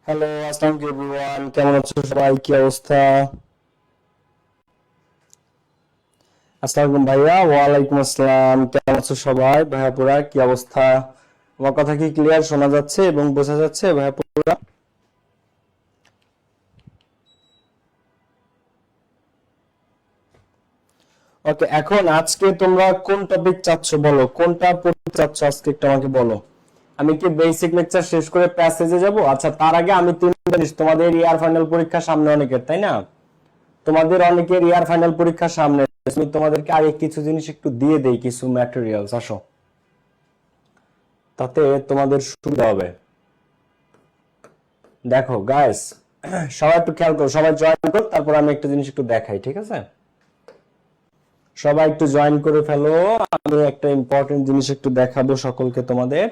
Hello, আসসালামু আলাইকুম everyone. কেমন আছো সবাই? কি অবস্থা? আসসালামু আলাইকুম ভাইয়া। ওয়ালাইকুম আসসালাম। কেমন আছো সবাই? ভাইয়া পুরা কি অবস্থা? আমার কথা কি ক্লিয়ার শোনা যাচ্ছে এবং বোঝা যাচ্ছে ভাইয়া পুরা? ওকে, এখন আজকে তোমরা কোন টপিক চাচ্ছ বলো, কোনটা পড়তে চাচ্ছ আজকে একটু আমাকে বলো। আমি কি বেসিক লেকচার শেষ করে প্যাসেজে যাব? আচ্ছা, তার আগে আমি তিনটা জিনিস, তোমাদের ইয়ার ফাইনাল পরীক্ষা সামনে অনেকের, তাই না? তোমাদের অনেকের ইয়ার ফাইনাল পরীক্ষা সামনে। আমি তোমাদেরকে আগে কিছু জিনিস একটু দিয়ে দেই, কিছু ম্যাটেরিয়ালস। আসো, তাতে তোমাদের সুবিধা হবে। দেখো গাইস, সবাই একটু খেয়াল করো, সবাই জয়েন করো, তারপর আমি একটা জিনিস একটু দেখাই, ঠিক আছে? সবাই একটু জয়েন করে ফেলো। আমি একটা ইম্পর্টেন্ট জিনিস একটু দেখাবো সকলকে তোমাদের।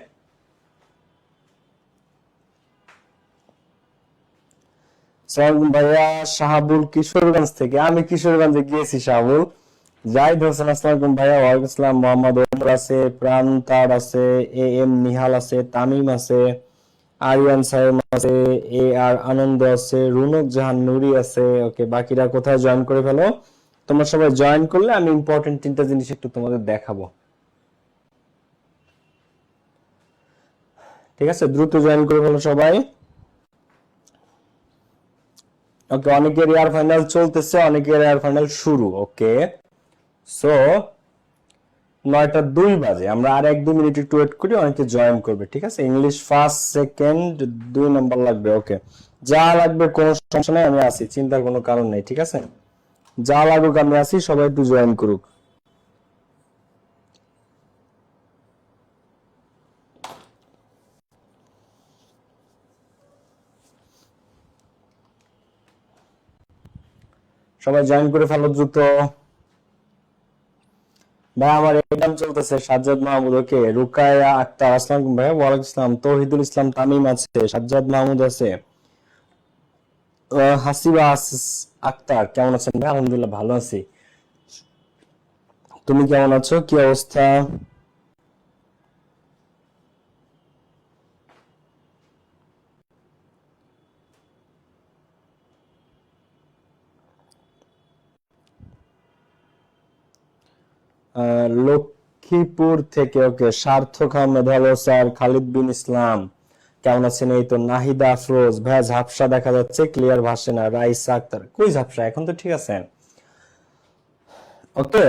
সালাম ভাইয়া। শাহাবুল কিশোরগঞ্জ থেকে। আমি কিশোরগঞ্জে গিয়েছি শাহাবুল। জাহিদ হোসেন আসসালাম ভাইয়া। ওয়ালাইকুম আসসালাম। মোহাম্মদ ওমর আছে, প্রান্তার আছে, এ এম নিহাল আছে, তামিম আছে, আরিয়ান সাইম আছে, এ আর আনন্দ আছে, রুনক জাহান নুরি আছে। ওকে, বাকিরা কোথায় জয়েন করে ফেলো। তোমরা সবাই জয়েন করলে আমি ইম্পর্টেন্ট তিনটা জিনিস একটু তোমাদের দেখাবো, ঠিক আছে? দ্রুত জয়েন করে ফেলো সবাই। ওকে, অনেকের এয়ার ফাইনাল চলতেছে, অনেকের এয়ার ফাইনাল শুরু। ওকে, সো 9টা 2 বাজে, আমরা আর 1-2 মিনিট একটু ওয়েট করি, অনেকে জয়েন করবে, ঠিক আছে? ইংলিশ ফার্স্ট সেকেন্ড 2 নম্বর লাগবে। ওকে, যা লাগবে কোনো সমস্যা নেই, আমি আছি, চিন্তার কোনো কারণ নেই, ঠিক আছে? যা লাগুক আমি আছি, সবাই একটু জয়েন করুক। সবাই জয়েন করে ফেলো দ্রুত। ভাই আমার এক্সাম চলতেছে। সাজ্জাদ মাহমুদ। ওকে, রুকায়া আক্তার আসসালাম ভাই। ওয়ালাইকুম আসসালাম। তৌহিদুল ইসলাম তামিম আছে, সাজ্জাদ মাহমুদ আছে, হাসিবা আক্তার। কেমন আছেন ভাই? আলহামদুলিল্লাহ ভালো আছি। তুমি কেমন আছো? কি অবস্থা? লক্ষ্মীপুর থেকে। ওকে, সার্থক আহমেদ, হ্যালো স্যার। খালিদ বিন ইসলাম কেমন আছেন? এই তো নাহিদা আফরোজ। ভাইয়া ঝাপসা দেখা যাচ্ছে, ক্লিয়ার ভাসে না। রাইসা আক্তার, কই ঝাপসা? এখন তো ঠিক আছে। ওকে,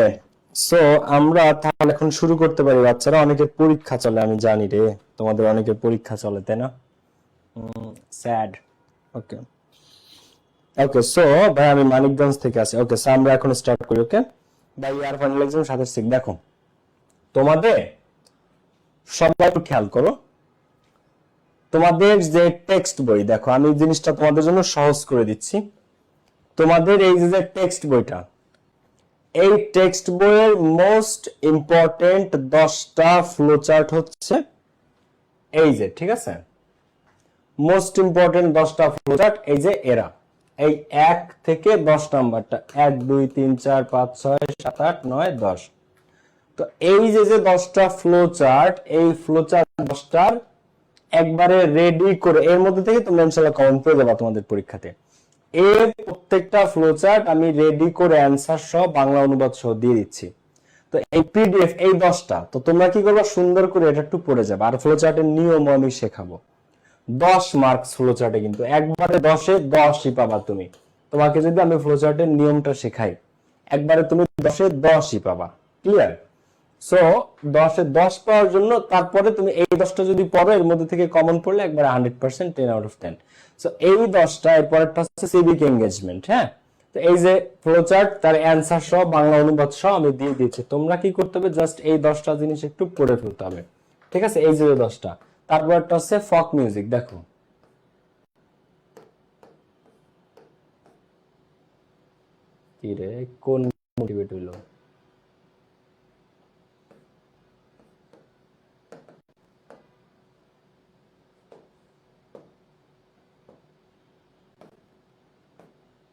সো আমরা তাহলে এখন শুরু করতে পারি। বাচ্চারা, অনেকের পরীক্ষা চলে, আমি জানি রে, তোমাদের অনেকের পরীক্ষা চলে, তাই না? স্যাড। ওকে, ওকে, সো ভাই আমি মানিকগঞ্জ থেকে আছি। ওকে, সো আমরা এখন স্টার্ট করি। ওকে ভাই, ইয়ার ফাইনাল এক্সাম সাথে শিখ। দেখো তোমাদের সবাই একটু খেয়াল করো, তোমাদের যে টেক্সট বই, দেখো আমি জিনিসটা তোমাদের জন্য সহজ করে দিচ্ছি। তোমাদের এই যে টেক্সট বইটা, এই টেক্সট বইয়ের মোস্ট ইম্পর্টেন্ট 10টা ফ্লোচার্ট হচ্ছে এই যে, ঠিক আছে? মোস্ট ইম্পর্টেন্ট 10টা ফ্লোচার্ট এই যে এরা, এই 1 থেকে 10 নাম্বারটা, 1 2 3 4 5 6 7 8 9 10। তো এই যে যে 10টা ফ্লোচার্ট, এই ফ্লোচার্ট 10টার একবারে রেডি করে, এর মধ্যে থেকে তোমরা ইনশাআল্লাহ কমন পেয়ে যাবে তোমাদের পরীক্ষাতে। এর প্রত্যেকটা ফ্লোচার্ট আমি রেডি করে অ্যানসার সহ বাংলা অনুবাদ সহ দিয়ে দিচ্ছি। তো এই পিডিএফ এই 10টা, তো তোমরা কি করবে, সুন্দর করে এটা একটু পড়ে যাবে। আর ফ্লোচার্টের নিয়ম আমি শেখাবো। 10 মার্কস ফ্লোচার্টে, কিন্তু একবারে 10-এ 10ই পাবা তুমি। তোমাকে যদি আমি ফ্লোচার্টের নিয়মটা শেখাই, একবারে তুমি 10-এ 10ই পাবা। ক্লিয়ার? সো 10-এ 10 পাওয়ার জন্য তারপরে তুমি এই 10টা যদি পড়ো, এর মধ্যে থেকে কমন পড়লে একবারে 100% 10/10। সো এই 10টা, এরপরটা হচ্ছে সিভিক এঙ্গেজমেন্ট। হ্যাঁ, তো এই যে ফ্লোচার্ট, তার অ্যান্সার সহ বাংলা অনুবাদ সহ আমি দিয়ে দিয়েছি। তোমরা কি করতে হবে, জাস্ট এই 10টা জিনিস একটু পড়ে ফেলতে হবে, ঠিক আছে? এই যে 10টা। তারপরটা হচ্ছে ফক মিউজিক। দেখো কি রে, কোন মোটিভেট হইলো?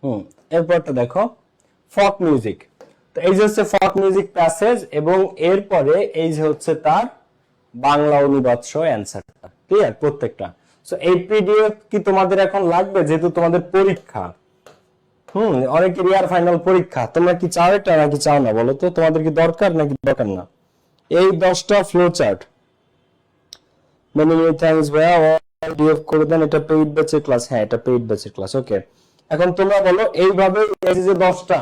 হুম, এরপরটা দেখো ফক মিউজিক। তো এই যে হচ্ছে ফক মিউজিক প্যাসেজ, এবং এরপরে এই যে হচ্ছে তার বাংলা অনুবাদ সহ অ্যান্সারটা। ক্লিয়ার প্রত্যেকটা? সো এই পিডিএফ কি তোমাদের এখন লাগবে, যেহেতু তোমাদের পরীক্ষা? অনেকের ইয়ার ফাইনাল পরীক্ষা, তোমরা কি চাও এটা নাকি চাও না বলো তো? তোমাদের কি দরকার নাকি দরকার না? এই 10টা flow chart many many thanks ভাইয়া, পিডিএফ করে দেন। এটা পেইড ব্যাচের ক্লাস, হ্যাঁ এটা পেইড ব্যাচের ক্লাস। ওকে, এখন তোমরা বলো এইভাবে এই যে 10টা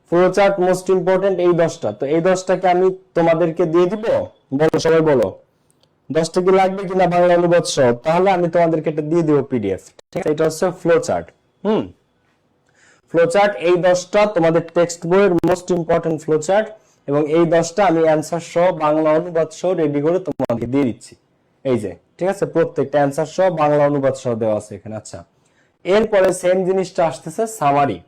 ফ্লো চার্ট মোস্ট ইম্পর্টেন্ট, এই 10টা, তো এই 10টাকে আমি তোমাদেরকে দিয়ে দিব? বলো সবাই বলো, 10টা কি লাগবে কিনা বাংলা অনুবাদ সহ? তাহলে আমি তোমাদেরকে এটা দিয়ে দিব পিডিএফ, ঠিক আছে? এটা হচ্ছে ফ্লো চার্ট। ফ্লো চার্ট এই 10টা তোমাদের টেক্সট বইয়ের মোস্ট ইম্পর্টেন্ট ফ্লো চার্ট, এবং এই 10টা আমি অ্যানসার সহ বাংলা অনুবাদ সহ রেডি করে তোমাদেরকে দিয়ে দিচ্ছি। এই যে, ঠিক আছে, প্রত্যেকটা অ্যানসার সহ বাংলা অনুবাদ সহ দেওয়া আছে এখানে। আচ্ছা, এরপরে সেম জিনিসটা আসতেছে সামারি।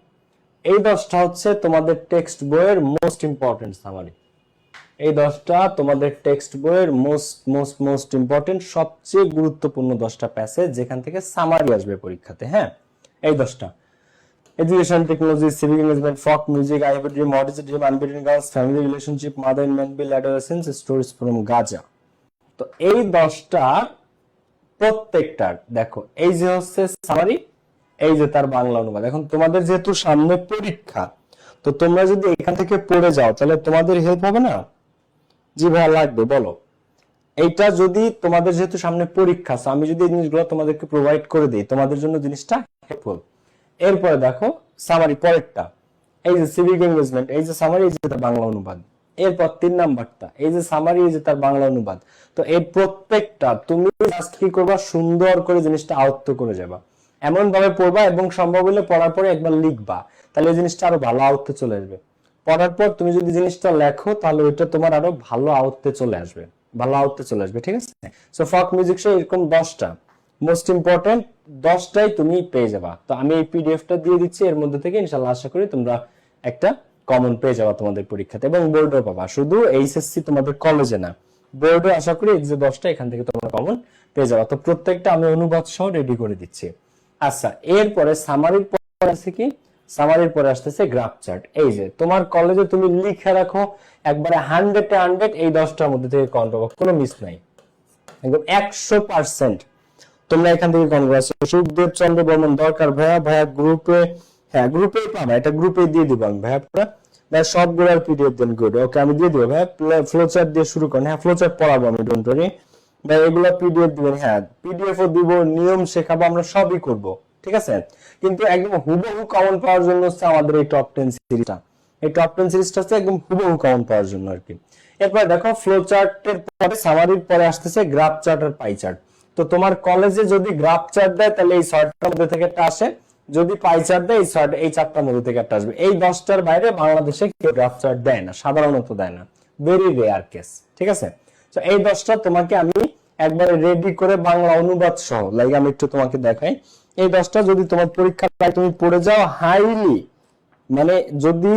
এই 10টা হচ্ছে তোমাদের টেক্সট বইয়ের মোস্ট ইম্পর্টেন্ট সামারি। এই 10টা তোমাদের টেক্সট বইয়ের মোস্ট ইম্পর্টেন্ট, সবচেয়ে গুরুত্বপূর্ণ 10টা প্যাসেজ যেখান থেকে সামারি আসবে পরীক্ষাতে। হ্যাঁ, এই 10টা: education, technology, civic engagement, folk music, I have a dream, what is a dream, unbeaten girls, family relationship, mother in Mannville, adolescence, stories from Gaza. তো এই 10টা প্রত্যেকটার দেখো, এই যে হচ্ছে সামারি, এই যে তার বাংলা অনুবাদ। এখন তোমাদের যেহেতু সামনে পরীক্ষা, তো তোমরা যদি এখান থেকে পড়ে যাও তাহলে তোমাদের হেল্প হবে না? জি ভাইয়া লাগবে, বলো। এইটা যদি তোমাদের যেহেতু সামনে পরীক্ষা, আমি যদি এই জিনিসগুলো তোমাদেরকে প্রোভাইড করে দিই, তোমাদের জন্য জিনিসটা হেল্পফুল। এরপরে দেখো সামারি পরেরটা, এই যে সিভিক এঙ্গেজমেন্ট, এই যে সামারি, এই যে তার বাংলা অনুবাদ। এরপর 3 নাম্বারটা, এই যে সামারি, এই যে তার বাংলা অনুবাদ। তো এই প্রত্যেকটা তুমি জাস্ট কি করবা, সুন্দর করে জিনিসটা আয়ত্ত করে যাবা, এমন ভাবে পড়বা, এবং সম্ভব হলে পড়ার পরে একবার লিখবা, তাহলে এই জিনিসটা আরো ভালো আয়ত্তে চলে আসবে। পড়ার পর তুমি যদি জিনিসটা লেখো, তাহলে ওইটা তোমার আরো ভালো আয়ত্তে চলে আসবে, ভালো আয়ত্তে চলে আসবে, ঠিক আছে? সো ফক মিউজিক সহ এরকম 10টা মোস্ট ইম্পর্টেন্ট 10টাই তুমি পেয়ে যাবা। তো আমি এই পিডিএফটা দিয়ে দিচ্ছি, এর মধ্যে থেকে ইনশাআল্লাহ আশা করি তোমরা একটা কমন পেয়ে যাবা তোমাদের পরীক্ষাতে, এবং বোর্ডও পাবা। শুধু এইচএসসি তোমাদের কলেজে না, বোর্ডও আশা করি এই যে 10টা এখান থেকে তোমরা কমন পেয়ে যাবা। তো প্রত্যেকটা আমি অনুবাদ সহ রেডি করে দিচ্ছি। আচ্ছা, এরপরে সামারির পরে আছে কি? সামারির পরে আসতেছে গ্রাফ চার্ট। এই যে তোমার কলেজে তুমি লিখে রাখো একবারে 100-এ 100 এই 10টার মধ্যে থেকে কমন পাবো, কোনো মিস নাই, একদম 100% তোমরা এখান থেকে কমন পাচ্ছ। সুখদেব চন্দ্র বর্মন, দরকার ভাইয়া, ভাইয়া গ্রুপে, হ্যাঁ গ্রুপে পাবা, এটা গ্রুপে দিয়ে দিব আমি ভাইয়া। পুরো ভাই সবগুলোর পিডিএফ দেন, গুড, ওকে আমি দিয়ে দিব ভাইয়া। ফ্লো চার্ট দিয়ে শুরু করেন, হ্যাঁ ফ্লো চার্ট পড়াবো আমি, ডোন্ট ওয়ারি ভাই, এগুলো পিডিএফ দিবেন, হ্যাঁ পিডিএফও দিব, নিয়ম শেখাবো, আমরা সবই করব, ঠিক আছে? কিন্তু একদম হুবহু কমন পাওয়ার জন্য হচ্ছে আমাদের এই টপ 10 সিরিজটা। এই টপ 10 সিরিজটা হচ্ছে একদম হুবহু কমন পাওয়ার জন্য আর কি। এরপর দেখো ফ্লো চার্টের পরে সামারির পরে আসতেছে গ্রাফ চার্ট আর পাই চার্ট। তো তোমার কলেজে যদি গ্রাফ চার্ট দেয় তাহলে এই 6টার মধ্যে থেকে একটা আসে, যদি পাই চার্ট দেয় এই 4টার মধ্যে থেকে একটা আসবে। এই 10টার বাইরে বাংলাদেশে কেউ গ্রাফ চার্ট দেয় না, সাধারণত দেয় না, ভেরি রেয়ার কেস, ঠিক আছে? তো এই 10টা তোমাকে আমি একবারে রেডি করে বাংলা অনুবাদ সহ, লাইক আমি একটু তোমাকে দেখাই। এই 10টা যদি তোমার পরীক্ষায় তুমি পড়ে যাও, হাইলি মানে যদি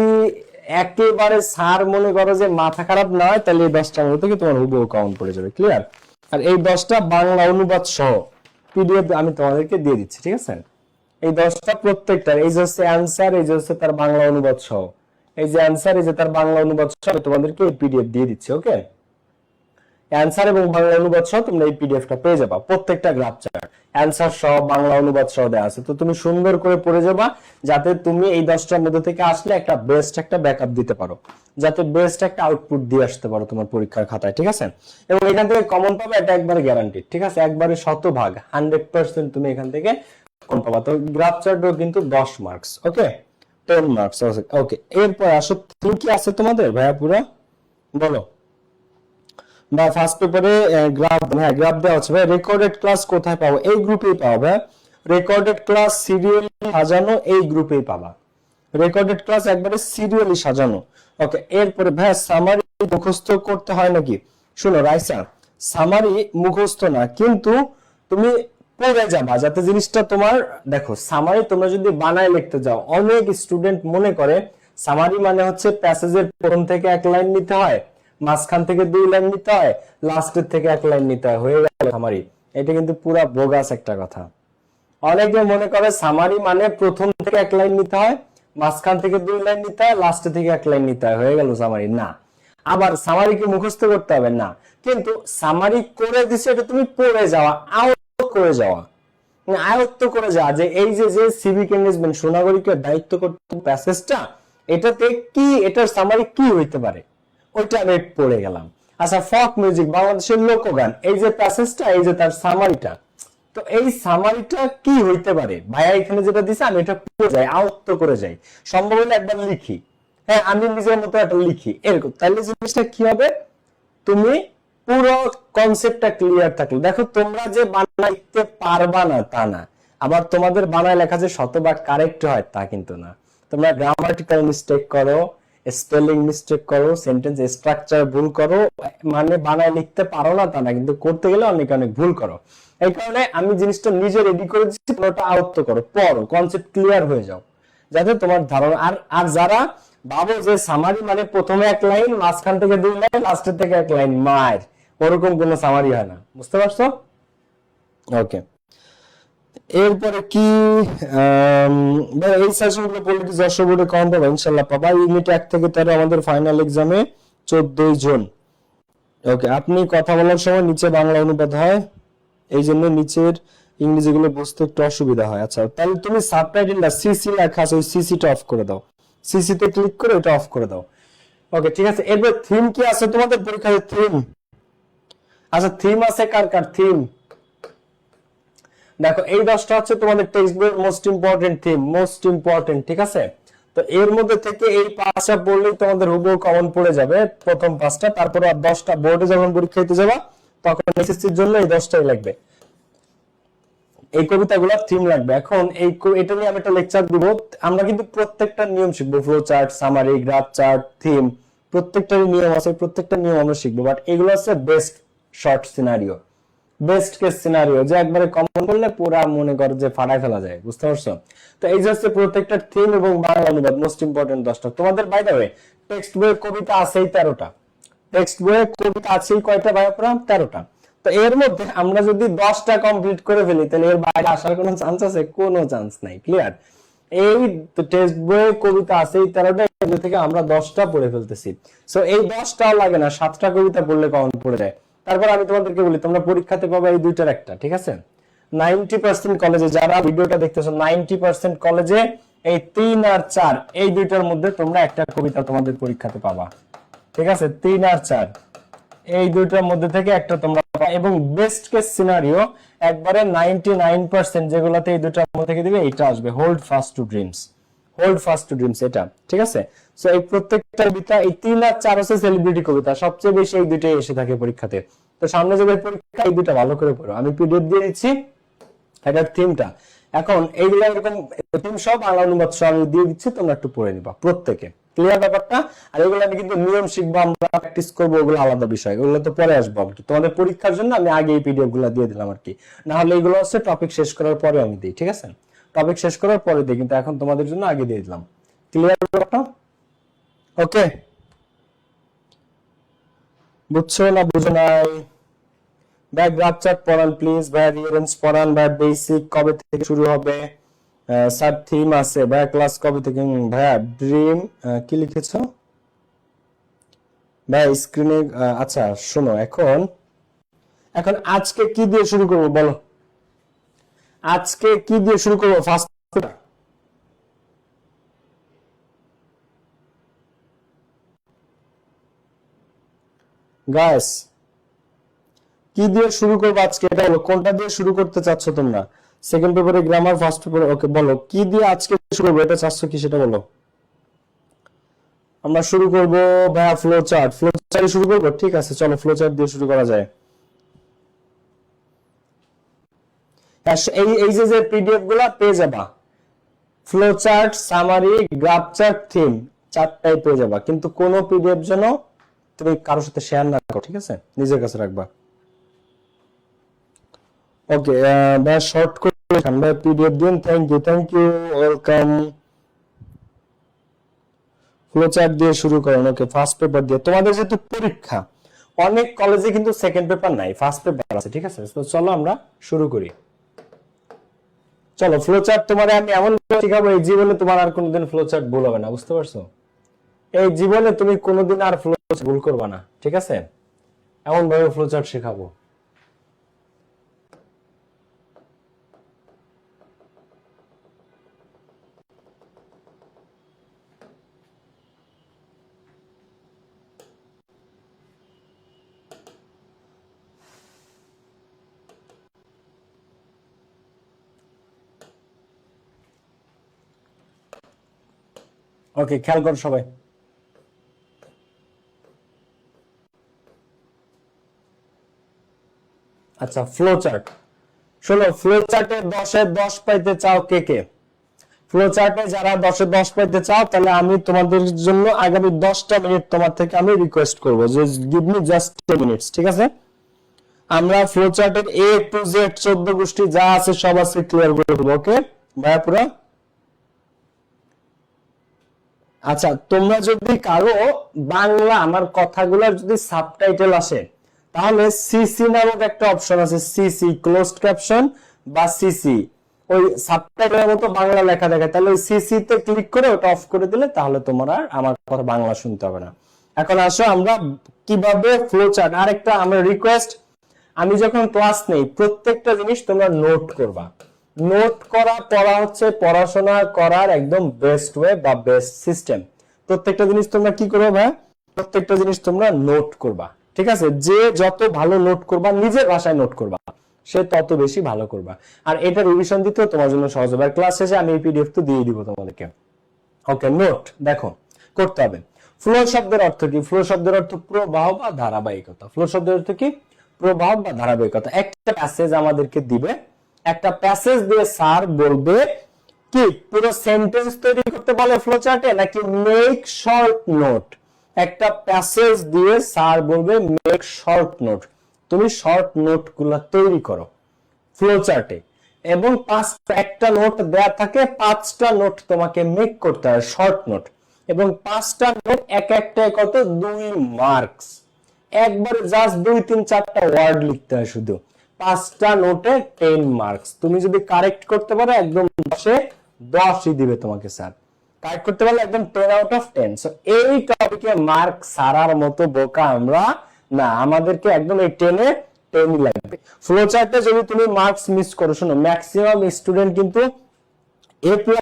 একেবারে স্যার মনে করো যে মাথা খারাপ না হয়, তাহলে এই 10টার মধ্যে থেকে তোমার হুবহু কাউন্ট পড়ে যাবে, ক্লিয়ার? আর এই 10টা বাংলা অনুবাদ সহ পিডিএফ আমি তোমাদেরকে দিয়ে দিচ্ছি, ঠিক আছে? এই 10টা প্রত্যেকটা, এই যে হচ্ছে অ্যানসার, এই যে হচ্ছে তার বাংলা অনুবাদ সহ, এই যে অ্যানসার, এই যে তার বাংলা অনুবাদ সহ তোমাদেরকে এই পিডিএফ দিয়ে দিচ্ছি, ওকে? অ্যানসার এবং বাংলা অনুবাদ সহ তোমরা এই পিডিএফটা পেয়ে যাবা, প্রত্যেকটা গ্রাফ চার্ট অ্যানসার সহ বাংলা অনুবাদ সহ দেওয়া আছে। তো তুমি সুন্দর করে পড়ে যাবা, যাতে তুমি এই 10টার মধ্যে থেকে আসলে একটা বেস্ট একটা ব্যাকআপ দিতে পারো, যাতে বেস্ট একটা আউটপুট দিয়ে আসতে পারো তোমার পরীক্ষার খাতায়, ঠিক আছে? এবং এখান থেকে কমন পাবে, এটা একবারে গ্যারান্টি, ঠিক আছে? একবারে 100% 100% তুমি এখান থেকে কমন পাবা। তো গ্রাফ চার্টও কিন্তু 10 মার্কস, ওকে, 10 মার্কস, ওকে। এরপর আসো, তুমি কি আছে তোমাদের ভাইয়া পুরো বলো, বা ফার্স্ট পেপারে গ্রাফ, হ্যাঁ গ্রাফ দেওয়া আছে ভাই। রেকর্ডেড ক্লাস কোথায় পাবো? এই গ্রুপেই পাবো ভাই, রেকর্ডেড ক্লাস সিরিয়ালি সাজানো, এই গ্রুপেই পাবা। রেকর্ডেড ক্লাস একবারে সিরিয়ালি সাজানো, ওকে। এরপরে ভাই সামারি মুখস্থ করতে হয় নাকি? শোনো রাইসা, সামারি মুখস্থ না, কিন্তু তুমি পড়ে যাবা, যাতে জিনিসটা তোমার, দেখো সামারি তোমরা যদি বানায় লিখতে যাও, অনেক স্টুডেন্ট মনে করে সামারি মানে হচ্ছে প্যাসেজের প্রথম থেকে এক লাইন নিতে হয়, মাঝখান থেকে 2 লাইন নিতে হয়, লাস্টের থেকে 1 লাইন নিতে হয়, হয়ে গেল সামারি। এটা কিন্তু পুরা বোগাস একটা কথা। অনেকে মনে করে সামারি মানে প্রথম থেকে 1 লাইন নিতে হয়, মাঝখান থেকে 2 লাইন নিতে হয়, লাস্টে থেকে 1 লাইন নিতে হয়, হয়ে গেল সামারি। না, আবার সামারিকে মুখস্থ করতে হবে না, কিন্তু সামারি করে দিছে এটা তুমি পড়ে যাওয়া, আউট করে যাওয়া, আয়ত্ত করে যা যে এই যে যে সিভিক এঙ্গেজমেন্ট সুনাগরিকের দায়িত্ব কর্তব্য প্যাসেজটা, এটাতে কি, এটার সামারি কি হইতে পারে ওইটা আমি পড়ে গেলাম। আচ্ছা, ফক মিউজিক বাংলাদেশের লোকগান, এই যে প্যাসেজটা, এই যে তার সামারিটা, তো এই সামারিটা কি হইতে পারে ভাইয়া, এখানে যেটা দিছে আমি এটা পড়ে যাই, আয়ত্ত করে যাই, সম্ভব হলে একবার লিখি, হ্যাঁ আমি নিজের মতো একটা লিখি এরকম, তাহলে জিনিসটা কি হবে, তুমি পুরো কনসেপ্টটা ক্লিয়ার থাকলো। দেখো তোমরা যে বানায় লিখতে পারবা না তা না, আবার তোমাদের বানায় লেখা যে শতভাগ কারেক্ট হয় তা কিন্তু না। তোমরা গ্রামাটিক্যাল মিস্টেক করো, স্পেলিং মিস্টেক করো, সেন্টেন্স স্ট্রাকচার ভুল করো, মানে বানায় লিখতে পারো না তা না, কিন্তু করতে গেলে অনেক অনেক ভুল করো। এই কারণে আমি জিনিসটা নিজে রেডি করে দিচ্ছি, পুরোটা আয়ত্ত করো, পড়ো, কনসেপ্ট ক্লিয়ার হয়ে যাও, যাতে তোমার ধারণা। আর আর যারা ভাবো যে সামারি মানে প্রথমে এক লাইন, মাঝখান থেকে 2 লাইন, লাস্টের থেকে 1 লাইন, মার, ওরকম কোনো সামারি হয় না, বুঝতে পারছো? ওকে, এরপরে কি এই সেশনগুলো পড়লে কি যশোর বোর্ডে কম পাবা? ইনশাআল্লাহ পাবা। ইউনিট 1 থেকে 13 আমাদের ফাইনাল এক্সামে 14 জুন। ওকে, আপনি কথা বলার সময় নিচে বাংলা অনুবাদ হয়, এই জন্য নিচের ইংরেজিগুলো বুঝতে একটু অসুবিধা হয়। আচ্ছা, তাহলে তুমি সাবটাইটেলটা সিসি লেখা আছে, ওই সিসিটা অফ করে দাও, সিসি তে ক্লিক করে এটা অফ করে দাও। ওকে, ঠিক আছে। এরপর থিম কি আছে তোমাদের পরীক্ষায়? থিম, আচ্ছা থিম আছে কার কার? থিম দেখো, এই 10টা হচ্ছে তোমাদের টেক্সট বইয়ের most important theme, most important, ঠিক আছে? তো এর মধ্যে থেকে এই 5টা পড়লেই তোমাদের হুবহু কমন পড়ে যাবে, প্রথম 5টা। তারপরে আর 10টা বোর্ডে যখন পরীক্ষা দিতে যাবা তখন এসএসসির জন্য এই 10টাই লাগবে, এই কবিতাগুলোর থিম লাগবে। এখন এই এটা নিয়ে আমি একটা লেকচার দিব। আমরা কিন্তু প্রত্যেকটা নিয়ম শিখবো, flow chart, summary, graph chart, theme, প্রত্যেকটারই নিয়ম আছে, প্রত্যেকটা নিয়ম আমরা শিখবো। বাট এগুলো হচ্ছে best short scenario, best case scenario, যে একবারে কমন করলে পুরা মনে কর যে ফাটায় ফেলা যায়, বুঝতে পারছো? তো এই যে হচ্ছে প্রত্যেকটা থিম এবং বাংলা অনুবাদ, মোস্ট ইম্পর্টেন্ট 10টা। তোমাদের বাই দ্য ওয়ে টেক্সট বইয়ে কবিতা আছেই 13টা, টেক্সট বইয়ে কবিতা আছেই কয়টা ভাই? 13টা। তো এর মধ্যে আমরা যদি 10টা কমপ্লিট করে ফেলি, তাহলে এর বাইরে আসার কোনো চান্স আছে? কোনো চান্স নাই, ক্লিয়ার? এই টেক্সট বইয়ে কবিতা আছেই 13টা, এর থেকে আমরা 10টা পড়ে ফেলতেছি। সো এই 10টাও লাগে না, 7টা কবিতা পড়লে কমন পড়ে যায়। তারপর আমি তোমাদেরকে বলি, তোমরা পরীক্ষাতে পাবে এই 2টার একটা, ঠিক আছে? 90% কলেজে, যারা ভিডিওটা দেখতেছো, 90% কলেজে এই 3 আর 4 এই 2টার মধ্যে তোমরা একটা কবিতা তোমাদের পরীক্ষাতে পাবা, ঠিক আছে? 3 আর 4 এই 2টার মধ্যে থেকে একটা তোমরা পাবা। এবং বেস্ট কেস সিনারিও একবারে 99% যেগুলোতে এই 2টার মধ্যে থেকে দিবে, এটা আসবে hold fast to dreams, hold fast to dreams, এটা ঠিক আছে? সো এই প্রত্যেকটা কবিতা, এই 3 আর 4 হচ্ছে সেলিব্রিটি কবিতা, সবচেয়ে বেশি এই 2টাই এসে থাকে পরীক্ষাতে। তো সামনে যাবে পরীক্ষা, এই 2টা ভালো করে পড়ো, আমি পিডিএফ দিয়ে দিচ্ছি এটার থিমটা। এখন এইগুলো এরকম থিম সব বাংলা অনুবাদ সব আমি দিয়ে দিচ্ছি, তোমরা একটু পড়ে নিবা প্রত্যেকে, ক্লিয়ার ব্যাপারটা? আর এগুলো আমি কিন্তু নিয়ম শিখবো, আমরা প্র্যাকটিস করবো, ওগুলো আলাদা বিষয়, ওগুলো তো পরে আসবো আর কি। তোমাদের পরীক্ষার জন্য আমি আগে এই পিডিএফ গুলো দিয়ে দিলাম আর কি, না হলে এগুলো হচ্ছে টপিক শেষ করার পরে আমি দিই, ঠিক আছে? টপিক শেষ করার পরে দিই, কিন্তু এখন তোমাদের জন্য আগে দিয়ে দিলাম, ক্লিয়ার ব্যাপারটা? ওকে, বুঝছো না বুঝো নাই? ভাই গ্রাফ চার্ট পড়ান প্লিজ, ভাই রিয়ারেঞ্জ পড়ান, ভাই বেসিক কবে থেকে শুরু হবে? স্যার থিম আছে, ভাই ক্লাস কবে থেকে? ভাইয়া ড্রিম কি লিখেছো ভাই স্ক্রিনে? আচ্ছা শোনো, এখন এখন আজকে কি দিয়ে শুরু করবো বলো? আজকে কি দিয়ে শুরু করবো? ফার্স্ট গাইস, কি দিয়ে শুরু করবো আজকে, এটা বলো, কোনটা দিয়ে শুরু করতে চাচ্ছ তোমরা? সেকেন্ড পেপারে গ্রামার, ফার্স্ট পেপারে? ওকে বলো কি দিয়ে আজকে শুরু করবো, এটা চাচ্ছ কি সেটা বলো। আমরা শুরু করব ভাইয়া ফ্লো চার্ট, ফ্লো চার্ট শুরু করবো, ঠিক আছে চলো ফ্লো চার্ট দিয়ে শুরু করা যায়। এই এই যে পিডিএফ গুলা পেয়ে যাবা, flow chart, summary, graph chart, theme, 4টাই পেয়ে যাবা। কিন্তু কোনো পিডিএফ যেন তুমি কারোর সাথে শেয়ার না করো, ঠিক আছে? নিজের কাছে রাখবা। ওকে, ভাই শর্ট করে ভাই পিডিএফ দিন, thank you, welcome. Flow chart দিয়ে শুরু করেন, ওকে ফার্স্ট পেপার দিয়ে। তোমাদের যেহেতু পরীক্ষা, অনেক কলেজে কিন্তু সেকেন্ড পেপার নাই, ফার্স্ট পেপার আছে, ঠিক আছে? তো চলো আমরা শুরু করি। চলো ফ্লো চার্ট তোমার আমি এমন শিখাবো, এই জীবনে তোমার আর কোনোদিন ফ্লো চার্ট ভুল হবে না, বুঝতে পারছো? এই জীবনে তুমি কোনোদিন আর ফ্লো ভুল করবা না, ঠিক আছে? এমন ভাবে ফ্লো চার্ট শেখাবো। ওকে, খেয়াল করো সবাই। আচ্ছা, ফ্লো চার্ট শোনো, ফ্লো চার্টে 10 এ 10 পাইতে চাও কে কে? ফ্লো চার্টে যারা 10 এ 10 পাইতে চাও, তাহলে আমি তোমাদের জন্য আগামী 10টা মিনিট তোমার থেকে আমি রিকোয়েস্ট করব যে গিভ মি জাস্ট 10 মিনিটস, ঠিক আছে? আমরা ফ্লো চার্টের এ টু জেড 14 গোষ্ঠী যা আছে সব আছে ক্লিয়ার করে দেব। ওকে ভাইয়া পুরো? আচ্ছা, তোমরা যদি কারো বাংলা আমার কথাগুলোর যদি সাবটাইটেল আসে, তাহলে সিসি নামক একটা অপশন আছে, সিসি ক্লোজড ক্যাপশন বা সিসি, ওই সাবটাইটেলের মতো বাংলা লেখা দেখে, তাহলে ওই সিসি তে ক্লিক করে ওটা অফ করে দিলে তাহলে তোমার আর আমার কথা বাংলা শুনতে হবে না। এখন আসো আমরা কিভাবে ফ্লো চার্ট, আরেকটা আমরা রিকোয়েস্ট, আমি যখন ক্লাস নেই প্রত্যেকটা জিনিস তোমরা নোট করবা। নোট করা পড়া হচ্ছে পড়াশোনা করার একদম বেস্ট ওয়ে বা বেস্ট সিস্টেম। প্রত্যেকটা জিনিস তোমরা কি করবে ভাই? প্রত্যেকটা জিনিস তোমরা নোট করবা, ঠিক আছে? যে যত ভালো নোট করবা, নিজের ভাষায় নোট করবা, সে তত বেশি ভালো করবা। আর এটা রিভিশন দিতেও তোমার জন্য সহজ হবে। আর ক্লাস শেষে আমি এই পিডিএফ তো দিয়ে দিব তোমাদেরকে। ওকে, নোট দেখো করতে হবে। ফ্লো শব্দের অর্থ কি? ফ্লো শব্দের অর্থ প্রবাহ বা ধারাবাহিকতা। ফ্লো শব্দের অর্থ কি? প্রবাহ বা ধারাবাহিকতা। একটা প্যাসেজ আমাদেরকে দিবে, একটা প্যাসেজ দিয়ে স্যার বলবে কি পুরো সেন্টেন্স তৈরি করতে বলে ফ্লো চার্টে, নাকি মেক শর্ট নোট। একটা প্যাসেজ দিয়ে স্যার বলবে মেক শর্ট নোট, তুমি শর্ট নোট গুলা তৈরি করো ফ্লো চার্টে। এবং একটা নোট দেয়া থাকে, 5টা নোট তোমাকে মেক করতে হয় শর্ট নোট, এবং 5টা নোট এক একটা কত 2 মার্কস। একবার জাস্ট 2 3 4টা ওয়ার্ড লিখতে হয় শুধু, 5টা নোটে 10 মার্কস। তুমি যদি কারেক্ট করতে পারো একদম 10-এ 10ই দিবে তোমাকে স্যার। কারেক্ট করতে পারলে একদম 10 আউট অফ 10। সো এই টপিকে মার্ক সারার মতো বোকা আমরা না, আমাদেরকে একদম এই 10-এ 10ই লাগবে। ফ্লো চার্টে যদি তুমি মার্কস মিস করো, শোনো ম্যাক্সিমাম স্টুডেন্ট কিন্তু এ প্লাস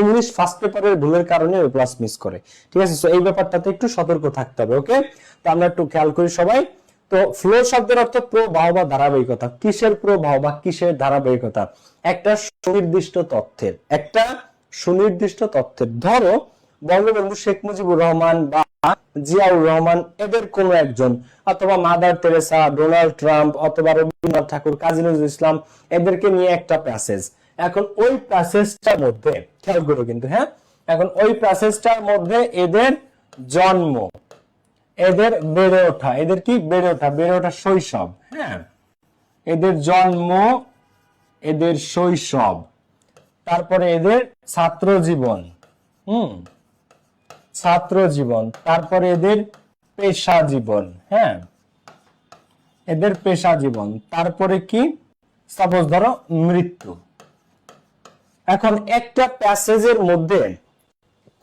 ইংলিশ ফার্স্ট পেপারের ভুলের কারণে এ প্লাস মিস করে, ঠিক আছে? সো এই ব্যাপারটাতে একটু সতর্ক থাকতে হবে। ওকে, তো আমরা একটু খেয়াল করি সবাই। তো ফ্লো শব্দের অর্থ প্রবাহ বা ধারাবাহিকতা। কিসের প্রবাহ বা কিসের ধারাবাহিকতা? একটা সুনির্দিষ্ট তথ্যের, একটা সুনির্দিষ্ট তথ্যের। ধরো বঙ্গবন্ধু শেখ মুজিবুর রহমান বা জিয়াউর রহমান, এদের কোন একজন, অথবা মাদার তেরেসা, ডোনাল্ড ট্রাম্প, অথবা রবীন্দ্রনাথ ঠাকুর, কাজী নজরুল ইসলাম, এদেরকে নিয়ে একটা প্যাসেজ। এখন ওই প্যাসেজটার মধ্যে খেয়াল করো কিন্তু, হ্যাঁ, এখন ওই প্যাসেজটার মধ্যে এদের জন্ম, এদের বেড়ে ওঠা, এদের কি বেড়ে ওঠা, বেড়ে ওঠা শৈশব, হ্যাঁ, এদের জন্ম, এদের শৈশব, তারপরে এদের ছাত্র জীবন, ছাত্র জীবন, তারপরে এদের পেশা জীবন, হ্যাঁ, এদের পেশা জীবন, তারপরে কি সাপোজ ধরো মৃত্যু। এখন একটা প্যাসেজের মধ্যে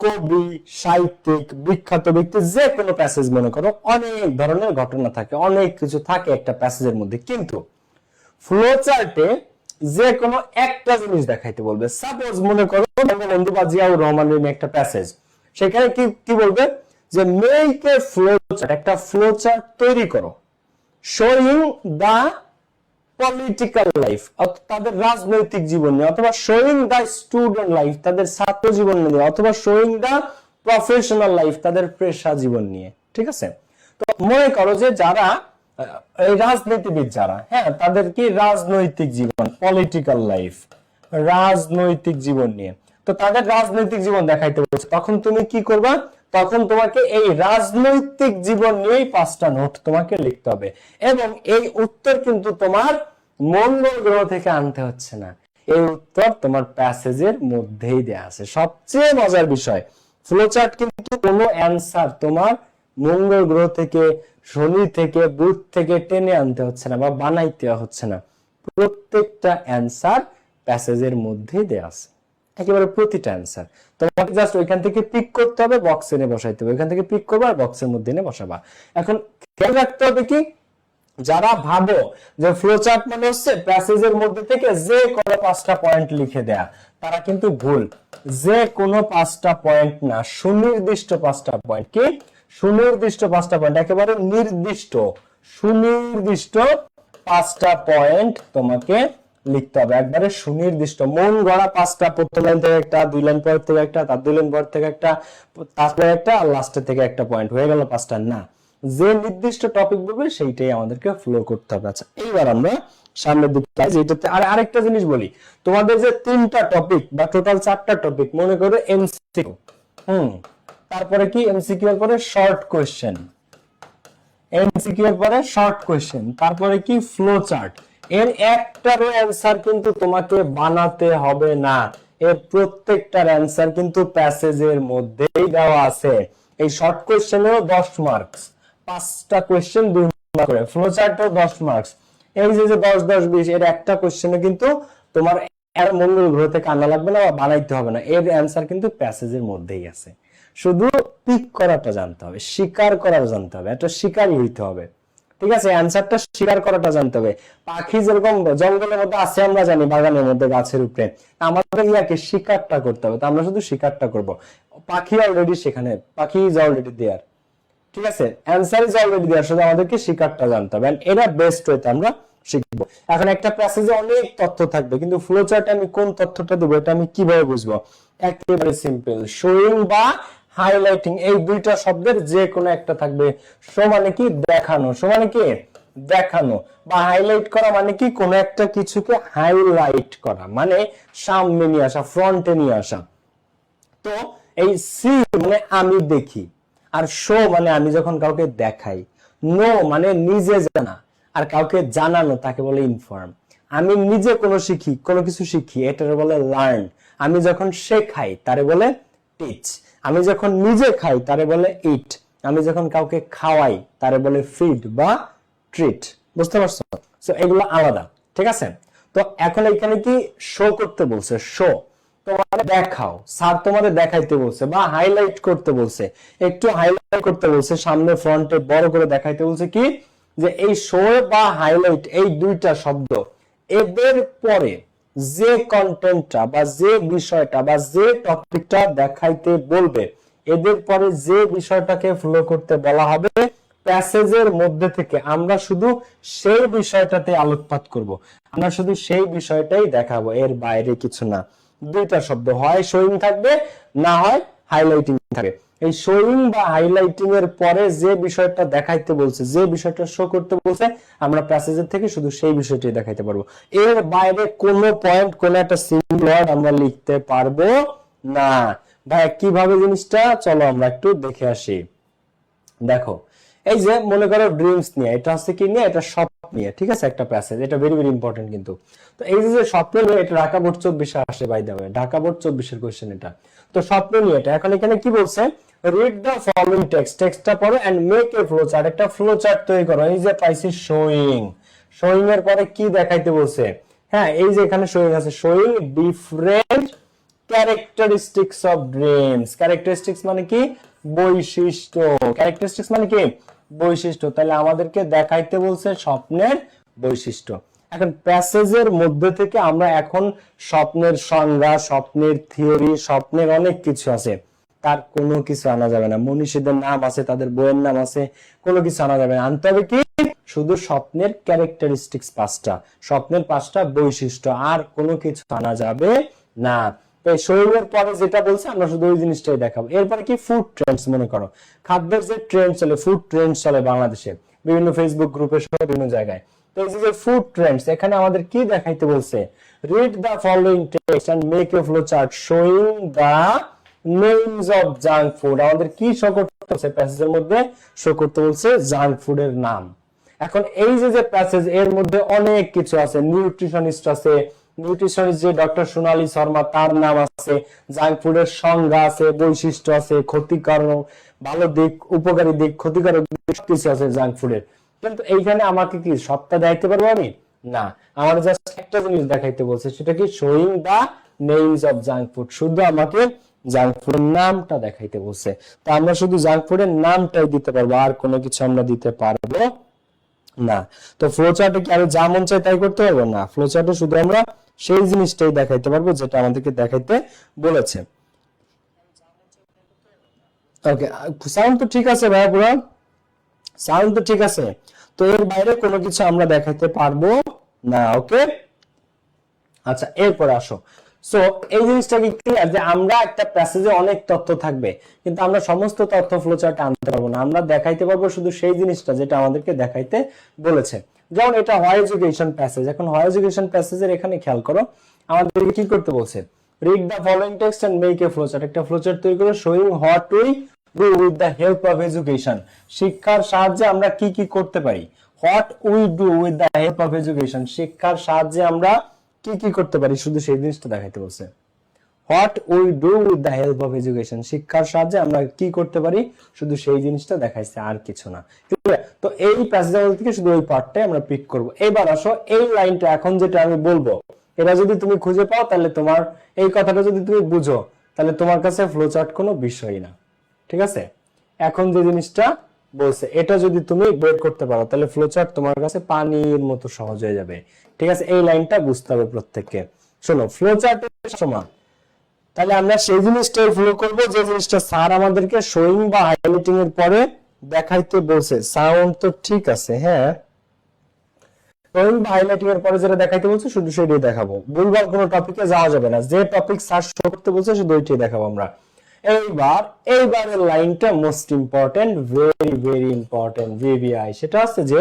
কবি, সাহিত্যিক, বিখ্যাত ব্যক্তি, যে কোনো প্যাসেজ মনে করো, অনেক ধরনের ঘটনা থাকে, অনেক কিছু থাকে একটা প্যাসেজের মধ্যে। কিন্তু ফ্লো চার্টে যে কোনো একটা জিনিস দেখাইতে বলবে। সাপোজ মনে করো বঙ্গবন্ধু বা জিয়াউর রহমানের একটা প্যাসেজ, সেখানে কি কি বলবে যে মেক এ ফ্লো চার্ট, একটা ফ্লো চার্ট তৈরি করো শোয়িং দা পলিটিক্যাল লাইফ, তাদের রাজনৈতিক জীবন নিয়ে, অথবা শোয়িং দা স্টুডেন্ট লাইফ, তাদের ছাত্র জীবন নিয়ে, অথবা শোয়িং দা প্রফেশনাল লাইফ, তাদের পেশা জীবন নিয়ে, ঠিক আছে? তো মনে করো যে যারা এই রাজনীতিবিদ যারা, হ্যাঁ, তাদের কি রাজনৈতিক জীবন, পলিটিক্যাল লাইফ, রাজনৈতিক জীবন নিয়ে, তো তাদের রাজনৈতিক জীবন দেখাইতে বলছে, তখন তুমি কি করবা? তখন তোমাকে এই রাজনৈতিক জীবন নিয়েই 5টা নোট তোমাকে লিখতে হবে। এবং এই উত্তর কিন্তু তোমার মঙ্গল গ্রহ থেকে আনতে হচ্ছে না, এই উত্তর তোমার প্যাসেজের মধ্যেই দেয়া আছে। সবচেয়ে মজার বিষয়, ফ্লোচার্ট কিন্তু কোনো অ্যান্সার তোমার মঙ্গল গ্রহ থেকে, শনি থেকে, বুধ থেকে টেনে আনতে হচ্ছে না বা বানাইতে হচ্ছে না। প্রত্যেকটা অ্যান্সার প্যাসেজের মধ্যেই দেয়া আছে, একেবারে প্রতিটা অ্যান্সার। তোমাকে জাস্ট ওইখান থেকে পিক করতে হবে, বক্সে এনে বসাইতে হবে, ওইখান থেকে পিক করবে আর বক্সের মধ্যে এনে বসাবা। এখন খেয়াল রাখতে হবে কি, যারা ভাবো যে ফ্লোচার্ট মানে হচ্ছে প্যাসেজের মধ্যে থেকে যে কোনো 5টা পয়েন্ট লিখে দেয়া, তারা কিন্তু ভুল। যে কোনো 5টা পয়েন্ট না, সুনির্দিষ্ট 5টা পয়েন্ট। কি সুনির্দিষ্ট 5টা পয়েন্ট? একেবারে নির্দিষ্ট সুনির্দিষ্ট 5টা পয়েন্ট তোমাকে লিখতে হবে, একবারে সুনির্দিষ্ট মন গড়া 5টা, প্রথম লাইন থেকে একটা, 2 লাইন পর থেকে একটা, তার 2 লাইন পর থেকে একটা, তারপরে একটা, আর লাস্টে থেকে একটা পয়েন্ট, হয়ে গেল 5টা না। যে নির্দিষ্ট টপিক বলবে সেইটাই আমাদেরকে ফ্লো করতে হবে। আচ্ছা এইবার আমরা সামনের দিকে যাই, যেটাতে আরেকটা জিনিস বলি, তোমাদের যে 3টা টপিক বা টোটাল 4টা টপিক, মনে করো এমসিকিউ, তারপরে কি এমসিকিউ এর পরে শর্ট কোশ্চেন, এমসিকিউ এর পরে শর্ট কোশ্চেন, তারপরে কি ফ্লো চার্ট, এর একটারও অ্যানসার কিন্তু তোমাকে বানাতে হবে না, এর প্রত্যেকটার অ্যানসার কিন্তু প্যাসেজের মধ্যেই দেওয়া আছে। এই শর্ট কোশ্চেনেও 10 মার্কস, 5টা কোশ্চেন 2 মার্ক করে, ফ্লো চার্টও 10 মার্কস। এই যে 10 10 20, এর একটা কোশ্চেনে কিন্তু তোমার এর মঙ্গল গ্রহ থেকে আনা লাগবে না বা বানাইতে হবে না, এর অ্যানসার কিন্তু প্যাসেজের মধ্যেই আছে। শুধু পিক করাটা জানতে হবে, স্বীকার করা জানতে হবে, এটা স্বীকারই হইতে হবে, ঠিক আছে? অ্যানসারটা স্বীকার করাটা জানতে হবে। পাখি যেরকম জঙ্গলের মধ্যে আছে আমরা জানি, বাগানের মধ্যে গাছের উপরে, আমাদের ইয়াকে শিকারটা করতে হবে, তো আমরা শুধু শিকারটা করব। পাখি অলরেডি সেখানে, পাখি ইজ অলরেডি দেয়ার, ঠিক আছে? অ্যানসার ইজ অলরেডি দেয়ার, শুধু আমাদেরকে শিকারটা জানতে হবে, এটা বেস্ট ওয়েতে আমরা শিখবো। এখন একটা প্যাসেজে অনেক তথ্য থাকবে, কিন্তু ফ্লো চার্টে আমি কোন তথ্যটা দেবো এটা আমি কিভাবে বুঝবো? একেবারে সিম্পল, শোয়িং বা হাইলাইটিং, এই দুইটা শব্দের যে কোনো একটা থাকবে। শো মানে কি? দেখানো, শো মানে কি? দেখানো, বা হাইলাইট করা মানে কি? কোনো একটা কিছুকে হাইলাইট করা, মানে সামনে নিয়ে আসা, ফ্রন্টে নিয়ে আসা। তো এই সি মানে আমি দেখি, আর শো মানে আমি যখন কাউকে দেখাই, নো মানে নিজে জানা, আর কাউকে জানানো তাকে বলে ইনফর্ম। আমি নিজে কোনো কিছু শিখি এটারে বলে লার্ন, আমি যখন শেখাই তারে বলে টিচ, আমি যখন নিজে খাই তারে বলে ইট, আমি যখন কাউকে খাওয়াই তারে বলে ফিড বা ট্রিট। বুঝতে পারছো? সো এগুলো আলাদা, ঠিক আছে? তো এখন এখানে কি শো করতে বলছে, শো তোমাদের দেখাও, স্যার তোমাদের দেখাইতে বলছে বা হাইলাইট করতে বলছে, একটু হাইলাইট করতে বলছে, সামনে ফ্রন্টে বড় করে দেখাইতে বলছে। কি যে এই শো বা হাইলাইট, এই দুইটা শব্দ, এদের পরে যে কন্টেন্টটা বা যে বিষয়টা বা যে টপিকটা দেখাইতে বলবে, এদের পরে যে বিষয়টাকে ফলো করতে বলা হবে, প্যাসেজের মধ্যে থেকে আমরা শুধু সেই বিষয়টাতে আলোকপাত করব, আমরা শুধু সেই বিষয়টাই দেখাবো, এর বাইরে কিছু না। দুইটা শব্দ, হয় শোয়িং থাকবে, না হয় হাইলাইটিং থাকবে। এই শোয়িং বা হাইলাইটিং এর পরে যে বিষয়টা দেখাইতে বলছে, যে বিষয়টা শো করতে বলছে, আমরা প্যাসেজের থেকে শুধু সেই বিষয়টাই দেখাইতে পারবো, এর বাইরে কোনো পয়েন্ট, কোনো একটা সিঙ্গল ওয়ার্ড আমরা লিখতে পারবো না। ভাই কিভাবে জিনিসটা, চলো আমরা একটু দেখে আসি। দেখো এই যে মনে করো ড্রিমস নিয়ে, এটা হচ্ছে কি নিয়ে, এটা স্বপ্ন নিয়ে, ঠিক আছে? একটা প্যাসেজ, এটা ভেরি ভেরি ইম্পর্টেন্ট কিন্তু। তো এই যে স্বপ্ন নিয়ে, এটা ঢাকা বোর্ড 24 আসে, by the way Dhaka board 24 এর কোশ্চেন এটা। তো স্বপ্ন নিয়ে এটা, এখন এখানে কি বলছে, রিড দ্য ফলোইং টেক্সট, টেক্সটটা পড়ো and make a flow chart, একটা ফ্লো চার্ট তৈরি করো। এই যে পাইছি শোয়িং, শোয়িং এর পরে কি দেখাইতে বলছে? হ্যাঁ এই যে এখানে শোয়িং আছে, showing different characteristics of dreams. Characteristics মানে কি? বৈশিষ্ট্য। ক্যারেক্টারিস্টিক্স মানে কি? বৈশিষ্ট্য। তাহলে আমাদেরকে দেখাইতে বলছে স্বপ্নের বৈশিষ্ট্য। এখন প্যাসেজের মধ্যে থেকে আমরা এখন স্বপ্নের সংজ্ঞা, স্বপ্নের থিওরি, স্বপ্নের অনেক কিছু আছে, তার কোনো কিছু আনা যাবে না। মনীষীদের নাম আছে, তাদের বইয়ের নাম আছে, কোনো কিছু আনা যাবে না। আনতে হবে কি? শুধু স্বপ্নের ক্যারেক্টারিস্টিক্স 5টা, স্বপ্নের 5টা বৈশিষ্ট্য, আর কোনো কিছু আনা যাবে না। শরীরের পরে যেটা বলছে আমরা শুধু ওই জিনিসটাই দেখাবো। এরপরে কি? Food Trends. মনে করো খাদ্যের যে ট্রেন্ড চলে, ফুড ট্রেন্ড চলে বাংলাদেশে বিভিন্ন ফেসবুক গ্রুপে সহ বিভিন্ন জায়গায়। তো এই যে ফুড ট্রেন্ডস, এখানে আমাদের কি দেখাইতে বলছে? Read the following text and make a flow chart showing the names of junk food. আমাদের কি শো করতে বলছে? প্যাসেজের মধ্যে শো করতে বলছে জাঙ্ক ফুডের নাম। এখন এই যে প্যাসেজ, এর মধ্যে অনেক কিছু আছে, নিউট্রিশনিস্ট আছে, নিউট্রিশনিস্ট যে ডক্টর সোনালী শর্মা, তার নাম আছে, জাঙ্ক ফুডের সংজ্ঞা আছে, বৈশিষ্ট্য আছে, ক্ষতিকারক, ভালো দিক, উপকারী দিক, ক্ষতিকারক দিক, সবকিছু আছে জাঙ্ক ফুডের। কিন্তু এইখানে আমাকে কি সবটা দেখাইতে পারবো আমি? না, আমার জাস্ট একটা জিনিস দেখাইতে বলছে, সেটা কি? Showing the names of junk food. শুধু আমাকে জাঙ্ক ফুডের নামটা দেখাইতে বলছে, তা আমরা শুধু জাঙ্ক ফুডের নামটাই দিতে পারবো, আর কোনো কিছু আমরা দিতে পারবো না। তো ফ্লো চার্টে কি আমি যা মন চাই তাই করতে পারবো না? ফ্লো চার্টে শুধু আমরা সেই জিনিসটাই দেখাইতে পারবো যেটা আমাদেরকে দেখাইতে বলেছে। ওকে, সাউন্ড তো ঠিক আছে ভাইয়া, পুরো সাউন্ড তো ঠিক আছে। তো এর বাইরে কোনো কিছু আমরা দেখাইতে পারবো না। ওকে, আচ্ছা, এরপর আসো। সো এই জিনিসটা কি ক্লিয়ার যে আমরা একটা প্যাসেজে অনেক তথ্য থাকবে, কিন্তু আমরা সমস্ত তথ্য ফ্লোচার্টে আনতে পারবো না, আমরা দেখাইতে পারবো শুধু সেই জিনিসটা যেটা আমাদেরকে দেখাইতে বলেছে। যেমন এটা হয় এডুকেশন প্যাসেজ, এখন হয় এডুকেশন প্যাসেজের এখানে খেয়াল করো আমাদেরকে কি করতে বলছে, read the following text and make a flowchart, একটা ফ্লোচার্ট তৈরি করে showing what we do with the help of education, শিক্ষার সাহায্যে আমরা কি কি করতে পারি। What we do with the help of education, শিক্ষার সাহায্যে আমরা কি কি করতে পারি, শুধু সেই জিনিসটা দেখাইতে বলছে। What we do with the help of education, শিক্ষার সাহায্যে আমরা কি করতে পারি, শুধু সেই জিনিসটা দেখাইছে, আর কিছু না। তো এই প্যাসেজ থেকে শুধু ওই পার্টটাই আমরা পিক করব। এবার আসো এই লাইনটা, এখন যেটা আমি বলবো এটা যদি তুমি খুঁজে পাও, তাহলে তোমার এই কথাটা যদি তুমি বুঝো, তাহলে তোমার কাছে ফ্লোচার্ট কোনো বিষয়ই না। ঠিক আছে, এখন যে জিনিসটা বলছে এটা যদি তুমি বের করতে পারো, তাহলে ফ্লোচার্ট তোমার কাছে পানির মতো সহজ হয়ে যাবে। ঠিক আছে, এই লাইনটা বুঝতে হবে প্রত্যেককে। শোনো, ফ্লোচার্টের সময় তাহলে আমরা সেই জিনিসটাই ফলো করব যে জিনিসটা স্যার আমাদেরকে শোয়িং বা হাইলাইটিং এর পরে দেখাইতে বলছে। সাউন্ড তো ঠিক আছে, হ্যাঁ, শোয়িং বা হাইলাইটিং এর পরে যেটা দেখাইতে বলছে শুধু সেটাই দেখাবো, ভুলভাল কোনো টপিকে যাওয়া যাবে না, যে টপিক স্যার শো করতে বলছে শুধু ওইটাই দেখাবো আমরা। এইবারের লাইনটা most important, very very important VVI, সেটা হচ্ছে যে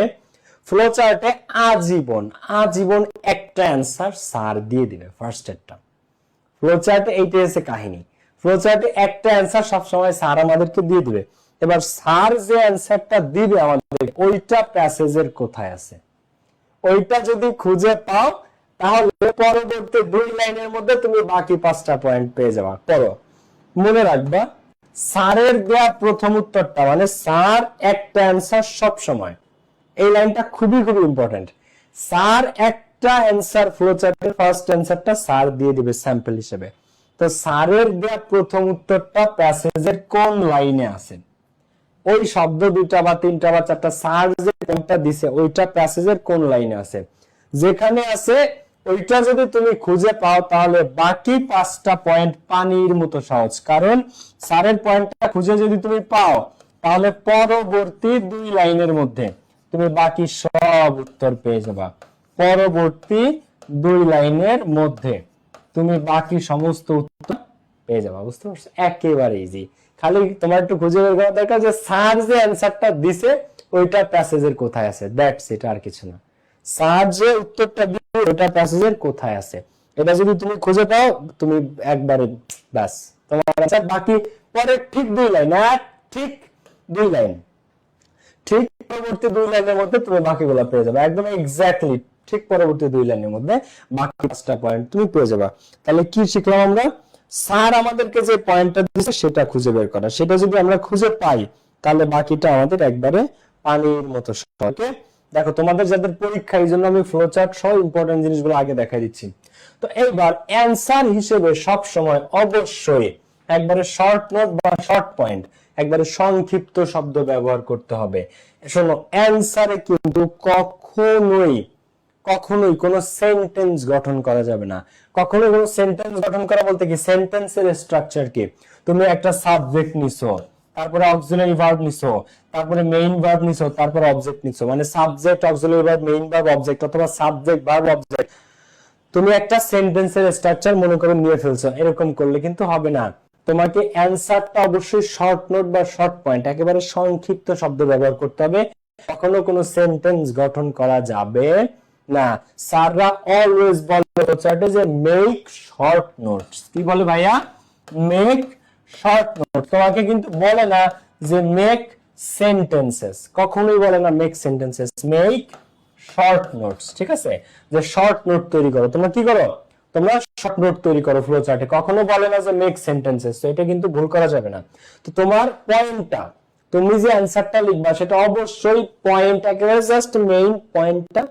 ফ্লোচার্টে আজীবন একটা অ্যান্সার স্যার দিয়ে দিবে ফার্স্ট একটা। ফ্লোচার্টে এইটাই হচ্ছে কাহিনী, ফ্লোচার্টে একটা অ্যান্সার সবসময় স্যার আমাদেরকে দিয়ে দিবে। এবার স্যার যে অ্যান্সারটা দিবে আমাদের, ওইটা প্যাসেজের কোথায় আছে, ওইটা যদি খুঁজে পাও তাহলে পরবর্তী 2 লাইনের মধ্যে তুমি বাকি 5টা পয়েন্ট পেয়ে যাবা। পড়ো, মনে রাখবা স্যারের দেওয়া প্রথম উত্তরটা, মানে স্যার একটা অ্যান্সার সব সময়, এই লাইনটা খুবই খুবই ইম্পর্টেন্ট। স্যার একটা অ্যান্সার, ফ্লোচার্টের ফার্স্ট অ্যান্সারটা স্যার দিয়ে দিবে স্যাম্পল হিসেবে। তো স্যারের দেওয়া প্রথম উত্তরটা প্যাসেজের কোন লাইনে আছে, ওই শব্দ 2টা বা 3টা বা 4টা স্যার যে কোনটা দিছে ওইটা প্যাসেজের কোন লাইনে আছে, যেখানে আছে ওইটা যদি তুমি খুঁজে পাও তাহলে বাকি 5টা পয়েন্ট পানির মতো সহজ। কারণ স্যারের পয়েন্টটা খুঁজে যদি তুমি পাও তাহলে পরবর্তী 2 লাইনের মধ্যে তুমি বাকি সব উত্তর পেয়ে যাবা। পরবর্তী 2 লাইনের মধ্যে তুমি বাকি সমস্ত উত্তর পেয়ে যাবা। বুঝতে পারছো, একেবারে ইজি। খালি তোমার একটু খুঁজে বের করা দরকার যে স্যার যে অ্যান্সারটা দিছে ওইটা প্যাসেজের কোথায় আছে, দ্যাটস ইট, আর কিছু না। স্যার যে উত্তরটা দিবে ওটা প্যাসেজের কোথায় আছে, এটা যদি তুমি খুঁজে পাও তুমি একবারে ব্যাস তোমার অ্যান্সার। বাকি পরে ঠিক 2 লাইন, ঠিক 2 লাইন, ঠিক পরবর্তী 2 লাইনের মধ্যে তুমি বাকিগুলো পেয়ে যাবে, একদম এক্স্যাক্টলি ঠিক পরবর্তী 2 লাইনের মধ্যে বাকি 5টা পয়েন্ট তুমি পেয়ে যাবে। তাহলে কি শিখলাম আমরা, স্যার আমাদেরকে যে পয়েন্টটা দিয়েছে সেটা খুঁজে বের করা, সেটা যদি আমরা খুঁজে পাই তাহলে বাকিটা আমাদের একবারে পানির মতো সহজ। দেখো তোমাদের যাদের পরীক্ষা, এই জন্য আমি ফ্লোচার্ট সহ ইম্পর্টেন্ট জিনিসগুলো আগে দেখাই দিচ্ছি। তো এইবার অ্যান্সার হিসেবে সব সময় অবশ্যই একবারে শর্ট নোট বা শর্ট পয়েন্ট, একবারে সংক্ষিপ্ত শব্দ ব্যবহার করতে হবে। শোনো, অ্যান্সারে কিন্তু কখনোই কোনো সেন্টেন্স গঠন করা যাবে না। কখনোই কোনো সেন্টেন্স গঠন করা বলতে কি, সেন্টেন্সের স্ট্রাকচার কি, তুমি একটা সাবজেক্ট নিছো, তারপরে অক্সিলারি ভার্ব নিছো, তারপরে মেইন ভার্ব নিছো, তারপরে অবজেক্ট নিছো, মানে subject auxiliary verb main verb object, অথবা সাবজেক্ট ভার্ব অবজেক্ট, তুমি একটা সেন্টেন্সের স্ট্রাকচার মনে করে নিয়ে ফেলছো, এরকম করলে কিন্তু হবে না। তোমাকে অ্যান্সারটা অবশ্যই শর্ট নোট বা শর্ট পয়েন্ট, একেবারে সংক্ষিপ্ত শব্দ ব্যবহার করতে হবে, কখনো কোনো সেন্টেন্স গঠন করা যাবে না। স্যাররা অলওয়েজ বলে চার্টে যে মেক শর্ট নোটস, কি বলে ভাইয়া, মেক শর্ট নোট, তোমাকে কিন্তু বলে না যে মেক সেন্টেন্সেস, কখনোই বলে না make sentences, make short notes. ঠিক আছে, যে শর্ট নোট তৈরি করো, তোমরা কি করো, তোমরা শর্ট নোট তৈরি করো ফ্লো চার্টে, কখনো বলে না যে মেক সেন্টেন্সেস, তো এটা কিন্তু ভুল করা যাবে না। তো তোমার পয়েন্টটা, তুমি যে অ্যানসারটা লিখবা সেটা অবশ্যই পয়েন্ট, একেবারে জাস্ট মেইন পয়েন্টটা,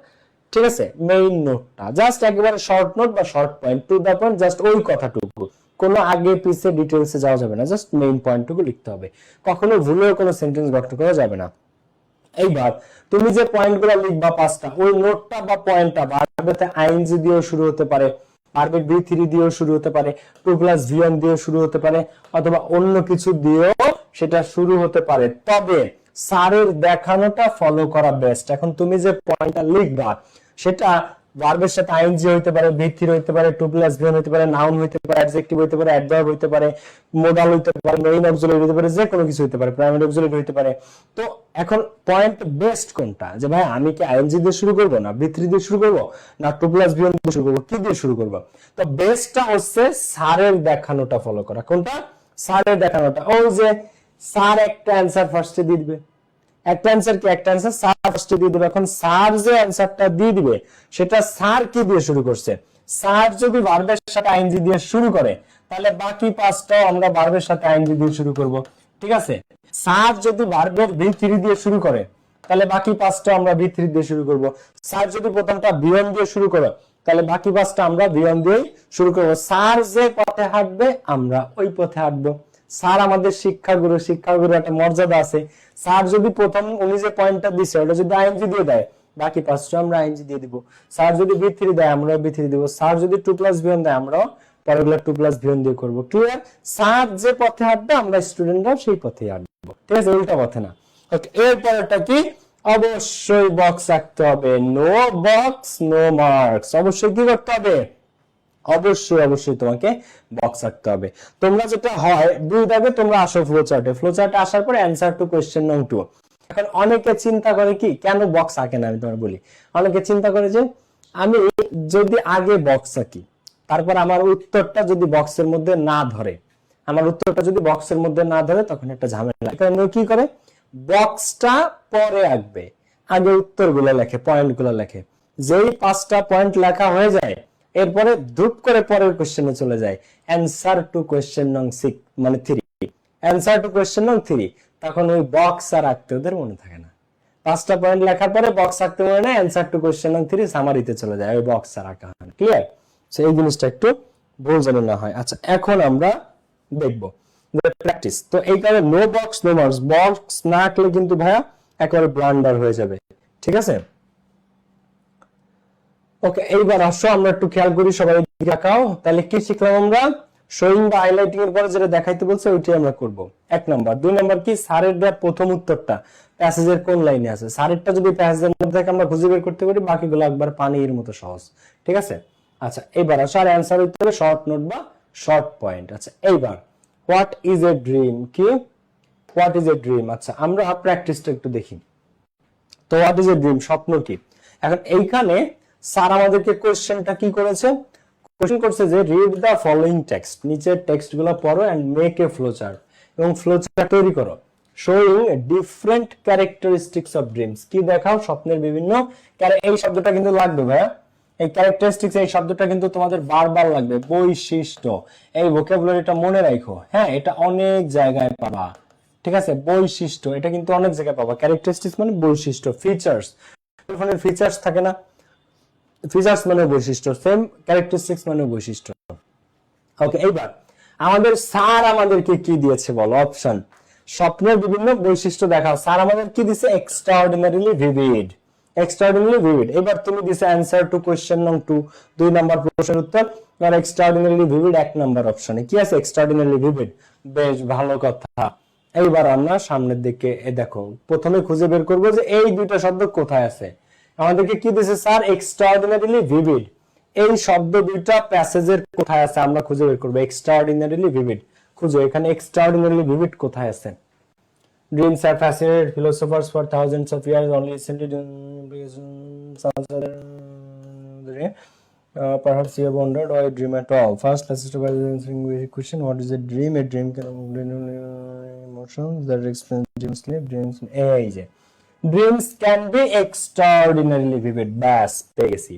ঠিক আছে, মেইন নোটটা জাস্ট একেবারে শর্ট নোট বা short point, to the point, just ওই কথাটুকু, কোনো আগে পিছে ডিটেইলসে যাওয়া যাবে না, জাস্ট মেইন পয়েন্টটুকু লিখতে হবে, কখনো ভুলেও কোনো সেন্টেন্স গঠন করা যাবে না। এইবার তুমি যে পয়েন্টগুলো লিখবা 5টা, ওই নোটটা বা পয়েন্টটা ভার্বেতে আইএনজি দিয়েও শুরু হতে পারে, ভার্বের V3 দিয়েও শুরু হতে পারে, 2+V1 দিয়েও শুরু হতে পারে, অথবা অন্য কিছু দিয়েও সেটা শুরু হতে পারে, তবে স্যারের দেখানোটা ফলো করা বেস্ট। এখন তুমি যে পয়েন্টটা লিখবা সেটা ভার্বের সাথে আইএনজি হইতে পারে, ভি3 হইতে পারে, টু প্লাস ভি হইতে পারে, নাউন হইতে পারে, অ্যাডজেক্টিভ হইতে পারে, অ্যাডভার্ব হইতে পারে, মোডাল হইতে পারে, মেইন অক্সিলারি হইতে পারে, যে কোনো কিছু হইতে পারে, প্রাইমারি অক্সিলারি হইতে পারে। তো এখন পয়েন্ট বেস্ট কোনটা, যে ভাই আমি কি আইএনজি দিয়ে শুরু করব, না ভি3 দিয়ে শুরু করব, না টু প্লাস ভি দিয়ে শুরু করব, কি দিয়ে শুরু করব? তো বেস্টটা হচ্ছে স্যারের দেখানোটা ফলো করা। কোনটা? স্যারের দেখানোটা। ওই যে স্যার একটা অ্যানসার ফার্স্টে দিয়ে দিবে, একটা অ্যানসার কি, একটা অ্যানসার স্যার ফার্স্টে দিয়ে দিবে। এখন স্যার যে অ্যানসারটা দিয়ে দিবে সেটা স্যার কি দিয়ে শুরু করছে? স্যার যদি ভার্বের সাথে আইএনজি দিয়ে শুরু করে তাহলে বাকি পাঁচটাও আমরা ভার্বের সাথে আইএনজি দিয়ে শুরু করব, ঠিক আছে? স্যার যদি ভার্বের ভি3 দিয়ে শুরু করে তাহলে বাকি পাঁচটা আমরা ভি3 দিয়ে শুরু করব। স্যার যদি প্রথমটা ভি1 দিয়ে শুরু করে তাহলে বাকি পাঁচটা আমরা ভি1 দিয়ে শুরু করব। স্যার যে পথে হাঁটবে আমরা ওই পথে হাঁটবো। স্যার আমাদের শিক্ষাগুরু, শিক্ষাগুরু একটা মর্যাদা আছে। স্যার যদি প্রথম উনি যে পয়েন্টটা দিছে ওটা যদি আইএনজি দিয়ে দেয় বাকি পাঁচটা আমরা আইএনজি দিয়ে দিব। স্যার যদি ভি3 দেয় আমরা ভি3 দিব। স্যার যদি টু প্লাস ভি1 দেয় আমরা পরেরগুলো টু প্লাস ভি1 দিয়ে করবো। ক্লিয়ার? স্যার যে পথে হাঁটবে আমরা স্টুডেন্টরা সেই পথে হাঁটবো, ঠিক আছে? উল্টা পথে না। ওকে, এরপরটা কি? অবশ্যই বক্স রাখতে হবে। No box no marks. অবশ্যই কি করতে হবে? অবশ্যই অবশ্যই তোমাকে বক্স রাখতে হবে। তোমরা যেটা হয় দুই দাগে তোমরা আসো ফ্লোচার্টে, ফ্লোচার্টে আসার পরে অ্যানসার টু কোশ্চেন নং 2। এখন অনেকে চিন্তা করে কি কেন বক্স আঁকে না, আমি তোমার বলি। অনেকে চিন্তা করে যে আমি যদি আগে বক্স আঁকি তারপর আমার উত্তরটা যদি বক্সের মধ্যে না ধরে, আমার উত্তরটা যদি বক্সের মধ্যে না ধরে তখন একটা ঝামেলা। কারণ কি করে, বক্সটা পরে আঁকবে, আগে উত্তরগুলো লেখে, পয়েন্টগুলো লেখে। যেই 5টা পয়েন্ট লেখা হয়ে যায় এরপরে ধূপ করে পরের কোশ্চেনে চলে যায়, অ্যানসার টু কোশ্চেন নং 6 মানে 3, অ্যানসার টু কোশ্চেন নং 3। তখন ওই বক্স আর আঁকতে ওদের মনে থাকে না। 5টা পয়েন্ট লেখার পরে বক্স আঁকতে মনে নেই, অ্যানসার টু কোশ্চেন নং 3 সামারিতে চলে যায়, ওই বক্স আর আঁকা হয় না। ক্লিয়ার? সো এই জিনিসটা একটু ভুল যেন না হয়। আচ্ছা, এখন আমরা দেখব প্র্যাকটিস। তো এই কারণে no box no marks, box না আঁকলে কিন্তু ভাইয়া একেবারে ব্লান্ডার হয়ে যাবে, ঠিক আছে? ওকে, এইবার আসো আমরা একটু খেয়াল করি, সবাই দেখাও। তাহলে কি শিখলাম আমরা? শোয়িং বা হাইলাইটিং এর পরে যেটা দেখাইতে বলছে ওইটাই আমরা করব। 1 নাম্বার। 2 নাম্বার কি, স্যারের দেওয়া প্রথম উত্তরটা প্যাসেজের কোন লাইনে আছে, স্যারেরটা যদি প্যাসেজের মধ্যে থেকে আমরা খুঁজে বের করতে পারি বাকিগুলো একবার পানির মতো সহজ, ঠিক আছে? আচ্ছা, এইবার আসো আর অ্যানসার হইতে হবে শর্ট নোট বা শর্ট পয়েন্ট। আচ্ছা, এইবার হোয়াট ইজ এ ড্রিম, কি হোয়াট ইজ এ ড্রিম? আচ্ছা, আমরা প্র্যাকটিসটা একটু দেখি। তো হোয়াট ইজ এ ড্রিম, স্বপ্ন কি? এখন এইখানে স্যার আমাদেরকে কোশ্চেনটা কি করেছে? কোশ্চেন করছে যে রিড দা ফলোইং টেক্সট, নিচের টেক্সটগুলো পড়ো এন্ড মেক এ ফ্লোচার্ট, এবং ফ্লোচার্ট তৈরি করো showing different characteristics of dreams. কি দেখাও? স্বপ্নের বিভিন্ন। এই শব্দটা কিন্তু লাগবে ভাইয়া, এই ক্যারেক্টারিস্টিক্স এই শব্দটা কিন্তু তোমাদের বারবার লাগবে। বৈশিষ্ট্য, এই ভোকাবুলারিটা মনে রাখো, হ্যাঁ? এটা অনেক জায়গায় পাবা, ঠিক আছে? বৈশিষ্ট্য এটা কিন্তু অনেক জায়গায় পাবা। ক্যারেক্টারিস্টিক্স মানে বৈশিষ্ট্য, ফিচার্স। ফোনের ফিচার্স থাকে না, ফিচার্স মানে বৈশিষ্ট্য, সেম ক্যারেক্টারিস্টিক্স মানে বৈশিষ্ট্য। ওকে, এইবার আমাদের স্যার আমাদেরকে কি দিয়েছে বলো? অপশন, স্বপ্নের বিভিন্ন বৈশিষ্ট্য দেখাও। স্যার আমাদের কি দিছে? এক্সট্রাঅর্ডিনারিলি ভিভিড, এক্সট্রাঅর্ডিনারিলি ভিভিড। এবার তুমি দিছে অ্যানসার টু কোশ্চেন নং 2, 2 নাম্বার প্রশ্নের উত্তর। আর এক্সট্রাঅর্ডিনারিলি ভিভিড 1 নাম্বার অপশনে কি আছে? এক্সট্রাঅর্ডিনারিলি ভিভিড। বেশ ভালো কথা। এইবার আমরা সামনের দিকে দেখো, প্রথমে খুঁজে বের করব যে এই দুইটা শব্দ কোথায় আছে। আমাদেরকে কি দিয়েছে স্যার? এক্সট্রাঅর্ডিনারিলি ভিভিড। এই শব্দ দুইটা প্যাসেজের কোথায় আছে আমরা খুঁজে বের করব। এক্সট্রাঅর্ডিনারিলি ভিভিড খুঁজো, এখানে এক্সট্রাঅর্ডিনারিলি ভিভিড কোথায় আছে? Dreams have fascinated philosophers for thousands of years, only recently perhaps you have wondered why dream at all. First, let's start by answering the question, what is a dream? A dream can emotions that explain dreams, sleep, dreams. এই যে dreams can be extraordinarily vivid. ব্যাস পেয়ে গেছি।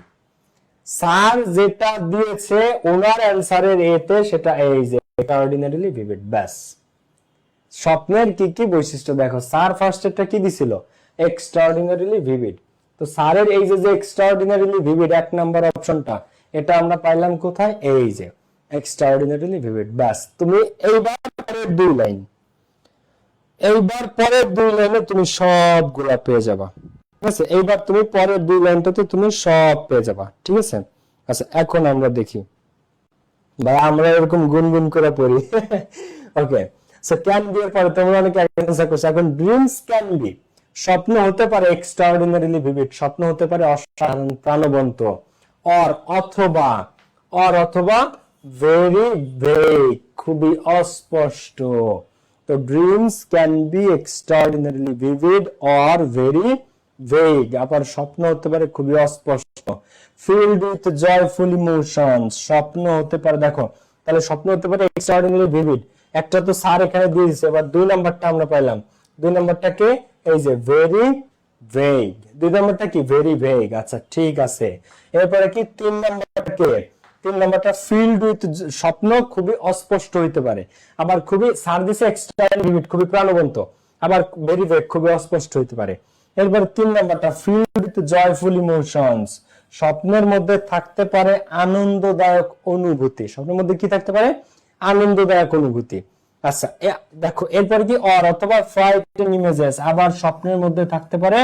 Sir যেটা দিয়েছে ওনার অ্যানসারের এতে সেটা এই যে extraordinarily vivid। ব্যাস, স্বপ্নের কি কি বৈশিষ্ট্য দেখো। স্যার ফার্স্ট একটা কি দিছিল? এক্সট্রাঅর্ডিনারিলি ভিভিড। তো স্যারের এই যে এক্সট্রাঅর্ডিনারিলি ভিভিড 1 নাম্বার অপশনটা, এটা আমরা পাইলাম কোথায়? এই যে এক্সট্রাঅর্ডিনারিলি ভিভিড। ব্যাস, তুমি এইবার পরের 2 লাইন, এইবার পরের 2 লাইনে তুমি সবগুলা পেয়ে যাবা, ঠিক আছে? এইবার তুমি পরের 2 লাইনটাতে তুমি সব পেয়ে যাবা, ঠিক আছে? আচ্ছা, এখন আমরা দেখি ভাই, আমরা এরকম গুনগুন করে পড়ি। ওকে, সো ক্যান বি এর পরে তোমরা অনেকে অ্যান্সার করছো। এখন ড্রিমস ক্যান বি, স্বপ্ন হতে পারে এক্সট্রাঅর্ডিনারিলি ভিভিড, স্বপ্ন হতে পারে অসাধারণ প্রাণবন্ত, অর অথবা, অর অথবা ভেরি ভেগ, খুবই অস্পষ্ট। তো dreams can be extraordinarily vivid or very vague, আবার স্বপ্ন হতে পারে খুবই অস্পষ্ট। ফিল্ড উইথ জয়ফুল ইমোশনস, স্বপ্ন হতে পারে, দেখো তাহলে স্বপ্ন হতে পারে এক্সট্রাঅর্ডিনারি ভিভিড, একটা তো স্যার এখানে দিয়ে দিয়েছে, এবার 2 নাম্বারটা আমরা পাইলাম। 2 নাম্বারটাকে এই যে ভেরি ভেগ, 2 নাম্বারটা কি ভেরি ভেগ। আচ্ছা ঠিক আছে, এরপরে কি 3 নাম্বারটাকে, 3 নাম্বারটা ফিল্ড উইথ, স্বপ্ন খুবই অস্পষ্ট হইতে পারে, আবার খুবই স্যার দিছে এক্সট্রাঅর্ডিনারি ভিভিড খুবই প্রাণবন্ত, আবার ভেরি ভেগ খুবই অস্পষ্ট হইতে পারে। এরপর 3 নাম্বারটা ফিল্ড উইথ জয়ফুল ইমোশনস, স্বপ্নের মধ্যে থাকতে পারে আনন্দদায়ক অনুভূতি, স্বপ্নের মধ্যে কি থাকতে পারে আনন্দদায়ক অনুভূতি। আচ্ছা দেখো এরপর কি অর অথবা ফ্রাইটেনিং ইমেজেস, আবার স্বপ্নের মধ্যে থাকতে পারে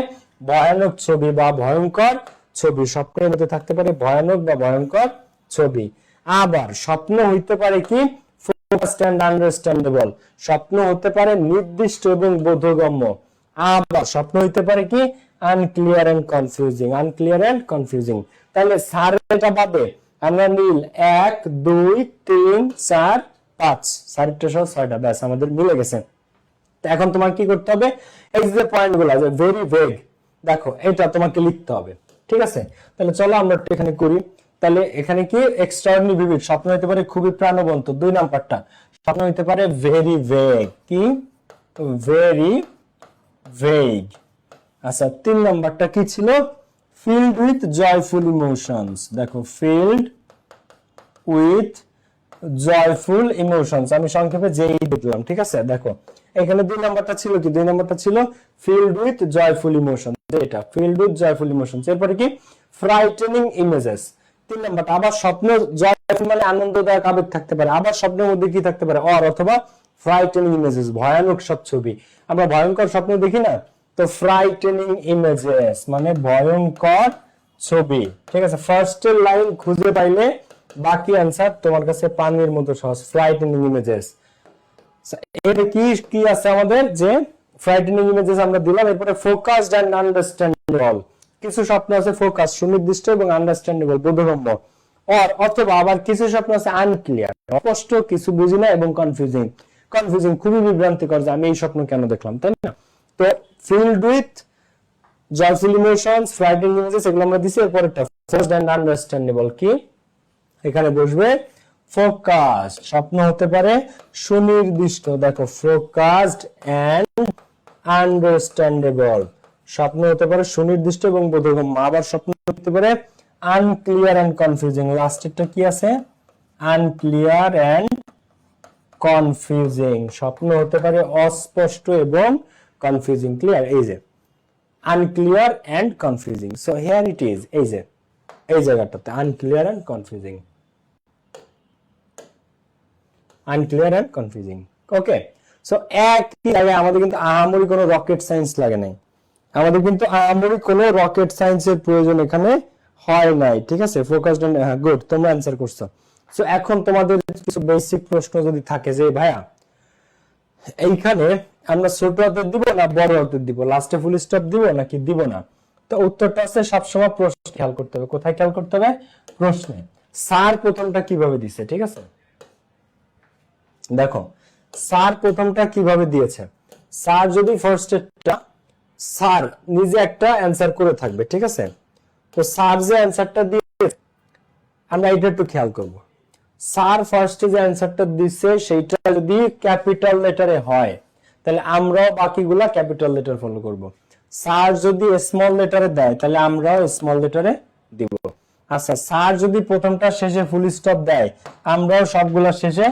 ভয়ানক ছবি বা ভয়ঙ্কর ছবি, স্বপ্নের মধ্যে থাকতে পারে ভয়ানক বা ভয়ঙ্কর ছবি। আবার স্বপ্ন হইতে পারে কি ফোকাসড এন্ড আন্ডারস্ট্যান্ডেবল, স্বপ্ন হতে পারে নির্দিষ্ট এবং বোধগম্য। আবার স্বপ্ন হইতে পারে কি unclear and confusing, unclear and confusing. তাহলে স্যার এটা বাদে আমরা নীল 1 2 3 4 5, সারিটা সহ 6টা, ব্যাস আমাদের মিলে গেছে। তো এখন তোমার কি করতে হবে, এই যে পয়েন্টগুলো যে ভেরি ভেগ, দেখো এটা তোমাকে লিখতে হবে, ঠিক আছে। তাহলে চলো আমরা এখানে করি। তাহলে এখানে কি এক্সট্রাঅর্ডিনারি ভিভিড, স্বপ্ন হতে পারে খুবই প্রাণবন্ত। 2 নাম্বারটা স্বপ্ন হতে পারে ভেরি ভেগ, কি ভেরি ভেগ। আচ্ছা 3 নাম্বারটা কি ছিল, ফিল্ড উইথ জয়ফুল ইমোশনস, দেখো ফিল্ড উইথ জয়ফুল ইমোশনস, আমি সংক্ষেপে যেই দেখলাম, ঠিক আছে। দেখো এখানে 2 নাম্বারটা ছিল কি, 2 নাম্বারটা ছিল ফিল্ড উইথ জয়ফুল ইমোশনস, এটা ফিল্ড উইথ জয়ফুল ইমোশনস। এরপরে কি ফ্রাইটেনিং ইমেজেস, 3 নাম্বারটা আবার স্বপ্ন জয়ফুল মানে আনন্দদায়ক আবেগ থাকতে পারে, আবার স্বপ্নের মধ্যে কি থাকতে পারে অর অথবা ফ্রাইটেনিং ইমেজেস, ভয়ানক সব ছবি, আমরা ভয়ঙ্কর স্বপ্ন দেখি না, তো ফ্রাইটেনিং ইমেজেস মানে ভয়ঙ্কর ছবি, ঠিক আছে। ফার্স্টের লাইন খুঁজে পাইলে বাকি অ্যানসার তোমার কাছে পানির মতো সহজ, ফ্রাইটেনিং ইমেজেস। এর কি কি আছে আমাদের, যে ফ্রাইটেনিং ইমেজেস আমরা দিলাম। এরপরে ফোকাসড এন্ড আন্ডারস্ট্যান্ডেবল, কিছু স্বপ্ন আছে ফোকাস সুনির্দিষ্ট এবং আন্ডারস্ট্যান্ডেবল বোধগম্য, অর অথবা আবার কিছু স্বপ্ন আছে আনক্লিয়ার অস্পষ্ট, কিছু বুঝি না এবং কনফিউজিং, কনফিউজিং খুবই বিভ্রান্তিকর যে আমি এই স্বপ্ন কেন দেখলাম, তাই না। তো filled with joyful emotions, frightening images এগুলো আমরা দিছি। এরপরটা ফোকাসড এন্ড আন্ডারস্ট্যান্ডেবল, কি এখানে বসবে ফোকাস, স্বপ্ন হতে পারে সুনির্দিষ্ট, দেখো ফোকাসড এন্ড আন্ডারস্ট্যান্ডেবল, স্বপ্ন হতে পারে সুনির্দিষ্ট এবং বোধগম্য। আবার স্বপ্ন হতে পারে আনক্লিয়ার এন্ড কনফিউজিং, লাস্টেরটা কি আছে আনক্লিয়ার এন্ড কনফিউজিং, স্বপ্ন হতে পারে অস্পষ্ট এবং কনফিউজিং। ক্লিয়ার, এই যে unclear and confusing, so here it is, এই যে এই জায়গাটাতে unclear and confusing, unclear and confusing. Okay, so একই জায়গায় আমাদের কিন্তু আহামরি কোনো রকেট সায়েন্স লাগে নাই, আমাদের কিন্তু আহামরি কোনো রকেট সায়েন্সের প্রয়োজন এখানে হয় নাই, ঠিক আছে। ফোকাসড এন্ড, হ্যাঁ গুড, তোমরা অ্যানসার করছো। সো এখন তোমাদের কিছু বেসিক প্রশ্ন যদি থাকে যে ভাইয়া এইখানে আমরা ছোট হাতের দিব না বড় হাতের দিব, লাস্টে ফুল স্টপ দিব নাকি দিব না, তো উত্তরটা আছে সবসময় প্রশ্ন খেয়াল করতে হবে। কোথায় খেয়াল করতে হবে, প্রশ্নে। স্যার প্রথমটা কিভাবে দিছে, ঠিক আছে, দেখো স্যার প্রথমটা কিভাবে দিয়েছে। স্যার যদি ফার্স্টেরটা স্যার নিজে একটা অ্যানসার করে থাকবে, ঠিক আছে। তো স্যার যে অ্যানসারটা দিয়ে আমরা এটা একটু খেয়াল করব। স্যার ফার্স্টে যে অ্যানসারটা দিচ্ছে সেইটা যদি ক্যাপিটাল লেটারে হয় তাহলে আমরাও বাকিগুলা ক্যাপিটাল লেটার ফলো করব। স্যার যদি স্মল লেটারে দেয় তাহলে আমরাও স্মল লেটারে দিব। আচ্ছা স্যার যদি প্রথমটা শেষে ফুল স্টপ দেয় আমরাও সবগুলা শেষে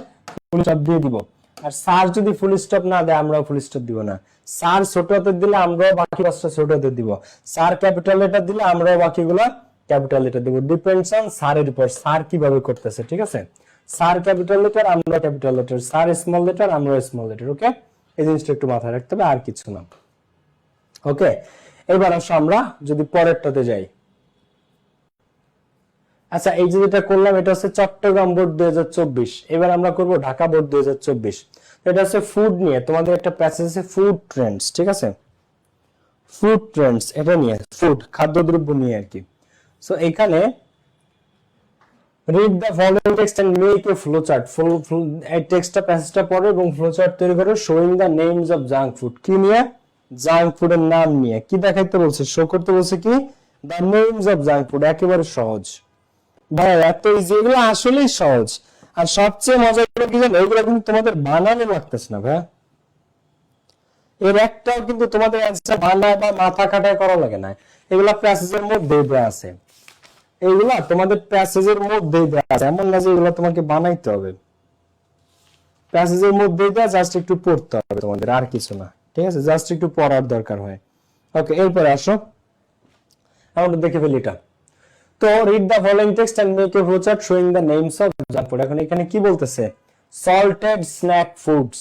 ফুল স্টপ দিয়ে দিব। আর স্যার যদি ফুল স্টপ না দেয় আমরাও ফুল স্টপ দিব না। স্যার ছোট হাতের দিলে আমরাও বাকি পাঁচটা ছোট হাতের দিব। স্যার ক্যাপিটাল লেটার দিলে আমরাও বাকিগুলা ক্যাপিটাল লেটার দিব। ডিপেন্ডস অন স্যারের উপর, স্যার কিভাবে করতেছে, ঠিক আছে। স্যার ক্যাপিটাল লেটার আমরা capital letter, sir small letter আমরা স্মল লেটার। ওকে, এই জিনিসটা একটু মাথায় রাখতে হবে, আর কিছু না। ওকে, এবার আসো আমরা যদি পরেরটাতে যাই। আচ্ছা এই যে যেটা করলাম এটা হচ্ছে চট্টগ্রাম বোর্ড 2024। এবার আমরা করব ঢাকা বোর্ড 2024। এটা হচ্ছে ফুড নিয়ে, তোমাদের একটা প্যাসেজ আছে ফুড ট্রেন্ডস, ঠিক আছে। ফুড ট্রেন্ডস এটা নিয়ে, ফুড খাদ্যদ্রব্য নিয়ে আর কি। সো এখানে read the following text and make a flow chart. এই টেক্সটটা প্যাসেজটা পড়ো এবং ফ্লো চার্ট তৈরি করো showing the names of junk food. কি নিয়ে? জাঙ্ক ফুডের নাম নিয়ে। কি দেখাইতে বলছে? শো করতে বলছে কি? The names of junk food. একেবারে সহজ ভাই, এত ইজি, এগুলো আসলেই সহজ। আর সবচেয়ে মজার করে কি জানো, এগুলো কিন্তু তোমাদের বানানো লাগতেছে না ভাই, এর একটাও কিন্তু তোমাদের অ্যান্সার বানায় বা মাথা কাটায় করা লাগে না, এগুলা প্যাসেজের মধ্যেই দেয়া আছে, এইগুলা তোমাদের প্যাসেজের মধ্যেই দেয়া আছে, এমন না যে এগুলো তোমাকে বানাইতে হবে, প্যাসেজের মধ্যেই দেয়া, জাস্ট একটু পড়তে হবে তোমাদের, আর কিছু না, ঠিক আছে, জাস্ট একটু পড়ার দরকার হয়। ওকে, এরপরে আসো আমরা দেখে ফেলি এটা। তো read the following text and make a flow chart showing the names of junk food. এখন এখানে কি বলতেছে? Salted snack foods.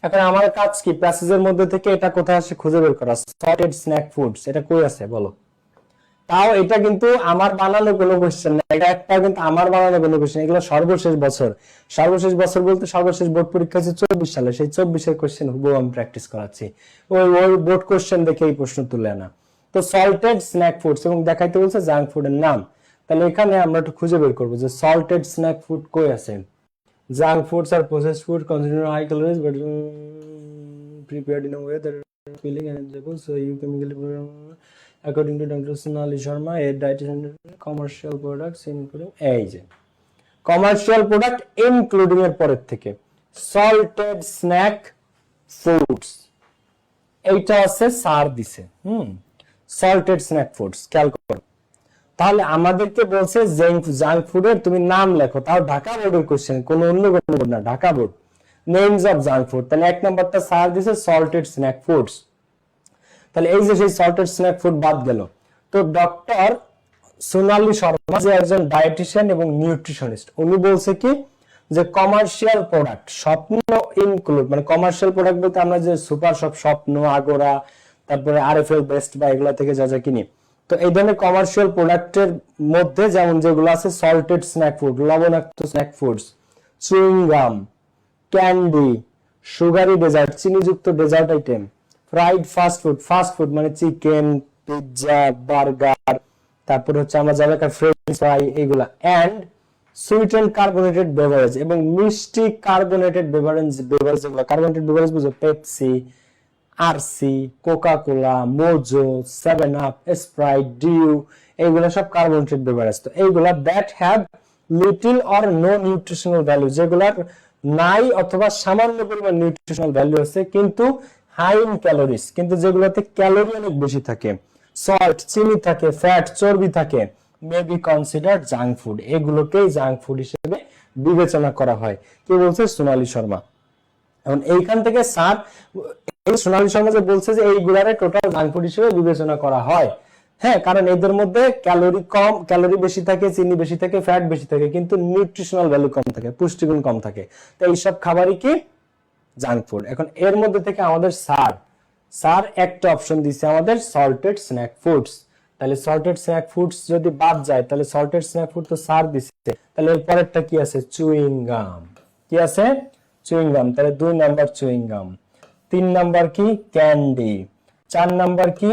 এখন আমার কাজ কি প্যাসেজের মধ্যে থেকে এটা কোথায় আসে খুঁজে বের করা। সল্টেড স্ন্যাক ফুডস এটা কই আছে বলো? তাও এটা কিন্তু আমার বানানো কোনো কোশ্চেন না, এটা একটা কিন্তু আমার বানানো কোনো কোশ্চেন, এগুলো সর্বশেষ বছর, সর্বশেষ বছর বলতে সর্বশেষ বোর্ড পরীক্ষা হচ্ছে 24 সালে, সেই 24-এর কোশ্চেন হুবহু আমি প্র্যাকটিস করাচ্ছি, ওই বোর্ড কোশ্চেন দেখে এই প্রশ্ন তুলে আনা। তো সল্টেড স্ন্যাক ফুডস এবং দেখাইতে বলছে জাঙ্ক ফুডের নাম, তাহলে এখানে আমরা একটু খুঁজে বের করবো যে সল্টেড স্ন্যাক ফুড কই আছে। জাঙ্ক ফুডস আর processed food consider high calories but prepared in a way that is appealing and enjoyable, so you chemically according to Dr. Sonali Sharma, a dietitian, commercial products including এই যে commercial product including এর পরের থেকে salted snack foods, এইটা আছে সার দিছে, salted snack foods, খেয়াল করো। তাহলে আমাদেরকে বলছে জাঙ্ক ফুডের তুমি নাম লেখো, তাও ঢাকা বোর্ডের কোশ্চেন, কোন অন্য কোনো বোর্ড না, Dhaka board. Names of junk food, তাহলে এক নাম্বারটা স্যার দিছে সল্টেড স্ন্যাক ফুডস, তাহলে এই যে সেই সল্টেড স্ন্যাক ফুড বাদ গেল। তো ডক্টর সোনালী শর্মা যে একজন ডায়েটিশিয়ান এবং নিউট্রিশনিস্ট, উনি বলছে কি যে কমার্শিয়াল প্রোডাক্ট, স্বপ্ন ইনক্লুড, মানে কমার্শিয়াল প্রোডাক্ট বলতে আমরা যে সুপার শপ, স্বপ্ন, আগোরা, তারপরে আরএফএল বেস্ট বা এগুলা থেকে যা যা কিনি, তো এই ধরনের কমার্শিয়াল প্রোডাক্টের মধ্যে যেমন যেগুলো আছে সল্টেড স্ন্যাক ফুড, লবণাক্ত snack foods, chewing gum, candy, sugary dessert, চিনিযুক্ত dessert item, fried fast food, fast food মানে চিকেন, পিৎজা, বার্গার, তারপরে হচ্ছে আমরা যারা ফ্রেঞ্চ ফ্রাই, এগুলা, and sweet and carbonated beverage, এবং মিষ্টি কার্বোনেটেড বেভারেজ, যেগুলো কার্বোনেটেড বেভারেজ বুঝো, Pepsi, RC, Coca Cola, Mojo, 7 up, Sprite, Dew, এইগুলা সব কার্বোনেটেড বেভারেজ। তো এইগুলা that have little or no nutritional value, যেগুলার নাই অথবা সামান্য পরিমাণ নিউট্রিশনাল ভ্যালু আছে, কিন্তু হাই ইন ক্যালোরিজ, কিন্তু যেগুলোতে ক্যালোরি অনেক বেশি থাকে, সল্ট, চিনি থাকে, ফ্যাট, চর্বি থাকে, may be considered junk food, এগুলোকেই জাঙ্ক ফুড হিসেবে বিবেচনা করা হয়। কি বলছে সোনালী শর্মা। এখন এইখান থেকে স্যার, এই সোনালী শর্মা যে বলছে যে এইগুলারে টোটাল জাঙ্ক ফুড হিসেবে বিবেচনা করা হয়, হ্যাঁ, কারণ এদের মধ্যে ক্যালোরি কম, ক্যালোরি বেশি থাকে, চিনি বেশি থাকে, ফ্যাট বেশি থাকে, কিন্তু নিউট্রিশনাল ভ্যালু কম থাকে, পুষ্টিগুণ কম থাকে, তো এইসব খাবারই কি জাঙ্ক ফুড। এখন এর মধ্যে থেকে আমাদের স্যার একটা অপশন দিছে আমাদের সল্টেড স্ন্যাক ফুডস, তাহলে সল্টেড স্ন্যাক ফুডস যদি বাদ যায়, তাহলে সল্টেড স্ন্যাক ফুড তো স্যার দিছে, তাহলে এর পরেরটা কি আছে? Chewing gum. কি আছে? চুইং গাম, তাহলে 2 নাম্বার চুইং গাম, 3 নাম্বার কি? ক্যান্ডি, 4 নাম্বার কি?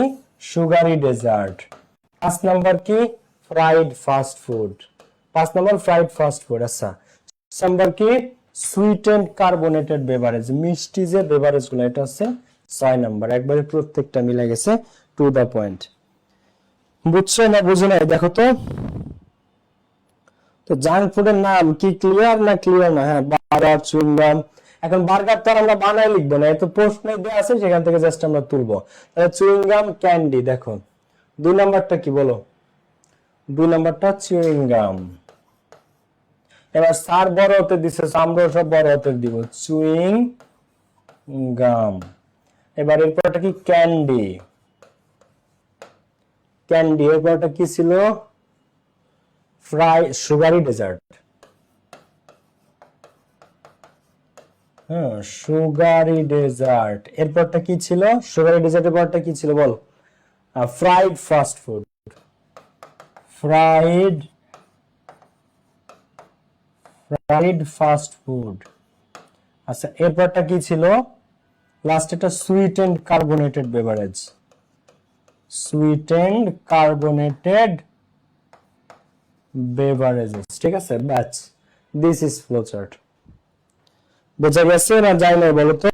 সুগারি ডেজার্ট, 5 নাম্বার কি? Fried fast food, 5 number fried fast food. আচ্ছা, নাম্বার কি? সুইট এন্ড কার্বোনেটেড বেভারেজ, মিষ্টি যে বেভারেজ গুলো, এটা হচ্ছে 6 নাম্বার। একবারে প্রত্যেকটা মিলে গেছে, টু দা পয়েন্ট। বুঝছো না বুঝো না দেখো তো। তো জাঙ্ক ফুডের নাম কি ক্লিয়ার না ক্লিয়ার না? হ্যাঁ, বার্গার, চুইংগাম। এখন বার্গার তো আমরা বানাই লিখবো না, এত প্রশ্নে দেওয়া আছে, সেখান থেকে জাস্ট আমরা তুলবো। তাহলে চুইংগাম, ক্যান্ডি। দেখো 2 নাম্বারটা কি বলো? 2 নাম্বারটা চুইংগাম। এবার স্যার বড় হতে দিছে, আমরা সব বড় হতে দিব, চুইং গাম। এবার এরপরটা কি? Candy, candy. এরপরটা কি ছিল? ফ্রাই সুগারি ডেজার্ট, হ্যাঁ, সুগারি ডেজার্ট। এরপরটা কি ছিল? সুগারি ডেজার্টের পরটা কি ছিল বল? Fried fast food, fried fast food. আচ্ছা, এরপরটা কি ছিল? লাস্ট এটা sweet and carbonated beverage, sweet and carbonated beverages, ঠিক আছে, batch, this is flow chart. বোঝা গেছে না যায় না বলো তো?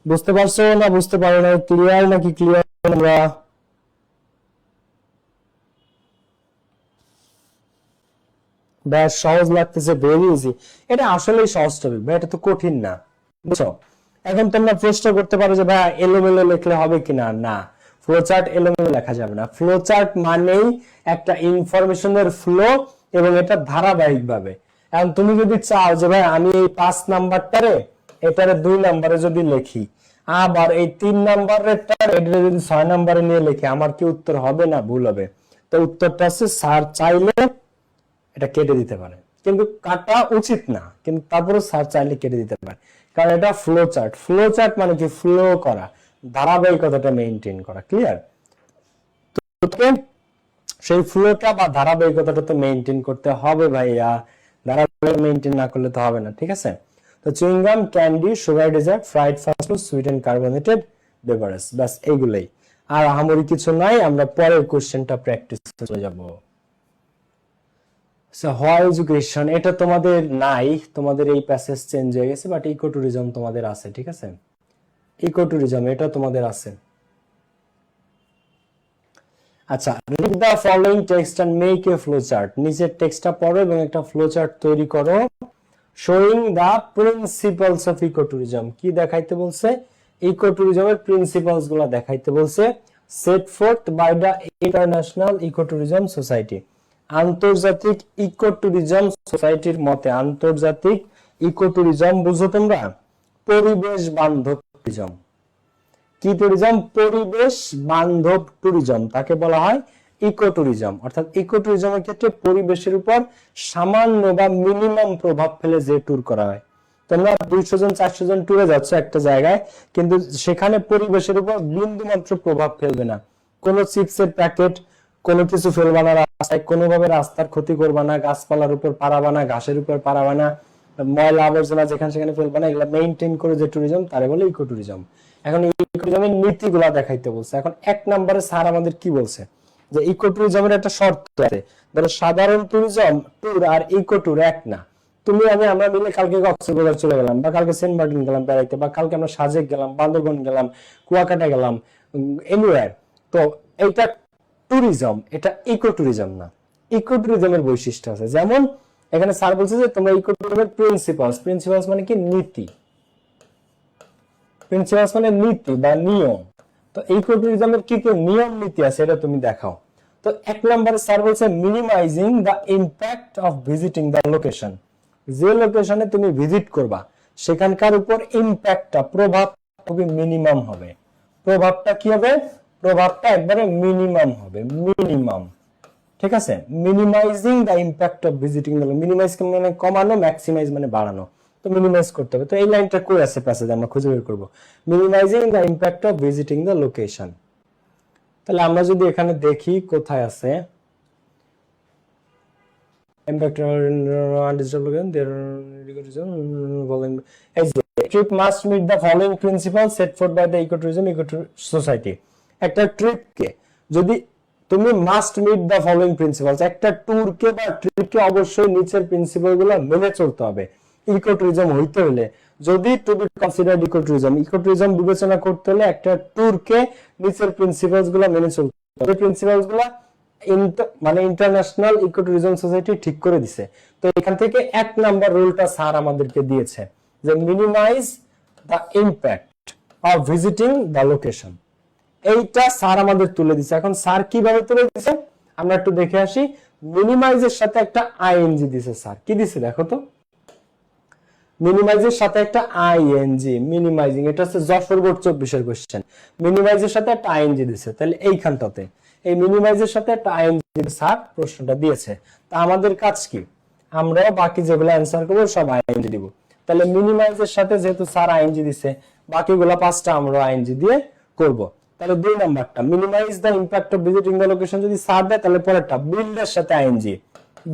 বুঝতে পারছো না বুঝতে পারো না? ক্লিয়ার নাকি ক্লিয়ার? আমরা ব্যাস সহজ লাগতেছে, ভেরি ইজি। এটা আসলেই সহজ টপিক ভাই, এটা তো কঠিন না, বুঝছো? এখন তোমরা প্রশ্ন করতে পারো যে ভাই এলোমেলো লিখলে হবে কিনা? না, ফ্লো চার্ট এলোমেলো লেখা যাবে না। ফ্লো চার্ট মানেই একটা ইনফরমেশনের ফ্লো, এবং এটা ধারাবাহিক ভাবে। এখন তুমি যদি চাও যে ভাই আমি এই 5 নাম্বারটারে এটারে 2 নাম্বারে যদি লিখি, আবার এই 3 নাম্বারের এটা যদি 6 নাম্বারে নিয়ে লিখি, আমার কি উত্তর হবে না ভুল হবে? তো উত্তরটা আছে স্যার চাইলে এটা কেটে দিতে পারে, কিন্তু কাটা উচিত না, কিন্তু তারপরে স্যার চাইলে কেটে দিতে পারে, কারণ এটা ফ্লো চার্ট। ফ্লো চার্ট মানে কি? ফ্লো করা, ধারাবাহিকতাটা মেইনটেইন করা। ক্লিয়ার? তো সেই ফ্লোটা বা ধারাবাহিকতাটা তো মেইনটেইন করতে হবে ভাইয়া, ধারাবাহিকতা মেইনটেইন না করলে তো হবে না, ঠিক আছে? তো chewing gum, candy, sugar dessert, fried fast food, sweet and carbonated beverage, বাস এইগুলাই। আর আহামরি কিছু নাই। আমরা পরের কোশ্চেনটা প্র্যাকটিস চলে যাব। হাই এডুকেশন, এটা তোমাদের নাই, তোমাদের এই প্যাসেজ চেঞ্জ হয়ে গেছে, বাট ইকো ট্যুরিজম তোমাদের আছে, ঠিক আছে? ইকো ট্যুরিজম এটা তোমাদের আছে। আচ্ছা, read the following text and make a flow chart. নিচের টেক্সটটা পড়ো এবং একটা ফ্লো চার্ট তৈরি করো। Showing the principles of eco tourism, কি দেখাইতে বলছে? ইকো ট্যুরিজমের প্রিন্সিপালস গুলো দেখাইতে বলছে। Set forth by the international eco tourism society, আন্তর্জাতিক ইকো ট্যুরিজম সোসাইটির মতে। আন্তর্জাতিক ইকো ট্যুরিজম বুঝো তোমরা? পরিবেশ বান্ধব ট্যুরিজম। কি ট্যুরিজম? পরিবেশ বান্ধব ট্যুরিজম, তাকে বলা হয় ইকো ট্যুরিজম। অর্থাৎ ইকো ট্যুরিজমের ক্ষেত্রে পরিবেশের উপর সামান্য বা মিনিমাম প্রভাব ফেলে যে ট্যুর করা হয়। তোমরা 200 জন 400 জন ট্যুরে যাচ্ছ একটা জায়গায়, কিন্তু সেখানে পরিবেশের উপর বিন্দু মাত্র প্রভাব ফেলবে না। কোনো চিপসের প্যাকেট, কোনো কিছু ফেলবা না রাস্তায়, কোনোভাবে রাস্তার ক্ষতি করবা না, গাছপালার উপর পারাবা না, ঘাসের উপর পারাবা না, ময়লা আবর্জনা যেখানে সেখানে ফেলবা না। এগুলো মেইনটেইন করে যে ট্যুরিজম, তারে বলে ইকো ট্যুরিজম। এখন ইকো ট্যুরিজমের নীতিগুলা দেখাইতে বলছে। এখন 1 নম্বরে স্যার আমাদের কি বলছে? যে ইকো ট্যুরিজমের একটা শর্ত আছে, ধরো সাধারণ ট্যুরিজম ট্যুর আর ইকো ট্যুর এক না। তুমি আমরা মিলে কালকে কক্সবাজার চলে গেলাম, বা কালকে সেন্ট মার্টিন গেলাম বেড়াইতে, বা কালকে আমরা সাজেক গেলাম, বান্দরবন গেলাম, কুয়াকাটা গেলাম, এনিওয়্যার। তো এইটা ট্যুরিজম, এটা ইকো ট্যুরিজম না। ইকো ট্যুরিজমের বৈশিষ্ট্য আছে, যেমন এখানে স্যার বলছে যে তোমরা ইকো ট্যুরিজমের প্রিন্সিপালস মানে কি? নীতি। প্রিন্সিপালস মানে নীতি বা নিয়ম। তো ইকো ট্যুরিজমের কি কি নিয়ম নীতি আছে এটা তুমি দেখাও। তো 1 নম্বরে স্যার বলছে minimising the impact of visiting the location. যে লোকেশনে তুমি ভিজিট করবা সেখানকার উপর ইম্প্যাক্টটা, প্রভাব খুবই মিনিমাম হবে। প্রভাবটা কি হবে? প্রভাবটা একবারে মিনিমাম হবে, মিনিমাম, ঠিক আছে? Minimizing the impact of visiting the, minimize মানে কমানো, ম্যাক্সিমাইজ মানে বাড়ানো। তো মিনিমাইজ করতে হবে। তো এই লাইনটা কই আছে প্যাসেজে, আমরা খুঁজে বের করব। Minimising the impact of visiting the location. তাহলে আমরা যদি এখানে দেখি কোথায় আছে impact on digital location, their following. Trip must meet the following principles set forth by the ecotourism society. একটা ট্রিপকে যদি তুমি must meet the following principles, একটা ট্যুরকে বা ট্রিপকে অবশ্যই নিচের প্রিন্সিপালগুলো মেনে চলতে হবে ইকো ট্যুরিজম হইতে হলে। যদি to be considered eco tourism বিবেচনা করতে হলে একটা ট্যুরকে নিচের প্রিন্সিপালস গুলো মেনে চলতে হবে। প্রিন্সিপালস গুলো মানে ইন্টারন্যাশনাল ইকো ট্যুরিজম সোসাইটি ঠিক করে দিছে। তো এখান থেকে 1 নাম্বার রুলটা স্যার আমাদেরকে দিয়েছে যে minimize the impact of visiting the location. এইটা স্যার আমাদের তুলে দিছে। এখন স্যার কিভাবে তুলে দিছে আমরা একটু দেখে আসি। মিনিমাইজের সাথে একটা আইএনজি দিছে স্যার। কি দিছে দেখো তো? মিনিমাইজের সাথে একটা আইএনজি, মিনিমাইজিং, এটা হচ্ছে যশোর বোর্ড 24 এর কোশ্চেন। মিনিমাইজের সাথে একটা আইএনজি দিছে, তাহলে এইখানটাতে এই মিনিমাইজের সাথে একটা আইএনজি স্যার প্রশ্নটা দিয়েছে। তা আমাদের কাজ কি? আমরা বাকি যেগুলো অ্যানসার করব সব আইএনজি দিব। তাহলে মিনিমাইজের সাথে যেহেতু স্যার আইএনজি দিছে, বাকিগুলো 5টা আমরা আইএনজি দিয়ে করব। তাহলে 2 নাম্বারটা minimize the impact of visiting the location যদি স্যার দেয়, তাহলে পরেরটা বিল্ডের সাথে ING,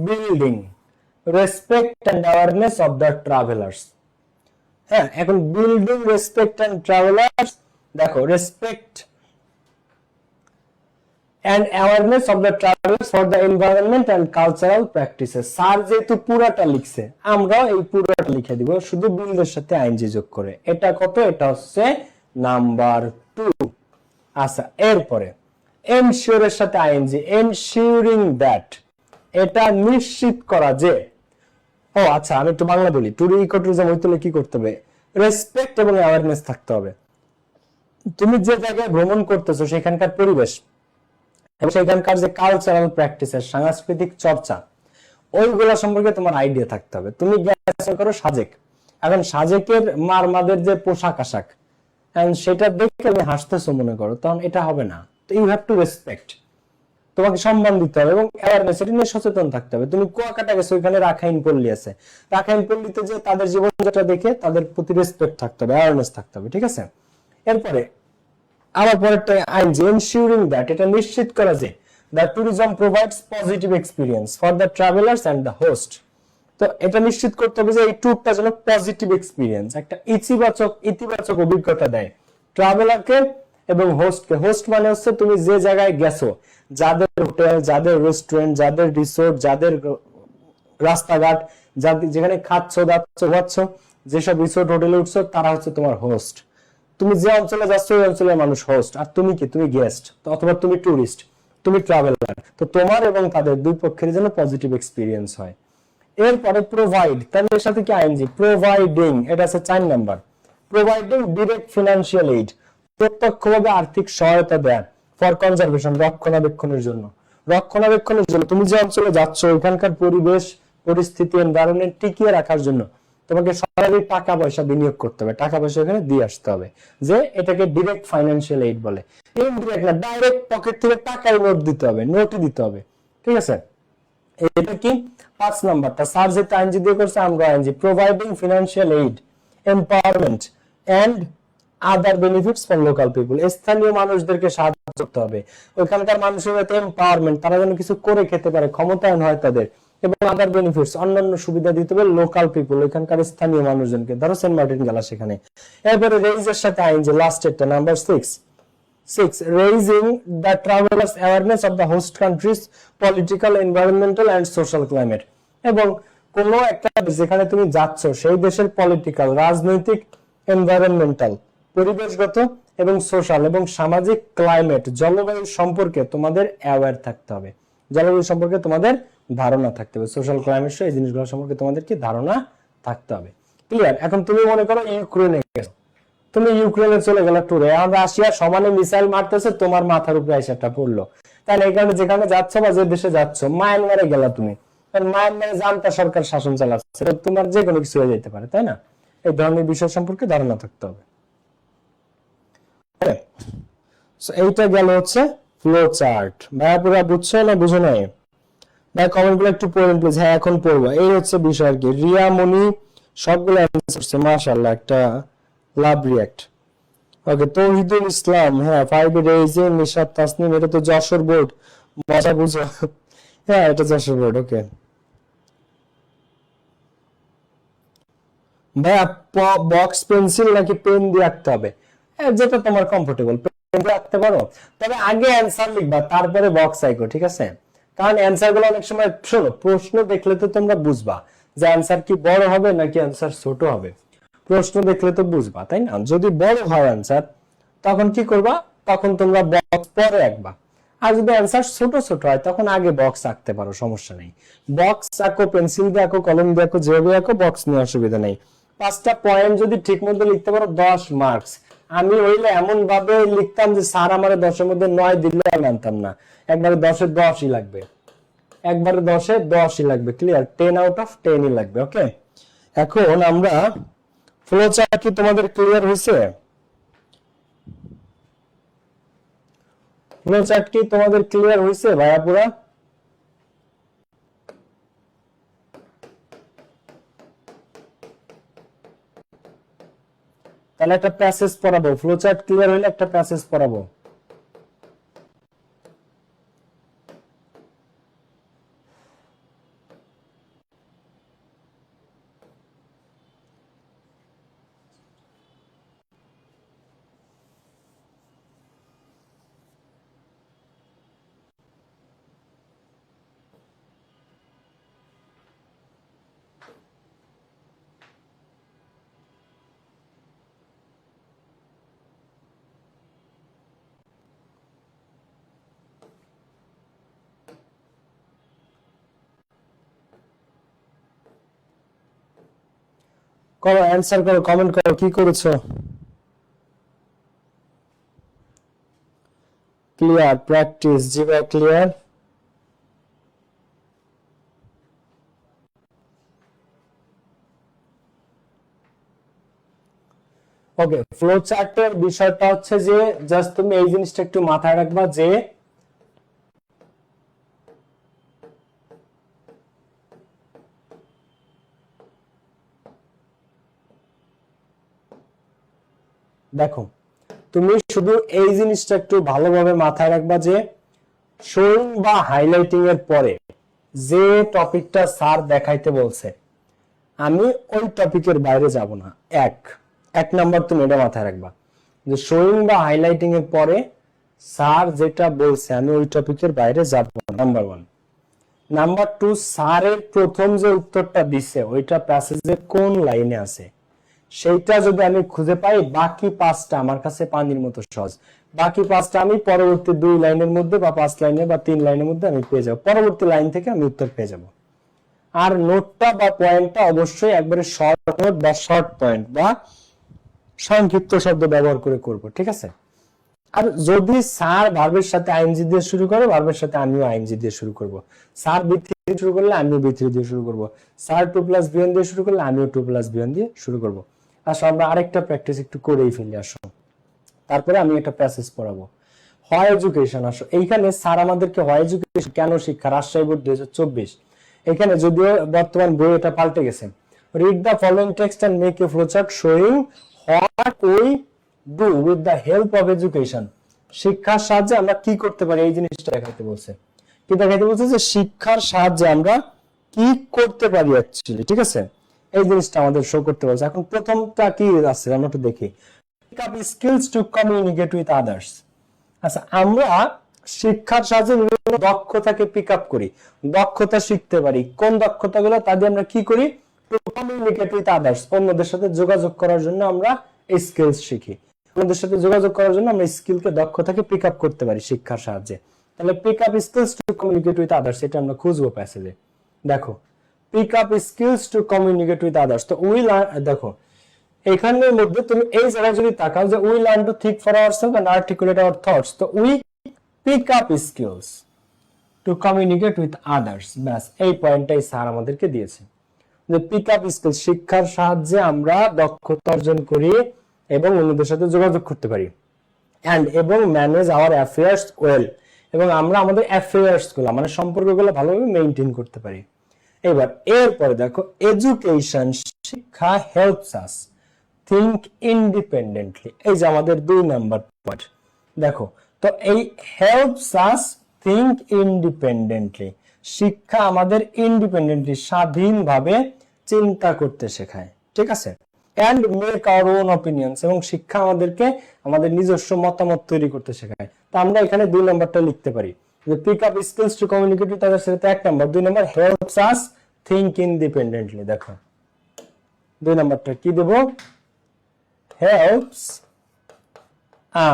building, respect and awareness of the travellers. হ্যাঁ, এখন বিল্ডিং, রেসপেক্ট এন্ড ট্রাভেলার্স, দেখো respect and awareness of the travelers for the environment and cultural practices। Sir যেহেতু পুরাটা লিখছে, আমরা এই পুরাটা লিখে দিব শুধু বিলের সাথে আইএনজি যোগ করে। এটা কত? এটা হচ্ছে নাম্বার 2। আচ্ছা, এরপরে এনশিওর এর সাথে আইএনজি, এনশিওরিং দ্যাট, এটা নিশ্চিত করা যে। ও আচ্ছা, আমি একটু বাংলা বলি। ট্যুর ইকোট্যুরিজম হইতে হলে কি করতে হবে? রেসপেক্ট এবং অ্যাওয়ারনেস থাকতে হবে। তুমি যে জায়গায় ভ্রমণ করতেছো সেখানকার পরিবেশ এবং সেখানকার যে কালচারাল প্র্যাকটিসের, সাংস্কৃতিক চর্চা, ওইগুলা সম্পর্কে তোমার আইডিয়া থাকতে হবে। তুমি গেছো করো সাজেক, এখন সাজেকের মারমাদের যে পোশাক আশাক, সেটা দেখে তুমি হাসতেছো মনে করো, তখন এটা হবে না। তো ইউ হ্যাভ টু রেসপেক্ট, তোমাকে সম্মান দিতে হবে এবং অ্যাওয়ারনেস, এটা নিয়ে সচেতন থাকতে হবে। তুমি কুয়াকাটা গেছো, ওইখানে রাখাইন পল্লী আছে, রাখাইন পল্লীতে যে তাদের জীবনযাত্রা দেখে তাদের প্রতি রেসপেক্ট থাকতে হবে, অ্যাওয়ারনেস থাকতে হবে, ঠিক আছে? এরপরে আবার পরেরটা আইনজি, এনশিওরিং দ্যাট, এটা নিশ্চিত করা যে the tourism provides positive experience for the travellers and the host. তো এটা নিশ্চিত করতে হবে যে এই ট্যুরটা যেন পজিটিভ এক্সপিরিয়েন্স, একটা ইতিবাচক অভিজ্ঞতা দেয় ট্রাভেলারকে এবং হোস্টকে। হোস্ট মানে হচ্ছে তুমি যে জায়গায় গেছো, যাদের হোটেল, যাদের রেস্টুরেন্ট, যাদের রিসোর্ট, যাদের রাস্তাঘাট, যেখানে খাচ্ছ, দাচ্ছ, ঘুমাচ্ছ, যেসব রিসোর্ট হোটেলে উঠছো, তারা হচ্ছে তোমার হোস্ট। তুমি যে অঞ্চলে যাচ্ছ ওই অঞ্চলের মানুষ হোস্ট, আর তুমি কি? তুমি গেস্ট, অথবা তুমি টুরিস্ট, তুমি ট্রাভেলার। তো তোমার এবং তাদের দুই পক্ষের জন্য পজিটিভ এক্সপিরিয়েন্স হয়। এরপরে প্রোভাইড, তাহলে এর সাথে কি আইএনজি? প্রোভাইডিং, এটা আছে 4 number. Providing direct financial aid, প্রত্যক্ষভাবে আর্থিক সহায়তা দেয়া, ফর কনজারভেশন, রক্ষণাবেক্ষণের জন্য। তুমি যে অঞ্চলে যাচ্ছ ওইখানকার পরিবেশ, পরিস্থিতি, এনভায়রনমেন্ট টিকিয়ে রাখার জন্য তোমাকে সরাসরি টাকা পয়সা বিনিয়োগ করতে হবে, টাকা পয়সা এখানে দিয়ে আসতে হবে, যে এটাকে ডিরেক্ট ফাইন্যান্সিয়াল এইড বলে। ইনডিরেক্ট না, ডাইরেক্ট পকেট থেকে টাকায় নোটই দিতে হবে, ঠিক আছে? এটা কি 5 নাম্বারটা। স্যার যেটা আইনজি দিয়ে করছে, আমরা ING. Providing financial aid, empowerment and other benefits for local people, স্থানীয় মানুষদেরকে সাহায্য করতে হবে, ওইখানকার মানুষের এম্পাওয়ারমেন্ট, তারা যেন কিছু করে খেতে পারে, ক্ষমতায়ন হয় তাদের, এবং আদার বেনিফিটস, অন্যান্য সুবিধা দিতে হবে লোকাল পিপল, ওইখানকার স্থানীয় মানুষজনকে। ধরো সেন্ট মার্টিন গেলা সেখানে। এরপরে রেইজের সাথে আইনজি, লাস্ট একটা number 6, raising the travelers awareness of the host countries political, environmental and social climate, এবং কোন একটা যেখানে তুমি যাচ্ছ সেই দেশের পলিটিক্যাল, রাজনৈতিক, এনভায়রনমেন্টাল, পরিবেশগত এবং সোশ্যাল এবং সামাজিক ক্লাইমেট, জলবায়ু সম্পর্কে তোমাদের অ্যাওয়্যার থাকতে হবে, জলবায়ু সম্পর্কে তোমাদের ধারণা থাকতে হবে, সোশ্যাল ক্লাইমেট, এই জিনিসগুলো সম্পর্কে তোমাদের কি ধারণা থাকতে হবে। ক্লিয়ার? এখন তুমি মনে করো ইউক্রেনে গেছো, তুমি ইউক্রেনে চলে গেলে ট্যুরে, এখন রাশিয়া সমানে মিসাইল মারতেছে, তোমার মাথার উপরে এসেটা পড়লো, তাহলে এখানে যেখানে যাচ্ছ বা যে দেশে যাচ্ছ, মায়ানমারে গেলা তুমি, মায়ানমারে জান্তা সরকার শাসন চালাচ্ছে, তোমার যে কোনো কিছু হয়ে যেতে পারে, তাই না? এই ধরনের বিষয় সম্পর্কে ধারণা থাকতে হবে। এইটা গেল হচ্ছে ফ্লো চার্ট। ভাইয়া পুরো বুঝছো না বুঝো নাই? ভাই কমেন্ট গুলো একটু পড়েন প্লিজ। হ্যাঁ, এখন পড়বো। এই হচ্ছে বিষয় আর কি। রিয়া মনি সবগুলো অ্যান্সার করছে, মাশাআল্লাহ, একটা লাভ রিয়াক্ট। ওকে, তৌহিদুল ইসলাম, হ্যাঁ 5 রেইজিং, নিশাত তাসনিম, এটা তো যশোর বোর্ড, মজা বুঝো। হ্যাঁ, এটা যশোর বোর্ড। ওকে ভাইয়া, বক্স পেন্সিল নাকি পেন দিয়ে আঁকতে হবে? যেটা তোমার কমফোর্টেবল, পেন দিয়ে আঁকতে পারো, তবে আগে অ্যান্সার লিখবা তারপরে বক্স আঁকো, ঠিক আছে? কারণ অ্যান্সার গুলো অনেক সময়, শোনো, প্রশ্ন দেখলে তো তোমরা বুঝবা যে অ্যান্সার কি বড় হবে নাকি অ্যান্সার ছোট হবে। প্রশ্ন দেখলে তো বুঝবা, তাই না? যদি বড় হয় অ্যান্সার, তখন কি করবা? তখন তোমরা বক্স পরে আঁকবা। আর যদি অ্যান্সার ছোট ছোট হয়, তখন আগে বক্স আঁকতে পারো, সমস্যা নেই। বক্স আঁকো, পেন্সিল দিয়ে আঁকো, কলম দিয়ে আঁকো, যেভাবে আঁকো, বক্স নিয়ে অসুবিধা নেই। 5টা পয়েন্ট যদি ঠিক মতো লিখতে পারো, 10 মার্কস। আমি হইলে এমন ভাবে লিখতাম যে স্যার আমার 10-এর মধ্যে 9 দিলে আমি মানতাম না, একবারে 10-এ 10ই লাগবে, একবারে 10-এ 10ই লাগবে। ক্লিয়ার? 10 আউট অফ 10ই লাগবে। ওকে, এখন আমরা ফ্লো চার্ট কি তোমাদের ক্লিয়ার হয়েছে? ফ্লো চার্ট কি তোমাদের ক্লিয়ার হয়েছে ভাইয়া পুরা? তাহলে একটা প্যাসেজ পড়াবো, ফ্লো চার্ট ক্লিয়ার হলে একটা প্যাসেজ পড়াবো। করো, অ্যানসার করো, কমেন্ট করো কি করেছো। ক্লিয়ার, প্র্যাকটিস, জি ভাই ক্লিয়ার। ওকে, ফ্লো চার্টের বিষয়টা হচ্ছে যে জাস্ট তুমি এই জিনিসটা একটু মাথায় রাখবা যে দেখো, তুমি শুধু এই জিনিসটা একটু ভালোভাবে মাথায় রাখবা যে শোয়িং বা হাইলাইটিং এর পরে যে টপিকটা স্যার দেখাইতে বলছে আমি ওই টপিকের বাইরে যাব না। এক নাম্বার তুমি এটা মাথায় রাখবা যে শোয়িং বা হাইলাইটিং এর পরে স্যার যেটা বলছে আমি ওই টপিকের বাইরে যাব না, নাম্বার 1। নাম্বার 2, স্যারের প্রথম যে উত্তরটা দিছে ওইটা প্যাসেজে কোন লাইনে আছে সেইটা যদি আমি খুঁজে পাই, বাকি 5টা আমার কাছে পানির মতো সহজ। বাকি 5টা আমি পরবর্তী 2 লাইনের মধ্যে বা 5 লাইনে বা 3 লাইনের মধ্যে আমি পেয়ে যাব, পরবর্তী লাইন থেকে আমি উত্তর পেয়ে যাব। আর নোটটা বা পয়েন্টটা অবশ্যই একবারে শর্ট নোট বা শর্ট পয়েন্ট বা সংক্ষিপ্ত শব্দ ব্যবহার করে করব, ঠিক আছে। আর যদি স্যার ভার্বের সাথে আইএনজি দিয়ে শুরু করে, ভার্বের সাথে আমিও আইএনজি দিয়ে শুরু করব। স্যার বি3 দিয়ে শুরু করলে আমিও বি3 দিয়ে শুরু করব। স্যার 2+B1 দিয়ে শুরু করলে আমিও 2+B1 দিয়ে শুরু করব। আসো আমরা আরেকটা প্র্যাকটিস একটু করেই ফেলি, আসো তারপরে আমি একটা প্যাসেজ পড়াবো। হয় এডুকেশন, আসো এইখানে স্যার আমাদেরকে হয় এডুকেশন কেন শিক্ষা, রাজশাহী বোর্ড 2024, এখানে যদিও বর্তমান বই এটা পাল্টে গেছে। Read the following text and make a flowchart showing what we do with the help of education. শিক্ষার সাহায্যে আমরা কি করতে পারি এই জিনিসটা দেখাতে বলছে। কি দেখাতে বলছে যে শিক্ষার সাহায্যে আমরা কি করতে পারি অ্যাকচুয়ালি, ঠিক আছে, এই জিনিসটা আমাদের শো করতে বলছে। এখন প্রথমটা কি আছে আমরা একটু দেখি, pick up skills to communicate with others. আচ্ছা, আমরা শিক্ষার সাহায্যে বিভিন্ন দক্ষতাকে পিক আপ করি, দক্ষতা শিখতে পারি। কোন দক্ষতাগুলো? তা দিয়ে আমরা কি করি? টু কমিউনিকেট উইথ আদার্স, অন্যদের সাথে যোগাযোগ করার জন্য আমরা স্কিলস শিখি। অন্যদের সাথে যোগাযোগ করার জন্য আমরা স্কিলকে, দক্ষতাকে পিক আপ করতে পারি শিক্ষার সাহায্যে। তাহলে pick up skills to communicate with others, এটা আমরা খুঁজবো প্যাসেজে। দেখো, pick up skills to communicate with others, তো উই লার্ন, দেখো এখানের মধ্যে তুমি এই জায়গায় যদি তাকাও যে we learn to think for ourselves and articulate our thoughts, তো we pick up skills to communicate with others. ব্যাস, এই পয়েন্টটাই স্যার আমাদেরকে দিয়েছে যে পিক আপ স্কিলস, শিক্ষার সাহায্যে আমরা দক্ষতা অর্জন করি এবং অন্যদের সাথে যোগাযোগ করতে পারি। এবং ম্যানেজ আওয়ার অ্যাফেয়ার্স ওয়েল, এবং আমরা আমাদের অ্যাফেয়ার্স গুলো, মানে সম্পর্কগুলো ভালোভাবে মেইনটেইন করতে পারি। এবার এরপরে দেখো, এডুকেশন, শিক্ষা হেল্পস আস থিঙ্ক ইন্ডিপেন্ডেন্টলি, এই যে আমাদের 2 নাম্বার পয়েন্ট। দেখো, তো এই হেল্পস আস থিঙ্ক ইন্ডিপেন্ডেন্টলি, শিক্ষা আমাদের ইন্ডিপেন্ডেন্টলি, স্বাধীনভাবে চিন্তা করতে শেখায়, ঠিক আছে। And make our own opinions, এবং শিক্ষা আমাদেরকে আমাদের নিজস্ব মতামত তৈরি করতে শেখায়। তো আমরা এখানে 2 নাম্বারটা লিখতে পারি যে pick up skills to communicate with others, এটা 1 নাম্বার। 2 নাম্বার, হেল্পস আস থিঙ্ক ইন্ডিপেন্ডেন্টলি। দেখো 2 নাম্বারটা কি দেব? হেল্পস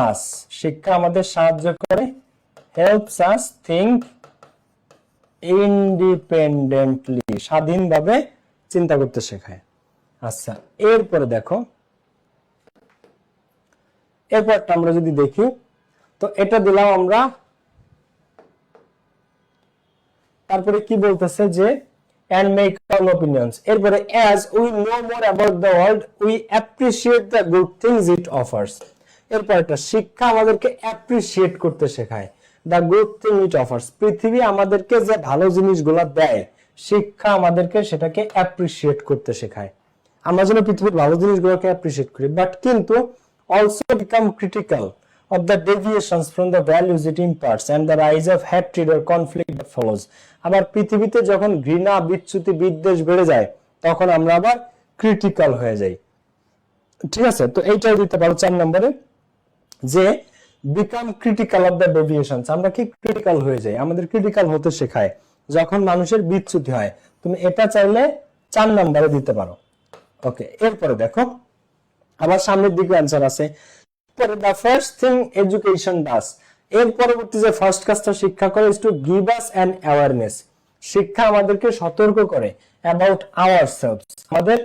আস, শিক্ষা আমাদের সাহায্য করে, হেল্পস আস থিঙ্ক ইন্ডিপেন্ডেন্টলি, স্বাধীনভাবে চিন্তা করতে শেখায়। আচ্ছা, এরপরে দেখো, এরপরটা আমরা যদি দেখি, তো এটা দিলাম আমরা। তারপরে কি বলতেছে যে and make our opinions, এরপরে as we know more about the world we appreciate the good things it offers। এরপরটা, শিক্ষা আমাদেরকে অ্যাপ্রিশিয়েট করতে শেখায়, the good thing it offers, পৃথিবী আমাদেরকে যে ভালো জিনিসগুলো দেয় শিক্ষা আমাদেরকে সেটাকে অ্যাপ্রিশিয়েট করতে শেখায়। আমরা যেন পৃথিবীর ভালো জিনিসগুলোকে অ্যাপ্রিশিয়েট করি, বাট কিন্তু also become critical of the deviations from the values it imparts and the rise of hatred or conflict that follows। আবার পৃথিবীতে যখন ঘৃণা, বিচ্যুতি, বিদ্বেষ বেড়ে যায় তখন আমরা আবার ক্রিটিক্যাল হয়ে যাই, ঠিক আছে। তো এইটাই দিতে পারো 4 নম্বরে, যে become critical of the deviations, আমরা কি ক্রিটিক্যাল হয়ে যাই, আমাদের ক্রিটিক্যাল হতে শেখায় যখন মানুষের বিচ্যুতি হয়। তুমি এটা চাইলে 4 নম্বরে দিতে পারো। ওকে, এরপরে দেখো আবার সামনের দিকে অ্যান্সার আছে। পরে দ্য ফার্স্ট থিং এডুকেশন ডাস, এর পরবর্তী যে ফার্স্ট কাজটা শিক্ষা করে is to give us an awareness, শিক্ষা আমাদেরকে সতর্ক করে অ্যাবাউট আওয়ারসেলভস, আমাদের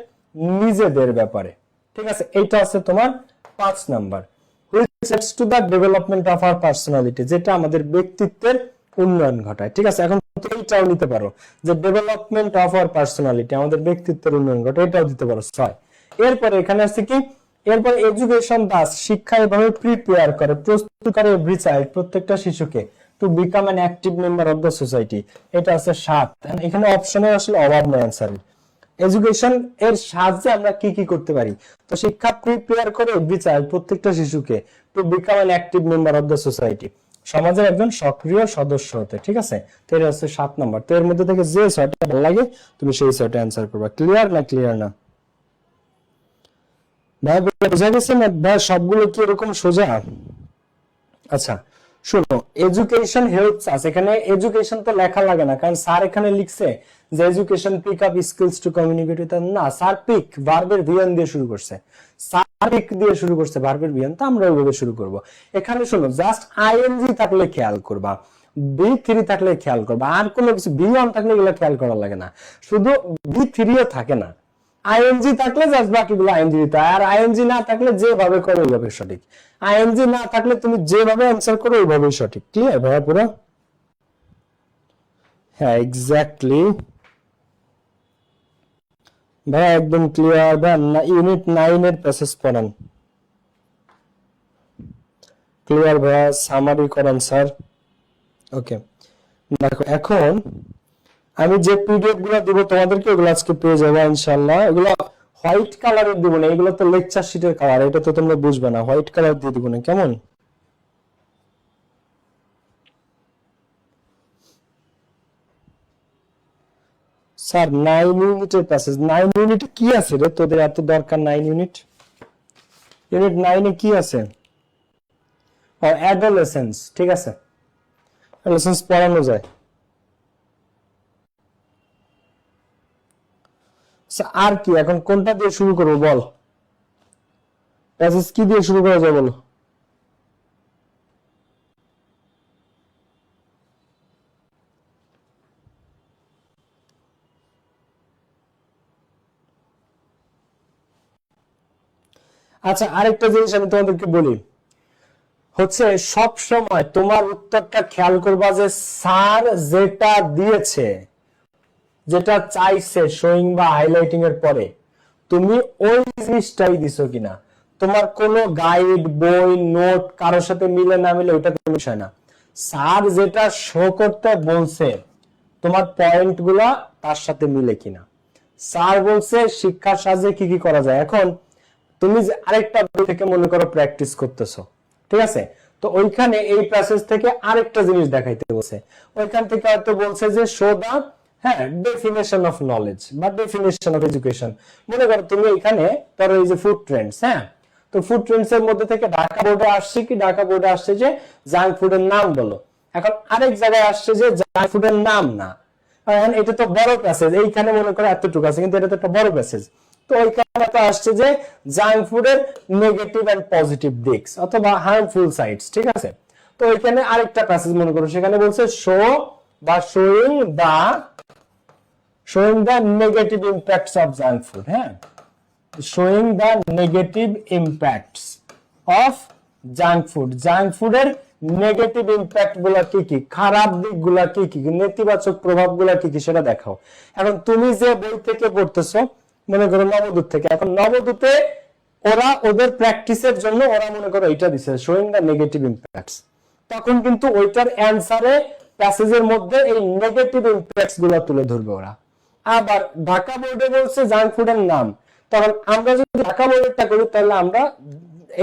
নিজেদের ব্যাপারে। ঠিক আছে, এইটা আছে তোমার 5 number, which leads to the development of our personality, যেটা আমাদের ব্যক্তিত্বের উন্নয়ন ঘটায়। ঠিক আছে, এখন এইটাও নিতে পারো যে ডেভেলপমেন্ট অফ আওয়ার পার্সোনালিটি, আমাদের ব্যক্তিত্বের উন্নয়ন ঘটায়, এটাও দিতে পারো 6। এরপরে এখানে আছে কি, এরপরে এডুকেশন দাস শিক্ষা এভাবে প্রিপেয়ার করে, প্রস্তুত করে এভরি চাইল্ড, প্রত্যেকটা শিশুকে, to become an active member of the society, এটা আছে 7। এখানে অপশনের আসলে অভাব নেই অ্যান্সারের। এডুকেশন এর সাহায্যে আমরা কি কি করতে পারি, তো শিক্ষা প্রিপেয়ার করে এভরি চাইল্ড, প্রত্যেকটা শিশুকে, to become an active member of the society, সমাজের একজন সক্রিয় সদস্য হতে। ঠিক আছে, তো এটা হচ্ছে 7 নাম্বার। তো এর মধ্যে থেকে যে 6টা ভালো লাগে তুমি সেই 6টা অ্যান্সার করবা। ক্লিয়ার না? ক্লিয়ার না ভাই? বোঝা গেছে না ভাই? সবগুলো কি এরকম সোজা? আচ্ছা শোনো, এডুকেশন হেল্পস আস, এখানে এডুকেশন তো লেখা লাগে না, কারণ স্যার এখানে লিখছে যে education pick up skills to communicate with, না, স্যার পিক ভার্বের ভিএন দিয়ে শুরু করছে, স্যার পিক দিয়ে শুরু করছে ভার্বের ভিএন, তো আমরা ওইভাবে শুরু করব। এখানে শোনো, জাস্ট আইএনজি থাকলে খেয়াল করবা, বি3 থাকলে খেয়াল করবা, আর কোনো কিছু বি1 থাকলে এগুলো খেয়াল করা লাগে না, শুধু বি3ও থাকে না, আইএনজি থাকলে জাস্ট বাকিগুলো আইএনজি দিতে হয়, আর আইএনজি না থাকলে যেভাবে করো ওইভাবে সঠিক, আইএনজি না থাকলে তুমি যেভাবে অ্যান্সার করো ওইভাবেই সঠিক। ক্লিয়ার ভাইয়া পুরো? হ্যাঁ এক্স্যাক্টলি ভাইয়া, একদম ক্লিয়ার ভাইয়া। ইউনিট 9 এর প্যাসেজ পড়ান। ক্লিয়ার ভাইয়া, সামারি করান স্যার। ওকে, দেখো এখন আমি যে পিডিএফ গুলো দিব তোমাদেরকে, ওগুলো আজকে পেয়ে যাবে ইনশাআল্লাহ। এগুলো হোয়াইট কালারের দিব না, এগুলো তো লেকচার শিটের কালার, এটা তো তোমরা বুঝবে না, হোয়াইট কালার দিয়ে দিব না, কেমন? স্যার 9 ইউনিটের প্যাসেজ, 9 ইউনিটে কি আছে রে তোদের এত দরকার? 9 ইউনিট, ইউনিট 9 এ কি আছে? ও অ্যাডোলেসেন্স, ঠিক আছে, অ্যাডোলেসেন্স পড়ানো যায়। আর কি এখন কোনটা দিয়ে শুরু করবো বল? প্যাসেজ কি দিয়ে শুরু করা যায় বলো? আচ্ছা আরেকটা জিনিস আমি তোমাদেরকে বলি, হচ্ছে সব সময় তোমার উত্তরটা খেয়াল করবা যে স্যার যেটা দিয়েছে, যেটা চাইছে শোয়িং বা হাইলাইটিং এর পরে, তুমি ওই জিনিসটাই দিছো কিনা। তোমার কোনো গাইড, বই, নোট কারোর সাথে মিলে না মিলে ওইটা কোনো বিষয় না, স্যার যেটা শো করতে বলছে তোমার পয়েন্ট গুলা তার সাথে মিলে কিনা। স্যার বলছে শিক্ষার সাহায্যে কি কি করা যায়, এখন তুমি যে আরেকটা বই থেকে মনে করো প্র্যাকটিস করতেছো, ঠিক আছে, তো ওইখানে এই প্যাসেজ থেকে আরেকটা জিনিস দেখাইতে বলছে, ওইখান থেকে হয়তো বলছে যে শো দা, হ্যাঁ, ডেফিনেশন অফ নলেজ বা ডেফিনেশন অফ এডুকেশন। মনে করো তুমি এখানে ধরো এই যে ফুড ট্রেন্ডস, হ্যাঁ, তো ফুড ট্রেন্ডস এর মধ্যে থেকে ঢাকা বোর্ডে আসছে কি, ঢাকা বোর্ডে আসছে যে জাঙ্ক ফুডের নাম বলো। এখন আরেক জায়গায় আসছে যে জাঙ্ক ফুডের নাম না, কারণ এটা তো বড় প্যাসেজ, এইখানে মনে করো এতটুকু আছে, কিন্তু এটা তো একটা বড় প্যাসেজ, তো ওইখানে তো আসছে যে জাঙ্ক ফুডের নেগেটিভ এন্ড পজিটিভ দিকস অথবা হার্মফুল সাইডস, ঠিক আছে। তো ওইখানে আরেকটা প্যাসেজ মনে করো, সেখানে বলছে শো বা showing the negative impacts of junk food, হ্যাঁ, showing the negative impacts of junk food, junk ফুডের নেগেটিভ ইম্প্যাক্ট গুলা কি কি, খারাপ দিক গুলা কি কি, নেতিবাচক প্রভাব গুলা কি কি সেটা দেখাও। এখন তুমি যে বই থেকে পড়তেছো, মনে করো নবদূত থেকে, এখন নবদূতে ওরা ওদের প্র্যাকটিসের জন্য ওরা মনে করো এটা দিছে শোয়িং দ্য নেগেটিভ ইম্প্যাক্টস, তখন কিন্তু ওইটার অ্যানসারে প্যাসেজের মধ্যে এই নেগেটিভ ইম্প্যাক্টস গুলা তুলে ধরবে ওরা। আবার ঢাকা বোর্ডে বলছে জাঙ্ক ফুডের নাম, তখন আমরা যদি ঢাকা বোর্ডেরটা করি তাহলে আমরা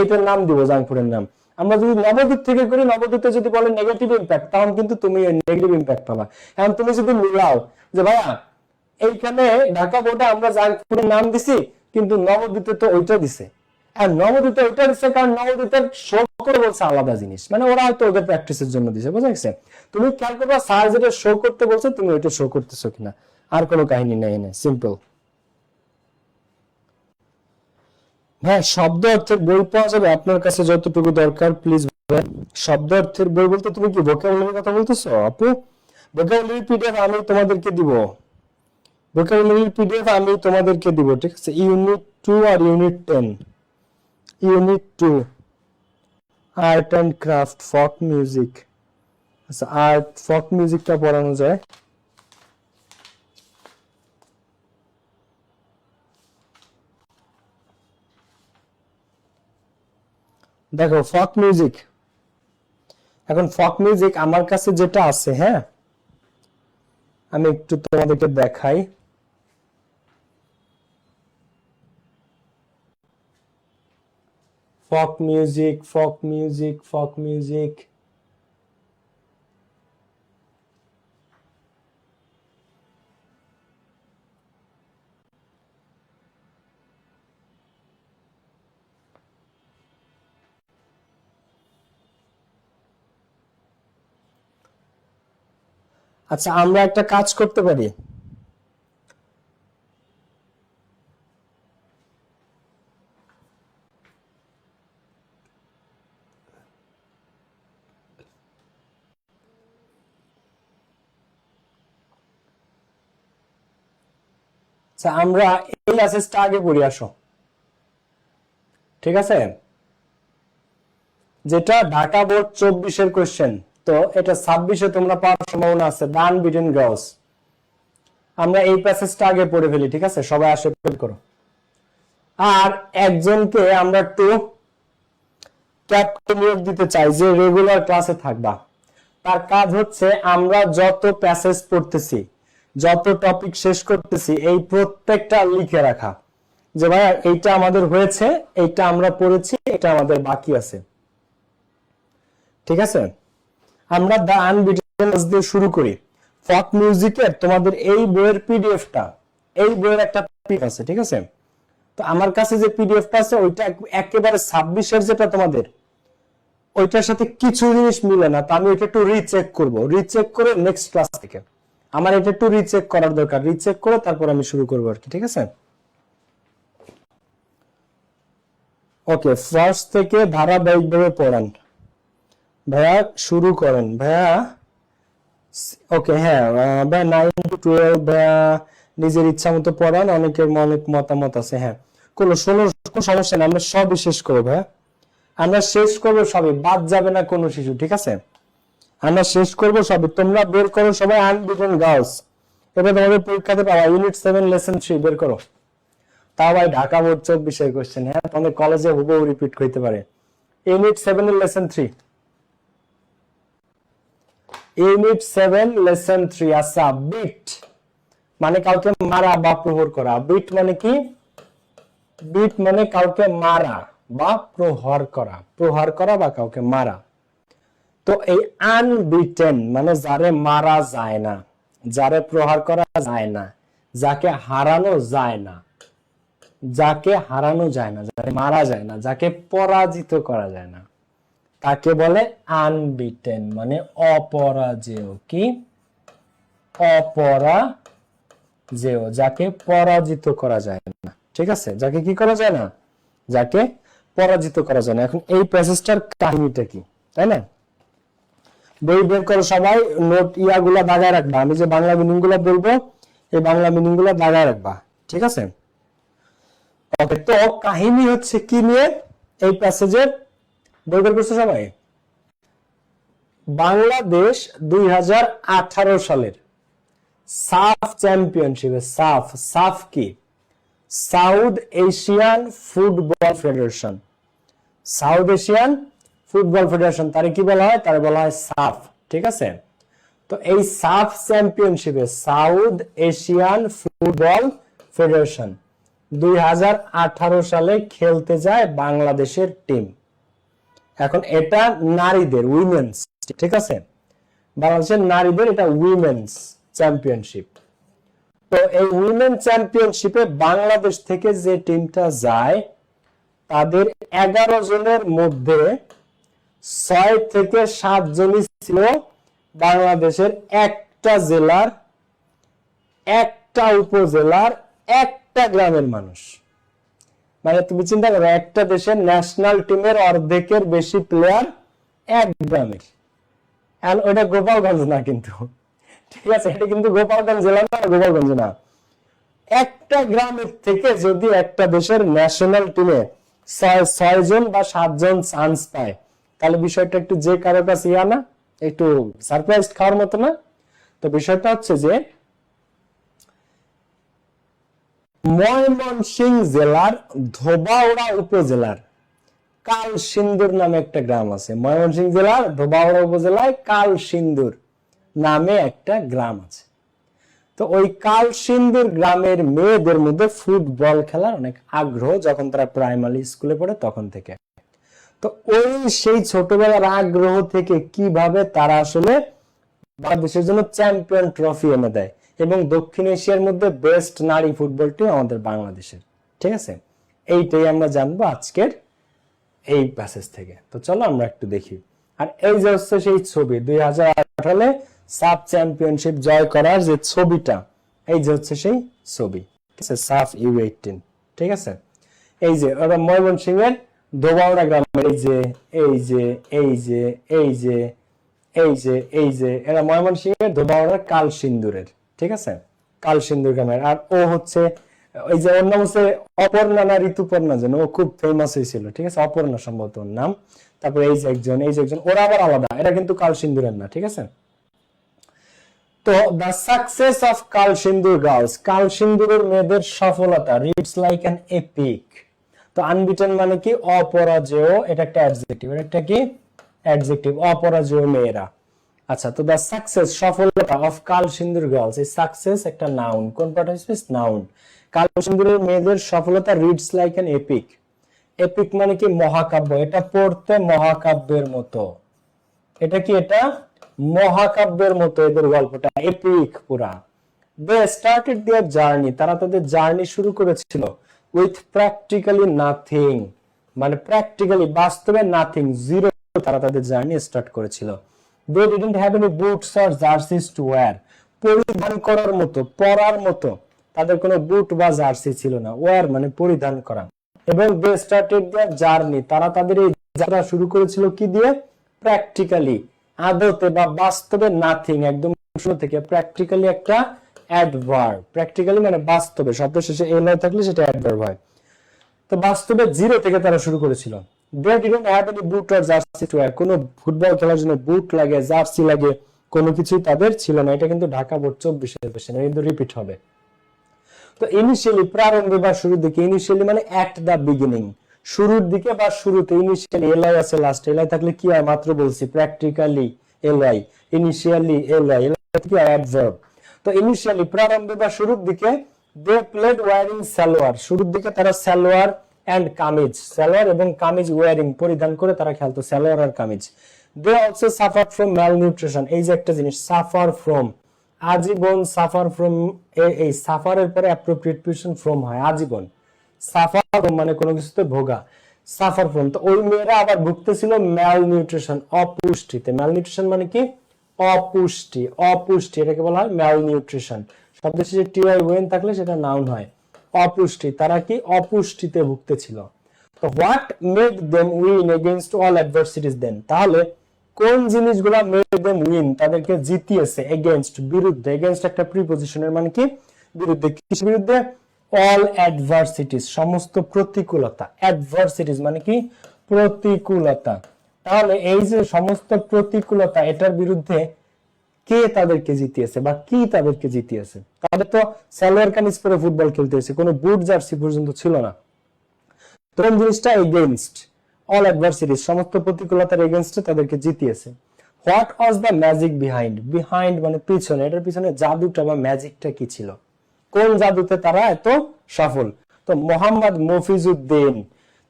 এইটার নাম দিব জাঙ্ক ফুডের নাম। আমরা যদি নবদূত থেকে করি, নবদূতে যদি বলে নেগেটিভ ইম্প্যাক্ট, তখন কিন্তু তুমি নেগেটিভ ইম্প্যাক্ট পাবা। এখন তুমি যদি মিলাও যে ভাইয়া এইখানে ঢাকা বোর্ডে আমরা জাঙ্ক ফুডের নাম দিছি, কিন্তু নবদূতে তো ওইটা দিছে, আর নবদূতে ওইটা দিছে কারণ নবদূতের শো করে বলছে আলাদা জিনিস, মানে ওরা হয়তো ওদের প্র্যাকটিসের জন্য দিছে, বুঝা গেছে। তুমি খেয়াল করবা স্যার যেটা শো করতে বলছে তুমি ওইটা শো করতেছো কিনা, আর কোনো কাহিনী নেই, সিম্পল। হ্যাঁ, শব্দ অর্থের বই পাওয়া যাবে আপনার কাছে যতটুকু দরকার, প্লিজ। শব্দ অর্থের বই বলতে তুমি কি ভোকাবুলারির কথা বলতেছো আপু? ভোকাবুলারি পিডিএফ আমি তোমাদেরকে দিব, ভোকাবুলারি পিডিএফ আমি তোমাদেরকে দিব, ঠিক আছে? ইউনিট 2 আর unit 10। Unit 2 art and craft, folk music. আচ্ছা, আর্ট ফক মিউজিকটা পড়ানো যায়। দেখো ফক মিউজিক, এখন ফক মিউজিক আমার কাছে যেটা আছে, হ্যাঁ আমি একটু তোমাদেরকে দেখাই। ফক মিউজিক, ফক মিউজিক, ফক মিউজিক। আচ্ছা, আমরা একটা কাজ করতে পারি। আচ্ছা, আমরা এই প্যাসেজটা আগে পড়ি, আসো। ঠিক আছে, যেটা ঢাকা বোর্ড 24-এর কোশ্চেন, তো এটা 26-এ তোমরা পাওয়ার সম্ভাবনা আছে। ডান বিটেন গ্রাউস। আমরা এই প্যাসেজটা আগে পড়ে ফেলি, ঠিক আছে? সবাই আসে পড়ে করো। আর একজনকে আমরা একটু ক্যাপ্টেন নিয়োগ দিতে চাই, যে রেগুলার ক্লাসে থাকবা। তার কাজ হচ্ছে আমরা যত প্যাসেজ পড়তেছি, যত টপিক শেষ করতেছি, এই প্রত্যেকটা লিখে রাখা, যে ভাই এইটা আমাদের হয়েছে, এইটা আমরা পড়েছি, এটা আমাদের বাকি আছে। ঠিক আছে, আমরা দ্য আনবিটেন দিয়ে শুরু করি। ফক মিউজিকের তোমাদের এই বইয়ের পিডিএফটা, এই বইয়ের একটা পিডিএফ আছে, ঠিক আছে? তো আমার কাছে যে পিডিএফটা আছে ওইটা একেবারে 26-এর যেটা তোমাদের, ওইটার সাথে কিছু জিনিস মিলে না। তো আমি এটা একটু রিচেক করব, রিচেক করে নেক্সট ক্লাস থেকে আমার এটা একটু রিচেক করার দরকার। রিচেক করে তারপর আমি শুরু করবো আর কি, ঠিক আছে? ওকে, ফার্স্ট থেকে ধারাবাহিকভাবে পড়ান ভাইয়া, শুরু করেন ভাইয়া। ওকে, হ্যাঁ ভাইয়া 9 to 12 ভাইয়া নিজের ইচ্ছা মতো পড়ান, অনেকের অনেক মতামত আছে। হ্যাঁ, কোনো সমস্যা নেই, আমরা সবই শেষ করবো ভাইয়া, আমরা শেষ করবো সবই, বাদ যাবে না কোনো শিশু, ঠিক আছে? আমরা শেষ করবো সবই। তোমরা বের করো সবাই আনবিটেন গার্লস। এবার তোমাদের পরীক্ষাতে পাওয়া ইউনিট 7 লেসন 3 বের করো। তাও ভাই ঢাকা বোর্ড 24-এর কোশ্চেন, হ্যাঁ তোমাদের কলেজে হুবহু রিপিট হইতে পারে। ইউনিট 7 এর লেসন 3, ইউনিট 7 লেসন 3। আচ্ছা, বিট মানে কাউকে মারা বা প্রহার করা। বিট মানে কি? বিট মানে কাউকে মারা বা প্রহার করা, প্রহার করা বা কাউকে মারা। তো এই আনবিটেন মানে যারে মারা যায় না, যারে প্রহার করা যায় না, যাকে হারানো যায় না, যাকে হারানো যায় না, যাকে মারা যায় না, যাকে পরাজিত করা যায় না, তাকে বলে আনবিটেন মানে অপরাজেয়। কি? অপরাজেয়, যাকে পরাজিত করা যায় না। ঠিক আছে, যাকে কি করা যায় না? যাকে পরাজিত করা যায় না। এখন এই প্যাসেজটার কাহিনীটা কি, তাই না? বই বের করো সবাই, নোট ইয়াগুলা দাগায় রাখবা। আমি যে বাংলা মিনিং গুলা বলবো, এই বাংলা মিনিং গুলা দাগায় রাখবা, ঠিক আছে? ওকে, তো কাহিনী হচ্ছে কি নিয়ে এই প্যাসেজের? বই বের করছো সবাই? বাংলাদেশ 2018 সালের সাফ চ্যাম্পিয়নশিপে, সাফ সাফ কি? South Asian football federation, south Asian football federation, তারে কি বলা হয়? তারে বলা হয় সাফ, ঠিক আছে? তো এই সাফ চ্যাম্পিয়নশিপে সাউথ এশিয়ান ফুটবল ফেডারেশন 2018 সালে খেলতে যায় বাংলাদেশের টিম। এখন এটা নারীদের, উইমেন্স, ঠিক আছে? বাংলাদেশের নারীদের এটা উইমেন্স চ্যাম্পিয়নশিপ। তো এই উইমেন চ্যাম্পিয়নশিপে বাংলাদেশ থেকে যে টিমটা যায়, তাদের 11 জনের মধ্যে 6 থেকে 7 জনই ছিল বাংলাদেশের একটা জেলার, একটা উপজেলার, একটা গ্রামের মানুষ। মানে তুমি চিন্তা করো, একটা দেশের ন্যাশনাল টিমের অর্ধেকের বেশি প্লেয়ার এক গ্রামের। ওটা গোপালগঞ্জ না কিন্তু, ঠিক আছে? এটা কিন্তু গোপালগঞ্জ জেলা না, গোপালগঞ্জ না, একটা গ্রামের থেকে যদি একটা দেশের ন্যাশনাল টিমে 6 জন বা 7 জন চান্স পায়, তাহলে বিষয়টা একটু যে কারো কাছে না, একটু সারপ্রাইজ খাওয়ার মতো না? তো বিষয়টা হচ্ছে যে ময়মনসিংহ জেলার ধোবাউড়া উপজেলার কালসিন্দুর নামে একটা গ্রাম আছে। ময়মনসিংহ জেলার ধোবাউড়া উপজেলায় কালসিন্দুর নামে একটা গ্রাম আছে। তো ওই কালসিন্দুর গ্রামের মেয়েদের মধ্যে ফুটবল খেলার অনেক আগ্রহ, যখন তারা প্রাইমারি স্কুলে পড়ে তখন থেকে। তো ওই সেই ছোটবেলার আগ্রহ থেকে কিভাবে তারা আসলে বাংলাদেশের জন্য চ্যাম্পিয়ন ট্রফি এনে দেয়, এবং দক্ষিণ এশিয়ার মধ্যে বেস্ট নারী ফুটবল টিম আমাদের বাংলাদেশের। ঠিক আছে, এইটাই আমরা জানবো আজকের এই প্যাসেজ থেকে। তো চলো আমরা একটু দেখি। আর এই যে হচ্ছে সেই ছবি 2018 সাফ চ্যাম্পিয়নশিপ জয় করার যে ছবিটা, এই যে হচ্ছে সেই ছবি, ঠিক আছে, সাফ U18। ঠিক আছে, এই যে ওরা ময়মনসিংহের ধোবাউড়া গ্রামের এই যে এই যে এই যে এই যে এই যে এই যে এরা ময়মনসিংহের ধোবাউড়ার কালসিন্দুরের। ঠিক আছে, কালসিন্দুর গ্রামের। আর ও হচ্ছে ওই যে ওর নাম হচ্ছে অপর্ণা না ঋতুপর্ণা, যেন ও খুব ফেমাস হয়েছিল। ঠিক আছে, অপর্ণা সম্ভবত ওর নাম। তারপরে এই যে একজন, এই যে একজন, ওরা আবার আলাদা, এরা কিন্তু কালসিন্দুরের না। ঠিক আছে, তো the success of Kalsindur girls, কালসিন্দুরের মেয়েদের সফলতা, রিডস লাইক অ্যান এপিক। তো আনবিটেন মানে কি? অপরাজেয়, এটা একটা অ্যাডজেক্টিভ। এটা একটা কি? অ্যাডজেক্টিভ, অপরাজেয় মেয়েরা। আচ্ছা, তো দ্য সাকসেস, সফলতা অফ কালসিন্দুর গার্লস, এই সাকসেস একটা নাউন। কোন পার্টিসিপেট? নাউন। কালসিন্দুরের মেয়েদের সফলতা reads like an epic. Epic মানে কি? মহাকাব্য। এটা পড়তে মহাকাব্যের মতো। এটা কি? এটা মহাকাব্যের মতো এদের গল্পটা, এপিক পুরা। দে স্টার্টেড দেয়ার জার্নি, তারা তাদের জার্নি শুরু করেছিল উইথ প্র্যাকটিক্যালি নাথিং, মানে প্র্যাকটিক্যালি বাস্তবে নাথিং, জিরো, তারা তাদের জার্নি স্টার্ট করেছিল। They didn't have any boots or jerseys to wear, পরিধান করার মতো, পরার মতো তাদের কোনো বুট বা জার্সি ছিল না। ওয়্যার মানে পরিধান করা। এবং দে স্টার্টেড দেয়ার জার্নি, তারা তাদের এই যাত্রা শুরু করেছিল কি দিয়ে? প্র্যাকটিক্যালি, আদতে বা বাস্তবে নাথিং, একদম শুরু থেকে। প্র্যাকটিক্যালি একটা অ্যাডভার্ব, প্র্যাকটিক্যালি মানে বাস্তবে, শব্দ শেষে এল থাকলে সেটা অ্যাডভার্ব হয়। তো বাস্তবে জিরো থেকে তারা শুরু করেছিল। They didn't have any boot or jersey to wear, কোনো ফুটবল খেলার জন্য বুট লাগে, জার্সি লাগে, কোনো কিছুই তাদের ছিল না। এটা কিন্তু ঢাকা বোর্ড 24-এর কোশ্চেন, কিন্তু রিপিট হবে। তো ইনিশিয়ালি, প্রারম্ভে বা শুরুর দিকে, ইনিশিয়ালি মানে এট দা বিগিনিং, শুরুর দিকে বা শুরুতে। ইনিশিয়ালি এলআই আছে লাস্টে, এলআই থাকলে কি হয়? মাত্র বলছি, practically LI, initially LI, LI কি? অ্যাডভার্ব। তো ইনিশিয়ালি প্রারম্ভে বা শুরুর দিকে, দে প্লেড ওয়্যারিং সালোয়ার, শুরুর দিকে তারা সালোয়ার এন্ড কামিজ, সালোয়ার এবং কামিজ ওয়্যারিং পরিধান করে তারা খেলতো, সালোয়ার আর kameez. They also suffer from malnutrition, এই যে একটা জিনিস, সাফার ফ্রম, আজীবন, সাফার ফ্রম, এই সাফারের পরে অ্যাপ্রোপ্রিয়েট প্রিপোজিশন ফ্রম হয়, আজীবন। সাফার মানে কোনো কিছুতে ভোগা, সাফার ফ্রম। তো ওই মেয়েরা আবার ভুগতেছিল ম্যালনিউট্রিশন, অপুষ্টিতে। ম্যালনিউট্রিশন মানে কি? অপুষ্টি, অপুষ্টি, এটাকে বলা হয় ম্যালনিউট্রিশন। শব্দ শেষে টিআই ওয়েন থাকলে সেটা নাউন হয়। অপুষ্টি, তারা কি? অপুষ্টিতে ভুগতেছিল। তো what made them win against all adversities then, তাহলে কোন জিনিসগুলো মেড দেম উইন, তাদেরকে জিতিয়েছে? এগেইনস্ট, বিরুদ্ধে। এগেইনস্ট একটা প্রিপজিশনের মানে কি? বিরুদ্ধে। কিসের বিরুদ্ধে? অল অ্যাডভার্সিটিস, সমস্ত প্রতিকূলতা। অ্যাডভার্সিটিস মানে কি? প্রতিকূলতা। তাহলে এই যে সমস্ত প্রতিকূলতা, এটার বিরুদ্ধে কে তাদেরকে জিতিয়েছে বা কি তাদেরকে জিতিয়েছে? তাদের তো সালোয়ার কামিজ পরে ফুটবল খেলতে হয়েছে, কোনো বুট জার্সি পর্যন্ত ছিল না। তো কোন জিনিসটা? এগেইনস্ট অল অ্যাডভার্সিটিস, সমস্ত প্রতিকূলতার এগেইনস্টে তাদেরকে জিতিয়েছে। What was the magic behind, behind মানে পিছনে, এটার পিছনে জাদুটা বা ম্যাজিকটা কি ছিল? কোন জাদুতে তারা এত সফল? তো মোহাম্মদ মফিজউদ্দিন,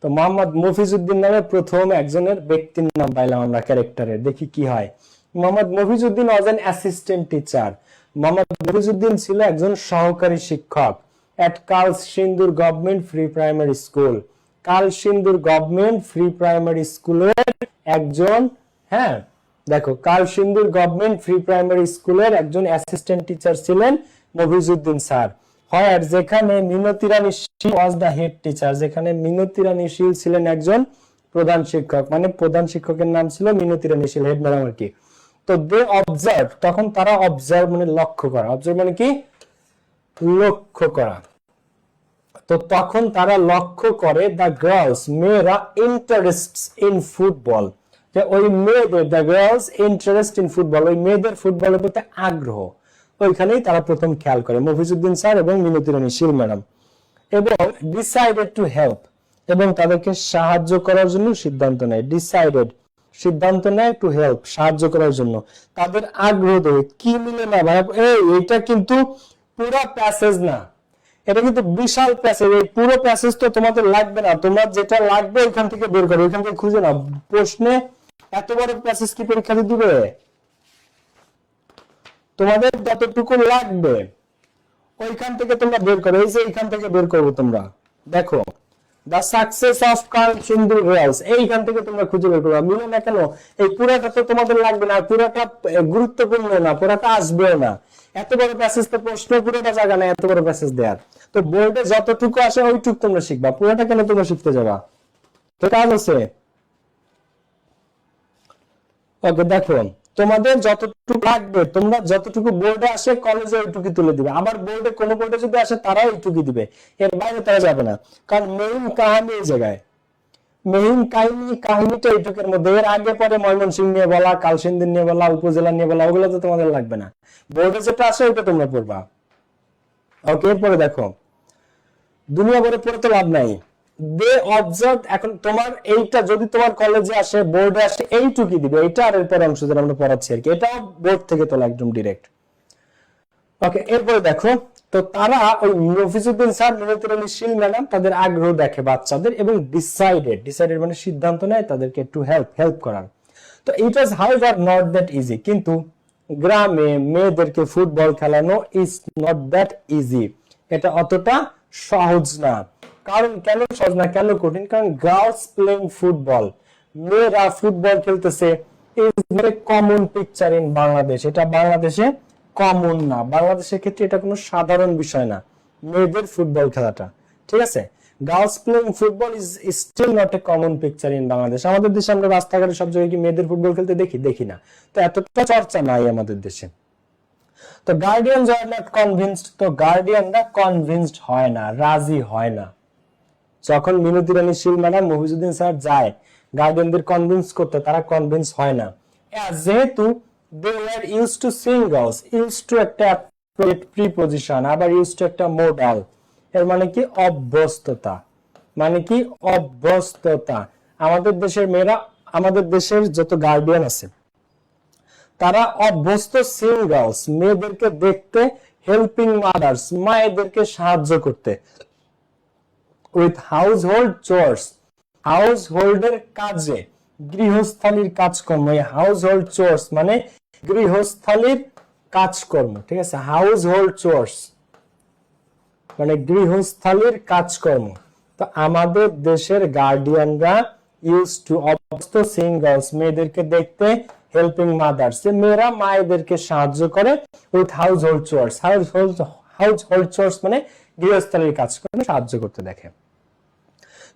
তো মোহাম্মদ মফিজউদ্দিন নামে প্রথম একজনের ব্যক্তির নাম পাইলাম আমরা, ক্যারেক্টারের। দেখি কি হয়। Mohammad Mofizuddin was an assistant teacher, Mohammad Mofizuddin ছিল একজন সহকারী শিক্ষক at Kalsindur government free primary school, Kalsindur government free primary স্কুলের একজন, হ্যাঁ দেখো, কালসিন্দুর গভর্নমেন্ট ফ্রি প্রাইমারি স্কুলের একজন অ্যাসিস্ট্যান্ট টিচার ছিলেন মফিজউদ্দিন স্যার। হয় যেখানে মিনতি রানী শীল ওয়াজ দ্য হেড টিচার, যেখানে মিনতি রানী শীল ছিলেন একজন প্রধান শিক্ষক, মানে প্রধান শিক্ষকের নাম ছিল মিনতি রানী শীল, হেড ম্যাডাম আর কি। তো দে অবজার্ভ, তখন তারা অবজার্ভ মানে লক্ষ্য করা, অবজার্ভ মানে কি? লক্ষ্য করা। তো তখন তারা লক্ষ্য করে দ্য গার্লস মেয়েরা ইন্টারেস্ট ইন ফুটবল, যে ওই মেয়েদের the girls interest in football, ওই মেয়েদের ফুটবলের প্রতি আগ্রহ, ওইখানেই তারা প্রথম খেয়াল করে মফিজউদ্দিন স্যার এবং মিনতি রানী শীল ম্যাডাম, এবং ডিসাইডেড টু হেল্প, এবং তাদেরকে সাহায্য করার জন্য সিদ্ধান্ত নেয়। ডিসাইডেড সিদ্ধান্ত নেয় টু হেল্প সাহায্য করার জন্য, তাদের আগ্রহ দেখে কি মিলে না ভাই, এইটা কিন্তু পুরো প্যাসেজ না, এটা কিন্তু বিশাল প্যাসেজ, এই পুরো প্যাসেজ তো তোমাদের লাগবে না, তোমার যেটা লাগবে এখান থেকে বের করো, এখান থেকে খুঁজে নাও। প্রশ্নে এত বড় প্যাসেজ কি পরীক্ষাতে দিবে? তোমাদের যতটুকু লাগবে ওইখান থেকে তোমরা বের করো, এই যে এইখান থেকে বের করবো তোমরা, দেখো the success of Kalsindur girls, এইখান থেকে তোমরা খুঁজে বের করো। মিলে না কেন? এই পুরাটা তো তোমাদের লাগবে না, পুরাটা গুরুত্বপূর্ণ না, পুরাটা আসবেও না, এত বড় প্যাসেজ তো প্রশ্ন পুরোটা জায়গা না এত বড় প্যাসেজ দেয়ার, তো বোর্ডে যতটুকু আসে ওইটুকু তোমরা শিখবা, পুরোটা কেন তোমরা শিখতে যাবা? তো কাজ আছে। ওকে, দেখো তোমাদের যতটুকু লাগবে, তোমরা যতটুকু বোর্ডে আসে কলেজে ওইটুকু তুলে দিবে, আবার বোর্ডে কোনো বোর্ডে যদি আসে তারাও ওইটুকু দিবে, এর বাইরে তারা যাবে না, কারণ মেইন কাহিনী এই জায়গায়, মেইন কাহিনীটা এইটুকের মধ্যে, এর আগে পরে ময়মনসিংহ নিয়ে বলা, কালসিন্দির নিয়ে বলা, উপজেলা নিয়ে বলা, ওগুলো তো তোমাদের লাগবে না, বোর্ডে যেটা আসে ওইটা তোমরা পড়বা। ওকে, এরপরে দেখো দুনিয়া ভরে পড়ে তো লাভ নাই, দে অবজার্ভ, এখন তোমার এইটা যদি তোমার কলেজে আসে বোর্ডে আসে এইটুকুই দিবে, এইটা আর এরপর অংশ যেটা আমরা পড়াচ্ছি আর কি, এটাও বোর্ড থেকে তোলা একদম ডিরেক্ট। ওকে, এরপরে দেখো তো তারা ওই মফিজউদ্দিন স্যার, মিনতি রানী শীল ম্যাডাম তাদের আগ্রহ দেখে বাচ্চাদের, এবং ডিসাইডেড মানে সিদ্ধান্ত নেয় তাদেরকে একটু হেল্প করার। তো ইট ওয়াজ হাউএভার নট দ্যাট ইজি, কিন্তু গ্রামে মেয়েদেরকে ফুটবল খেলানো ইজ নট দ্যাট ইজি, এটা অতটা সহজ না। কারণ কেন সহজ না, কেন কঠিন? কারণ গার্লস প্লেইং ফুটবল, মেয়েরা ফুটবল খেলতেছে, is not a common picture in Bangladesh, এটা বাংলাদেশে কমন না, বাংলাদেশের ক্ষেত্রে এটা কোনো সাধারণ বিষয় না মেয়েদের ফুটবল খেলাটা, ঠিক আছে? Girls playing football is still not a common picture in Bangladesh. আমাদের দেশে আমরা রাস্তাঘাটে সব জায়গায় কি মেয়েদের ফুটবল খেলতে দেখি না, তো এতটা চর্চা নাই আমাদের দেশে। তো গার্ডিয়ানস আর নট কনভিন্সড, তো গার্ডিয়ানরা কনভিন্সড হয় না, রাজি হয় না। যখন মিনতি রানী শীল ম্যাডাম, মফিজউদ্দিন স্যার যায় গার্ডিয়ানদের কনভিন্স করতে, তারা কনভিন্স হয় না, যেহেতু they were used to seeing girls, used to একটা প্রিপজিশন, আবার used to একটা মোডাল, এর মানে কি অভ্যস্ততা, মানে কি অভ্যস্ততা। আমাদের দেশের মেয়েরা, আমাদের দেশের যত গার্ডিয়ান আছে তারা অভ্যস্ত সিং গার্লস, মেয়েদেরকে দেখতে, হেল্পিং মাদার্স, মায়েদেরকে সাহায্য করতে, উইথ হাউস হোল্ড চোর্স, হাউস হোল্ডের কাজে, গৃহস্থালির কাজকর্ম, হাউস হোল্ড চোর্স মানে গৃহস্থালির কাজকর্ম, ঠিক আছে? হাউস হোল্ড চোর্স মানে গৃহস্থালির কাজকর্ম। তো আমাদের দেশের গার্ডিয়ানরা ইউজ টু অভ্যস্ত সিং গার্লস, মেয়েদেরকে দেখতে, হেল্পিং মাদার্স, মেয়েরা মায়েদেরকে সাহায্য করে, with household chores, house hold chores মানে গৃহস্থালির কাজকর্মে সাহায্য করতে দেখে।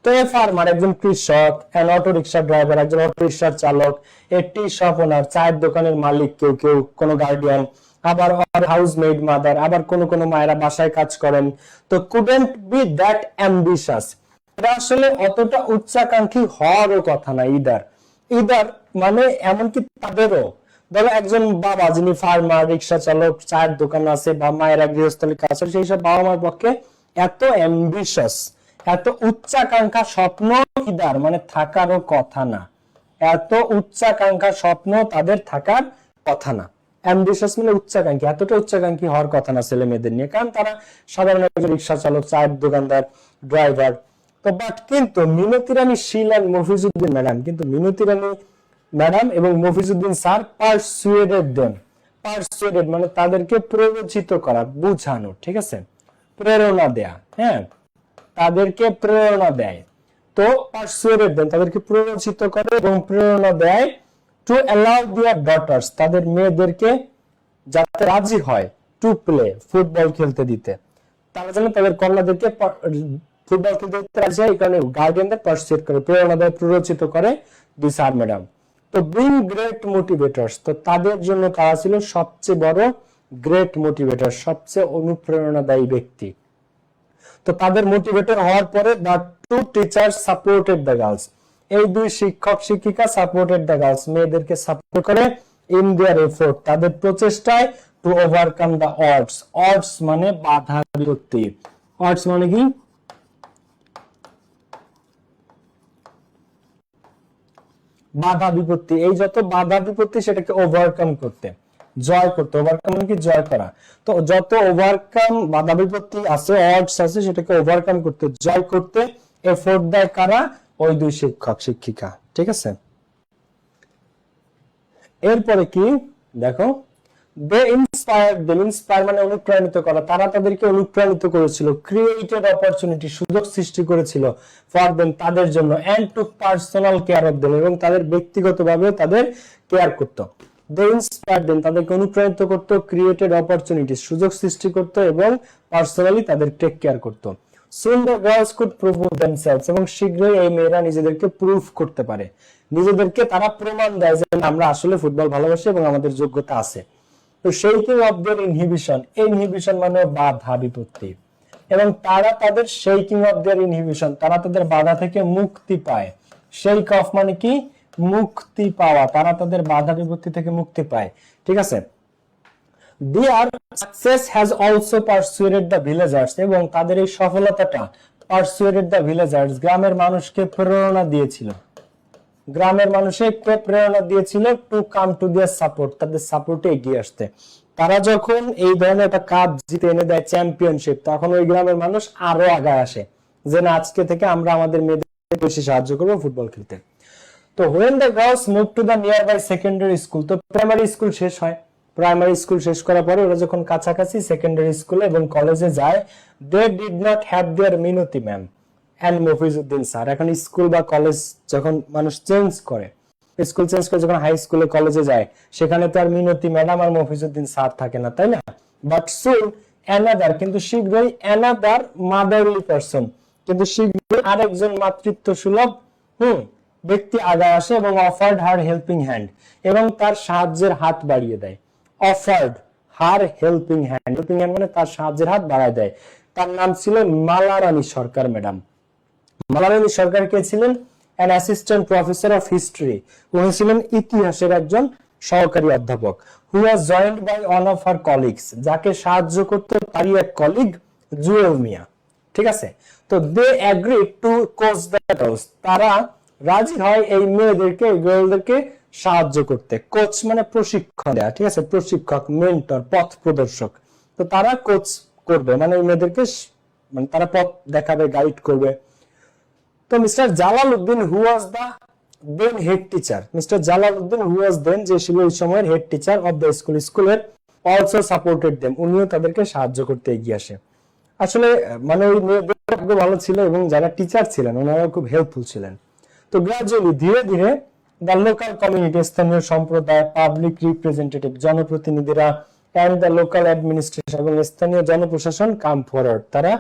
তো এ ফার্মার একজন কৃষক, এন অটো রিক্সা ড্রাইভার একজন অটো রিক্সার চালক, এ টি শপ ওনার চায়ের দোকানের মালিক, কেউ কোন গার্ডিয়ান, আবার হাউস মেড মাদার, আবার কোন মায়েরা বাসায় কাজ করেন। তো কুডেন্ট বি দ্যাট অ্যাম্বিশাস, এটা আসলে অতটা উচ্চাকাঙ্ক্ষী হওয়ারও কথা না। ইদার মানে এমনকি তাদেরও, ধরো একজন বাবা যিনি ফার্মার, রিক্সা চালক, চায়ের দোকান আছে, বা মায়েরা গৃহস্থলী কাজ করে, সেই সব বাবা মার পক্ষে এত অ্যাম্বিশাস, এত উচ্চাকাঙ্ক্ষা স্বপ্ন ইদার মানে থাকারও কথা না, এত উচ্চাকাঙ্ক্ষা স্বপ্ন তাদের থাকার কথা না। অ্যাম্বিশাস মানে উচ্চাকাঙ্ক্ষী, এতটা উচ্চাকাঙ্ক্ষী হওয়ার কথা না ছেলে মেয়েদের নিয়ে, কারণ তারা সাধারণ রিক্সা চালক, চায়ের দোকানদার, ড্রাইভার। তো বাট কিন্তু মিনতি রানী শীল এন্ড মফিজউদ্দিন ম্যাডাম, কিন্তু মিনতি রানী ম্যাডাম এবং মফিজউদ্দিন স্যার পারসুয়েডেড মানে তাদেরকে প্ররোচিত করা, বুঝানো, ঠিক আছে? প্রেরণা দেয়া, হ্যাঁ, তাদেরকে প্রেরণা দেয়। তো পারসুয়েডেড দেন, তাদেরকে প্ররোচিত করে এবং প্রেরণা দেয়, টু অ্যালাউ দেয়ার ডটার্স, তাদের মেয়েদেরকে যাতে রাজি হয়, টু প্লে ফুটবল খেলতে দিতে, তারা যেন তাদের কন্যাদেরকে ফুটবল খেলতে দিতে রাজি হয়। এই কারণে গার্ডিয়ানদের পারসুয়েড করে, প্রেরণা দেয়, প্ররোচিত করে দি স্যার ম্যাডাম। তো বিং গ্রেট মোটিভেটরস, তো তাদের জন্য তারা ছিল সবচেয়ে বড় গ্রেট মোটিভেটর, সবচেয়ে অনুপ্রেরণাদায়ী ব্যক্তি। তো তাদের মোটিভেটেড হওয়ার পরে the two teacher supported the girls, এই দুই শিক্ষক শিক্ষিকা সাপোর্টেড দ্য গার্লস, মেয়েদেরকে সাপোর্ট করে ইন দেয়ার এফোর্ট, তাদের প্রচেষ্টায় to overcome the odds. Odds মানে বাধা বিপত্তি। অডস মানে কি? বাধা বিপত্তি। এই যত বাধা বিপত্তি সেটাকে ওভারকাম করতে, জয় করতে। ওভারকাম মানে কি? জয় করা। তো যত ওভারকাম বাধা বিপত্তি আছে, অডস আছে, সেটাকে ওভারকাম করতে, জয় করতে এফোর্ট দেয় কারা? ওই দুই শিক্ষক শিক্ষিকা। ঠিক আছে, এরপরে কি দেখো, দে ইন্সপায়ার্ড দেম। ইন্সপায়ার মানে অনুপ্রাণিত করা, তারা তাদেরকে অনুপ্রাণিত করেছিল। ক্রিয়েটেড অপরচুনিটি, সুযোগ সৃষ্টি করেছিল ফর দেম, তাদের জন্য। And took personal care of them, এবং তাদের ব্যক্তিগতভাবে তাদের কেয়ার করত। দে ইন্সপায়ার্ড দেম, তাদেরকে অনুপ্রাণিত করত। ক্রিয়েটেড অপরচুনিটি, সুযোগ সৃষ্টি করত, এবং পার্সোনালি তাদের টেক কেয়ার করত। Soon the girls could prove themselves, এবং শীঘ্রই এই মেয়েরা নিজেদেরকে প্রুফ করতে পারে, নিজেদেরকে তারা প্রমাণ দেয় যে আমরা আসলে ফুটবল ভালোবাসি এবং আমাদের যোগ্যতা আছে। তো shaking of their inhibition, inhibition মানে বাধা বিপত্তি, এবং তারা তাদের শেকিং অফ দেয়ার ইনহিবিশন, তারা তাদের বাধা থেকে মুক্তি পায়। শেক অফ মানে কি? মুক্তি পাওয়া, তারা তাদের বাধা বিপত্তি থেকে মুক্তি পায়। ঠিক আছে, Their success has also persuaded the villagers, এবং তাদের এই সফলতাটা persuaded the villagers, গ্রামের মানুষকে প্রেরণা দিয়েছিল। গ্রামের মানুষকে প্রেরণা দিয়েছিল to come to their support, তাদের সাপোর্টে এগিয়ে আসতে। তারা যখন এই ধরনের একটা কাপ জিতে এনে দেয়, চ্যাম্পিয়নশিপ, তখন ওই গ্রামের মানুষ আরো আগায় আসে যে না, আজকে থেকে আমরা আমাদের মেয়েদের বেশি সাহায্য করবো ফুটবল খেলতে। তো when the girls moved to the nearby secondary school, তো প্রাইমারি স্কুল শেষ হয়। প্রাইমারি স্কুল শেষ করার পরে ওরা যখন কাছাকাছি সেকেন্ডারি স্কুলে এবং কলেজে যায়, they did not have their Minoti ma'am and Mofizuddin sir. এখন স্কুল বা কলেজ যখন মানুষ চেঞ্জ করে, স্কুল চেঞ্জ করে যখন হাই স্কুলে কলেজে যায়, সেখানে তো আর মিনতি ম্যাডাম আর মফিজউদ্দিন স্যার থাকে না, তাই না? বাট সুন অ্যানাদার, কিন্তু শীঘ্রই অ্যানাদার মাদারলি পারসন, কিন্তু শীঘ্রই আরেকজন মাতৃত্ব সুলভ ব্যক্তি আগায় আসে এবং অফার্ড হার হেল্পিং হ্যান্ড, এবং তার সাহায্যের হাত বাড়িয়ে দেয়। অফার্ড হার হেল্পিং হ্যান্ড, হেল্পিং হ্যান্ড মানে তার সাহায্যের হাত বাড়ায় দেয়। তার নাম ছিল মালারানী সরকার ম্যাডাম। মালারানী সরকার কে ছিলেন? An assistant professor of history, উনি ছিলেন ইতিহাসের একজন সহকারী অধ্যাপক। Who was joined by one of her colleagues, যাকে সাহায্য করত তারই এক কলিগ জুয়েল মিয়া। ঠিক আছে, তো they agree to coach the girls, তারা রাজি হয় এই মেয়েদেরকে, গার্লদেরকে সাহায্য করতে। কোচ মানে প্রশিক্ষণ দেয়া, ঠিক আছে, প্রশিক্ষক, মেন্টর, পথ প্রদর্শক। তো তারা কোচ করবে, মানে এই মেয়েদেরকে মানে তারা পথ দেখাবে, গাইড করবে। তো মিস্টার জালালউদ্দিন হু ওয়াজ দা দেন হেড টিচার, মিস্টার জালালউদ্দিন হু ওয়াজ দেন, যে ছিল ওই সময়ের head teacher of the school, স্কুলের অলসো সাপোর্টেড দেম, উনিও তাদেরকে সাহায্য করতে এগিয়ে আসে। আসলে মানে ওই মেয়েদের ভাগ্য ভালো ছিল এবং যারা টিচার ছিলেন ওনারাও খুব হেল্পফুল ছিলেন। তো গ্রাজুয়ালি, ধীরে ধীরে দ্য লোকাল কমিউনিটি, স্থানীয় সম্প্রদায়, পাবলিক রিপ্রেজেন্টেটিভ, জনপ্রতিনিধিরা, এন্ড দ্য লোকাল অ্যাডমিনিস্ট্রেশন, এবং স্থানীয় জনপ্রশাসন কাম ফরওয়ার্ড, তারা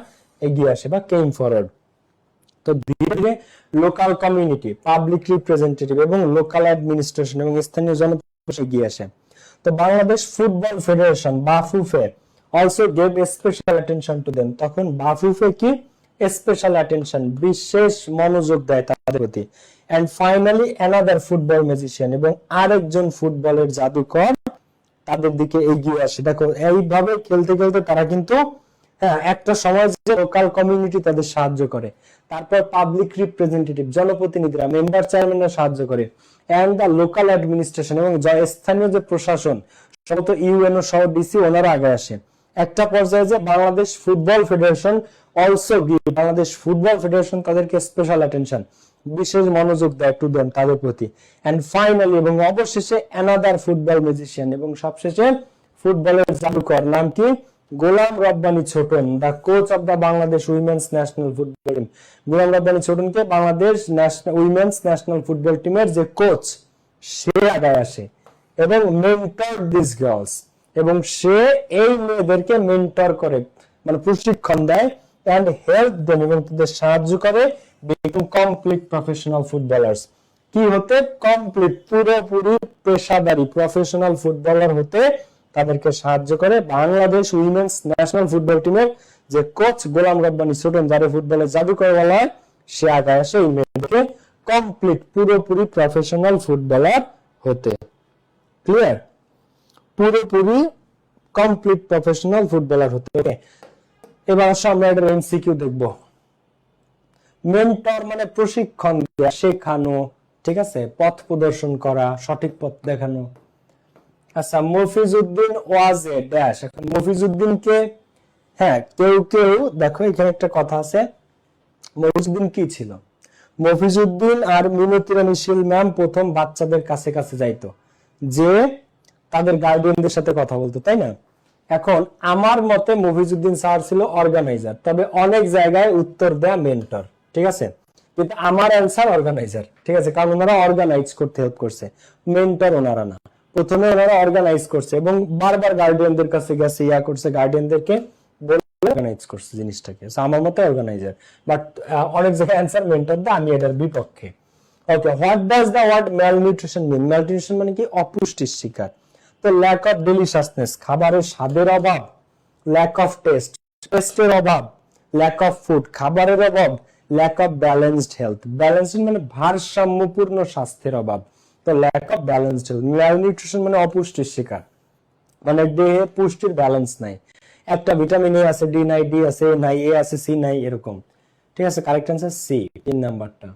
এগিয়ে আসে বা কেম ফরওয়ার্ড। তো ধীরে ধীরে লোকাল কমিউনিটি, পাবলিক রিপ্রেজেন্টেটিভ এবং লোকাল অ্যাডমিনিস্ট্রেশন এবং স্থানীয় জনপ্রশাসন এগিয়ে আসে। তো Bangladesh football federation Bafufe also gave special attention to them, তখন বাফুফে কি স্পেশাল অ্যাটেনশন, বিশেষ মনোযোগ দেয় তাদের প্রতি। And finally another football magician, এবং আরেকজন ফুটবলের জাদুকর তাদের দিকে এগিয়ে আসে। দেখো এইভাবে খেলতে খেলতে তারা কিন্তু একটা সময় যে লোকাল কমিউনিটি তাদের সাহায্য করে, তারপর পাবলিক রিপ্রেজেন্টেটিভ, জনপ্রতিনিধিরা, মেম্বার চেয়ারম্যানরা সাহায্য করে, এন্ড দ্য লোকাল অ্যাডমিনিস্ট্রেশন, এবং স্থানীয় যে প্রশাসন, সমস্ত ইউএনও সহ ডিসি, ওনারা আগে আসে। একটা পর্যায়ে যে Bangladesh football federation also give, Bangladesh football federation তাদেরকে স্পেশাল অ্যাটেনশন, বিশেষ মনোযোগ দেয় টু দেম, তাদের প্রতি। এন্ড ফাইনালি, এবং অবশেষে অ্যানাদার ফুটবল ম্যাজিশিয়ান, এবং সবশেষে ফুটবলের জাদুকর, নাম কি? Golam Rabbani Chhoton, the coach of the Bangladesh women's national football team. Golam Rabbani ছোটনকে বাংলাদেশ উইমেন্স ন্যাশনাল ফুটবল টিমের যে কোচ, সে আগায় আসে এবং মেন্টর দিস গার্লস, এবং সে এই মেয়েদেরকে মেন্টর করে, মানে প্রশিক্ষণ দেয়, এন্ড হেল্প দেম, এবং তাদের সাহায্য করে বিকাম কমপ্লিট প্রফেশনাল ফুটবলার্স, কি হতে? কমপ্লিট, পুরোপুরি পেশাদারী প্রফেশনাল ফুটবলার হতে তাদেরকে সাহায্য করে বাংলাদেশ উইমেন্স ন্যাশনাল ফুটবল টিমের যে কোচ গোলাম রব্বানী ছোটন যারে ফুটবলের জাদুকর বলা হয়, সে আগায় আসে এই মেয়েদেরকে কমপ্লিট পুরোপুরি প্রফেশনাল ফুটবলার হতে। ক্লিয়ার? পুরোপুরি কমপ্লিট প্রফেশনাল ফুটবলার হতে। ওকে, এবার আসলে আমরা একটা এমসিকিউ দেখব। মেন্টর মানে প্রশিক্ষণ দেওয়া, শেখানো, ঠিক আছে, পথ প্রদর্শন করা, সঠিক পথ দেখানো। আচ্ছা, মফিজউদ্দিন ওয়াজ এ ড্যাশ। এখন মফিজউদ্দিনকে, হ্যাঁ, কেউ কেউ দেখো এখানে একটা কথা আছে, মফিজউদ্দিন কি ছিল? মফিজউদ্দিন আর মিনতি রানী শীল ম্যাম প্রথম বাচ্চাদের কাছে কাছে যাইতো, যে তাদের গার্ডিয়ানদের সাথে কথা বলতো, তাই না? এখন আমার মতে মফিজউদ্দিন স্যার ছিল অর্গানাইজার, তবে অনেক জায়গায় উত্তর দেয়া মেন্টর, ঠিক আছে, কিন্তু আমার অ্যান্সার অর্গানাইজার, ঠিক আছে, কারণ ওনারা অর্গানাইজ করতে হেল্প করছে, মেন্টর ওনারা না। প্রথমে ওনারা অর্গানাইজ করছে এবং বারবার গার্ডিয়ানদের কাছে গেছে, ইয়া করছে, গার্ডিয়ানদেরকে অর্গানাইজ করছে জিনিসটাকে। আমার মতে অর্গানাইজার, বাট অনেক জায়গায় অ্যান্সার মেন্টর দা, আমি এটার বিপক্ষে। Okay, what does the word malnutrition mean? Malnutrition মানে কি? অপুষ্টির শিকার। তো ল্যাক অফ ডেলিশাসনেস, খাবারের স্বাদের অভাব, ল্যাক অফ টেস্ট, টেস্টের অভাব, ল্যাক অফ ফুড, খাবারের অভাব, lack of balanced health, balanced মানে ভারসাম্যপূর্ণ স্বাস্থ্যের অভাব, তো lack of balanced health. Malnutrition মানে অপুষ্টির শিকার, মানে দেহে পুষ্টির ব্যালেন্স নাই, একটা ভিটামিন এ আছে, ডি নাই, ডি আছে, নাই, এ আছে, সি নাই, এরকম, ঠিক আছে। কারেক্ট অ্যান্সার সি, 3 নাম্বারটা।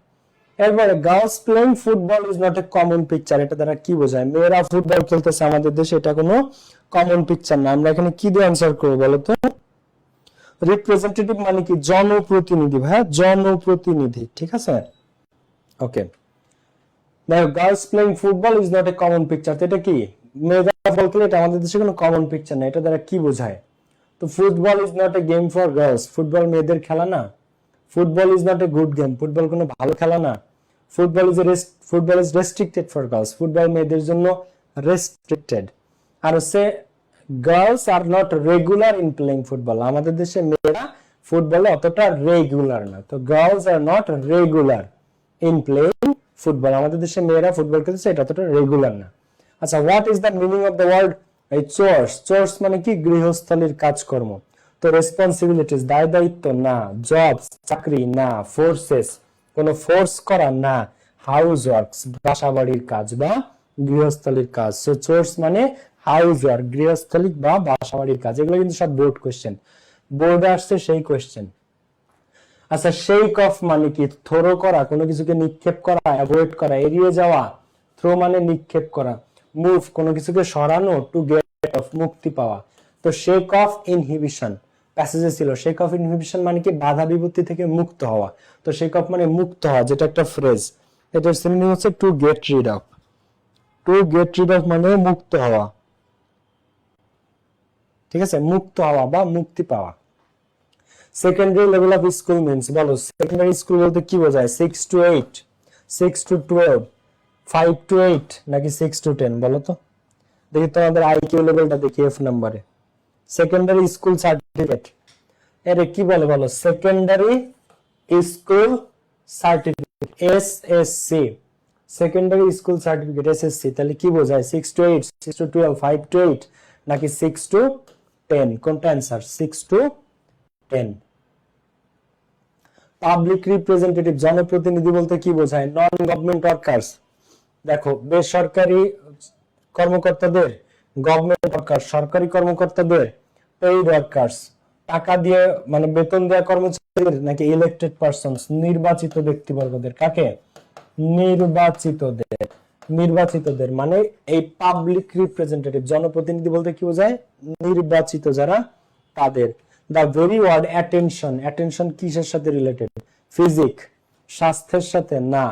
এরপরে girls playing football is not a common picture, এটা দ্বারা কি বোঝায়? মেয়েরা ফুটবল খেলতেছে আমাদের দেশে, এটা কোনো কমন পিকচার না। আমরা এখানে কি দিয়ে অ্যানসার করব বলো তো? রিপ্রেজেন্টেটিভ মানে কি? জনপ্রতিনিধি, ভাই, জনপ্রতিনিধি, ঠিক আছে। ওকে, দেখো, girls playing football is not a common picture, তো এটা কি? মেয়েরা ফুটবল খেলে, এটা আমাদের দেশে কোনো কমন পিকচার না, এটা দ্বারা কি বোঝায়? তো football is not a game for girls, football মেয়েদের খেলা না। Football is not a good game, football কোনো ভালো খেলা না। Football is restricted for girls, football মেয়েদের জন্য রেস্ট্রিক্টেড। আর হচ্ছে girls are not regular in playing football, আমাদের দেশে মেয়েরা ফুটবলে অতটা রেগুলার না, তো girls are not regular in playing football, আমাদের দেশে মেয়েরা ফুটবল খেলছে, এটা অতটা রেগুলার না। আচ্ছা, what is the meaning of the word এই চোর্স? চোর্স মানে কি? গৃহস্থালীর কাজকর্ম। তো রেসপন্সিবিলিটিস, দায় দায়িত্ব না। জবস, চাকরি না। ফোর্সেস, কোনো ফোর্স করা না। হাউস ওয়ার্কস, বাসা বাড়ির কাজ বা গৃহস্থালীর কাজ। সো চোর্স মানে হাউস ওয়ার্ক, গৃহস্থালিক বা বাসা বাড়ির কাজ। এগুলো কিন্তু সব বোর্ড কোশ্চেন, বোর্ডে আসছে সেই কোশ্চেন। আচ্ছা, শেক অফ মানে কি? থ্রো করা, কোনো কিছুকে নিক্ষেপ করা, অ্যাভয়েড করা, এড়িয়ে যাওয়া। থ্রো মানে নিক্ষেপ করা। মুভ, কোনো কিছুকে সরানো। টু গেট অফ, মুক্তি পাওয়া। তো শেক অফ ইনহিবিশন প্যাসেজে ছিল। শেক অফ ইনহিবিশন মানে কি? বাধা বিপত্তি থেকে মুক্ত হওয়া। তো শেক অফ মানে মুক্ত হওয়া, যেটা একটা ফ্রেজ। এটার সিনোনিম হচ্ছে to get rid of. To get rid of মানে মুক্ত হওয়া, ঠিক আছে, মুক্ত হওয়া বা মুক্তি পাওয়া। Secondary level of school means, বলো সেকেন্ডারি স্কুল বলতে কি বোঝায়? 6 to 8, 6 to 12, 5 to 8 নাকি 6 to 10? বলো তো দেখি, তোমাদের আইকিউ লেভেলটা দেখি এফ নাম্বারে। সেকেন্ডারি স্কুল সার্টিফিকেট, এর কি বলে বলো? Secondary school certificate, SSC, secondary school certificate, SSC. তাহলে কি বোঝায়? 6 to 8, 6 to 12, 5 to 8 নাকি 6 to 10? কোনটা অ্যান্সার? 6 to 10। পাবলিক রিপ্রেজেন্টেটিভ, জনপ্রতিনিধি বলতে কি বোঝায়? নন গভর্নমেন্ট ওয়ার্কার্স, দেখো বেসরকারি কর্মকর্তাদের, গভর্নমেন্ট ওয়ার্কার সরকারি কর্মকর্তাদের, পেইড ওয়ার্কার্স টাকা দিয়ে মানে বেতন দেওয়া কর্মচারীদের, নাকি ইলেক্টেড পারসনস নির্বাচিত ব্যক্তিবর্গদের? কাকে? নির্বাচিতদের। নির্বাচিতদের মানে এই পাবলিক রিপ্রেজেন্টেটিভ, জনপ্রতিনিধি বলতে কি বোঝায়? নির্বাচিত যারা, তাদের। The very word attention, attention কিসের সাথে রিলেটেড? ফিজিক, স্বাস্থ্যের সাথে না।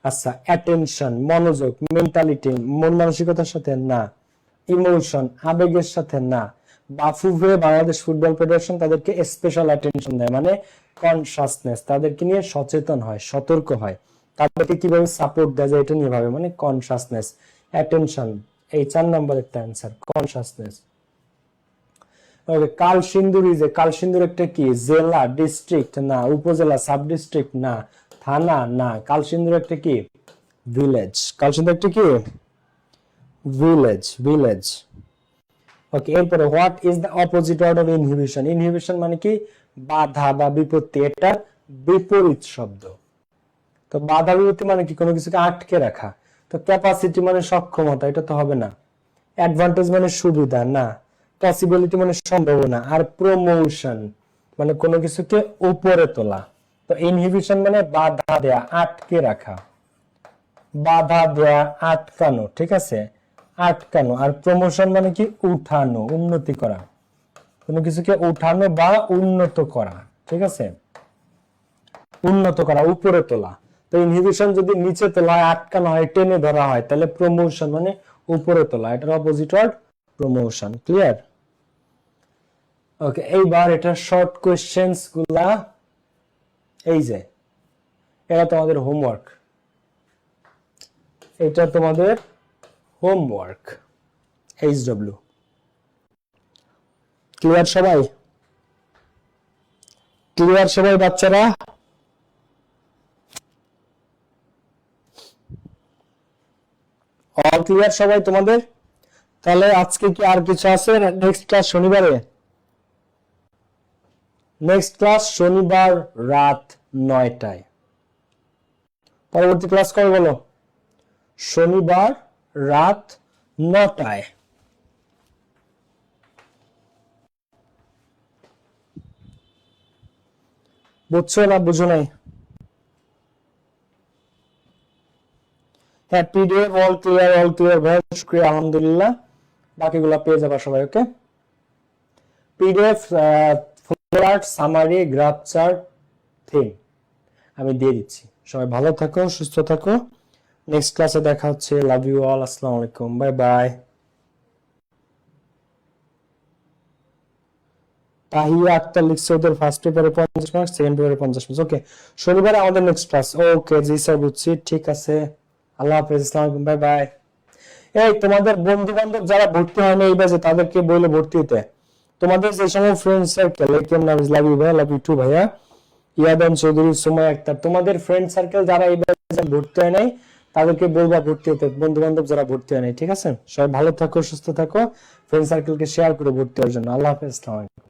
আচ্ছা, অ্যাটেনশন মনোযোগ, মেন্টালিটি মন মানসিকতার সাথে না। ইমোশন আবেগের সাথে না। বাফুফে বাংলাদেশ ফুটবল ফেডারেশন তাদেরকে স্পেশাল অ্যাটেনশন দেয়, মানে কনসাসনেস, তাদেরকে নিয়ে সচেতন হয়, সতর্ক হয়, তাদেরকে কিভাবে সাপোর্ট দেওয়া যায় এটা নিয়ে ভাবে, মানে কনসাসনেস, অ্যাটেনশন। এই 4 নম্বর একটা answer, consciousness. Okay, Kalsindur is a, Kalsindur একটা কি? জেলা, ডিস্ট্রিক্ট না। উপজেলা, সাব ডিস্ট্রিক্ট না। থানা না। কালসিন্দুর একটা কি? ভিলেজ। কালসিন্দুর একটা কি? Village, village. ওকে, এরপরে what is the opposite word of inhibition? Inhibition মানে কি? বাধা বা বিপত্তি, এটা বিপরীত শব্দ। তো বাধা বিপত্তি মানে কি? কোনো কিছুকে আটকে রাখা। তো ক্যাপাসিটি মানে সক্ষমতা, এটা তো হবে না। অ্যাডভান্টেজ মানে সুবিধা, না। পসিবিলিটি মানে সম্ভাবনা। আর প্রমোশন মানে কোনো কিছুকে উপরে তোলা। তো ইনহিবিশন মানে বাধা দেয়া, আটকে রাখা, বাধা দেয়া, আটকানো, ঠিক আছে, আটকানো। আর প্রমোশন মানে কি? উঠানো, উন্নতি করা, কোনো কিছুকে উঠানো বা উন্নত করা, ঠিক আছে, উন্নত করা, উপরে তোলা। তো ইনহিবিশন যদি নিচে তোলা হয়, আটকানো হয়, টেনে ধরা হয়, তাহলে প্রমোশন মানে উপরে তোলা, এটার অপোজিট ওয়ার্ড প্রমোশন। ক্লিয়ার? ওকে, এইবার এটা শর্ট কোশ্চেন্স গুলা, এই যে এটা তোমাদের হোমওয়ার্ক, এটা তোমাদের হোমওয়ার্ক HW। ক্লিয়ার সবাই? ক্লিয়ার সবাই বাচ্চারা? অল ক্লিয়ার সবাই তোমাদের? তাহলে আজকে কি আর কিছু আছে? নেক্সট ক্লাস শনিবারে, নেক্সট ক্লাস শনিবার রাত 9টায়। পরবর্তী ক্লাস কবে বলো? শনিবার রাত 9টায়। বুঝছো না বুঝো নাই? হ্যাঁ, পিডিএফ অল ক্লিয়ার ভাই, শুকরিয়া, আলহামদুলিল্লাহ। বাকিগুলো পেয়ে যাবা সবাই। Okay, PDF, flowchart, summary, graph chart, theme আমি দিয়ে দিচ্ছি। সবাই ভালো থাকো, সুস্থ থাকো। নেক্সট ক্লাসে দেখা হচ্ছে। Love you all. আসসালামু আলাইকুম, বাই বাই। তাহিয়া আক্তার লিখছে ওদের ফার্স্ট পেপারে 50 মার্কস, সেকেন্ড পেপারে 50 মার্কস। ওকে, শনিবারে আমাদের নেক্সট ক্লাস। ওকে জি স্যার, বুঝছি, ঠিক আছে। আল্লাহ হাফেজ, আসসালামু আলাইকুম, বাই বাই। এই তোমাদের বন্ধু বান্ধব যারা ভর্তি হয় না এই ব্যাচে, তাদেরকে বলে ভর্তি হতে। তোমাদের যে সময় friend circle, একেম Nafees, love you ভাইয়া, লাভ ইউ টু ভাইয়া, ইয়াদান চৌধুরী, সুমাইয়া আক্তার, তোমাদের ফ্রেন্ড সার্কেল যারা এই ব্যাচে ভর্তি হয় নাই, তাদেরকে বলবা ভর্তি হতে, বন্ধু বান্ধব যারা ভর্তি হয় নাই। ঠিক আছে, সবাই ভালো থাকো, সুস্থ থাকো, ফ্রেন্ড সার্কেলকে শেয়ার করে ভর্তি হওয়ার জন্য। আল্লাহ হাফেজ, আসসালামু আলাইকুম।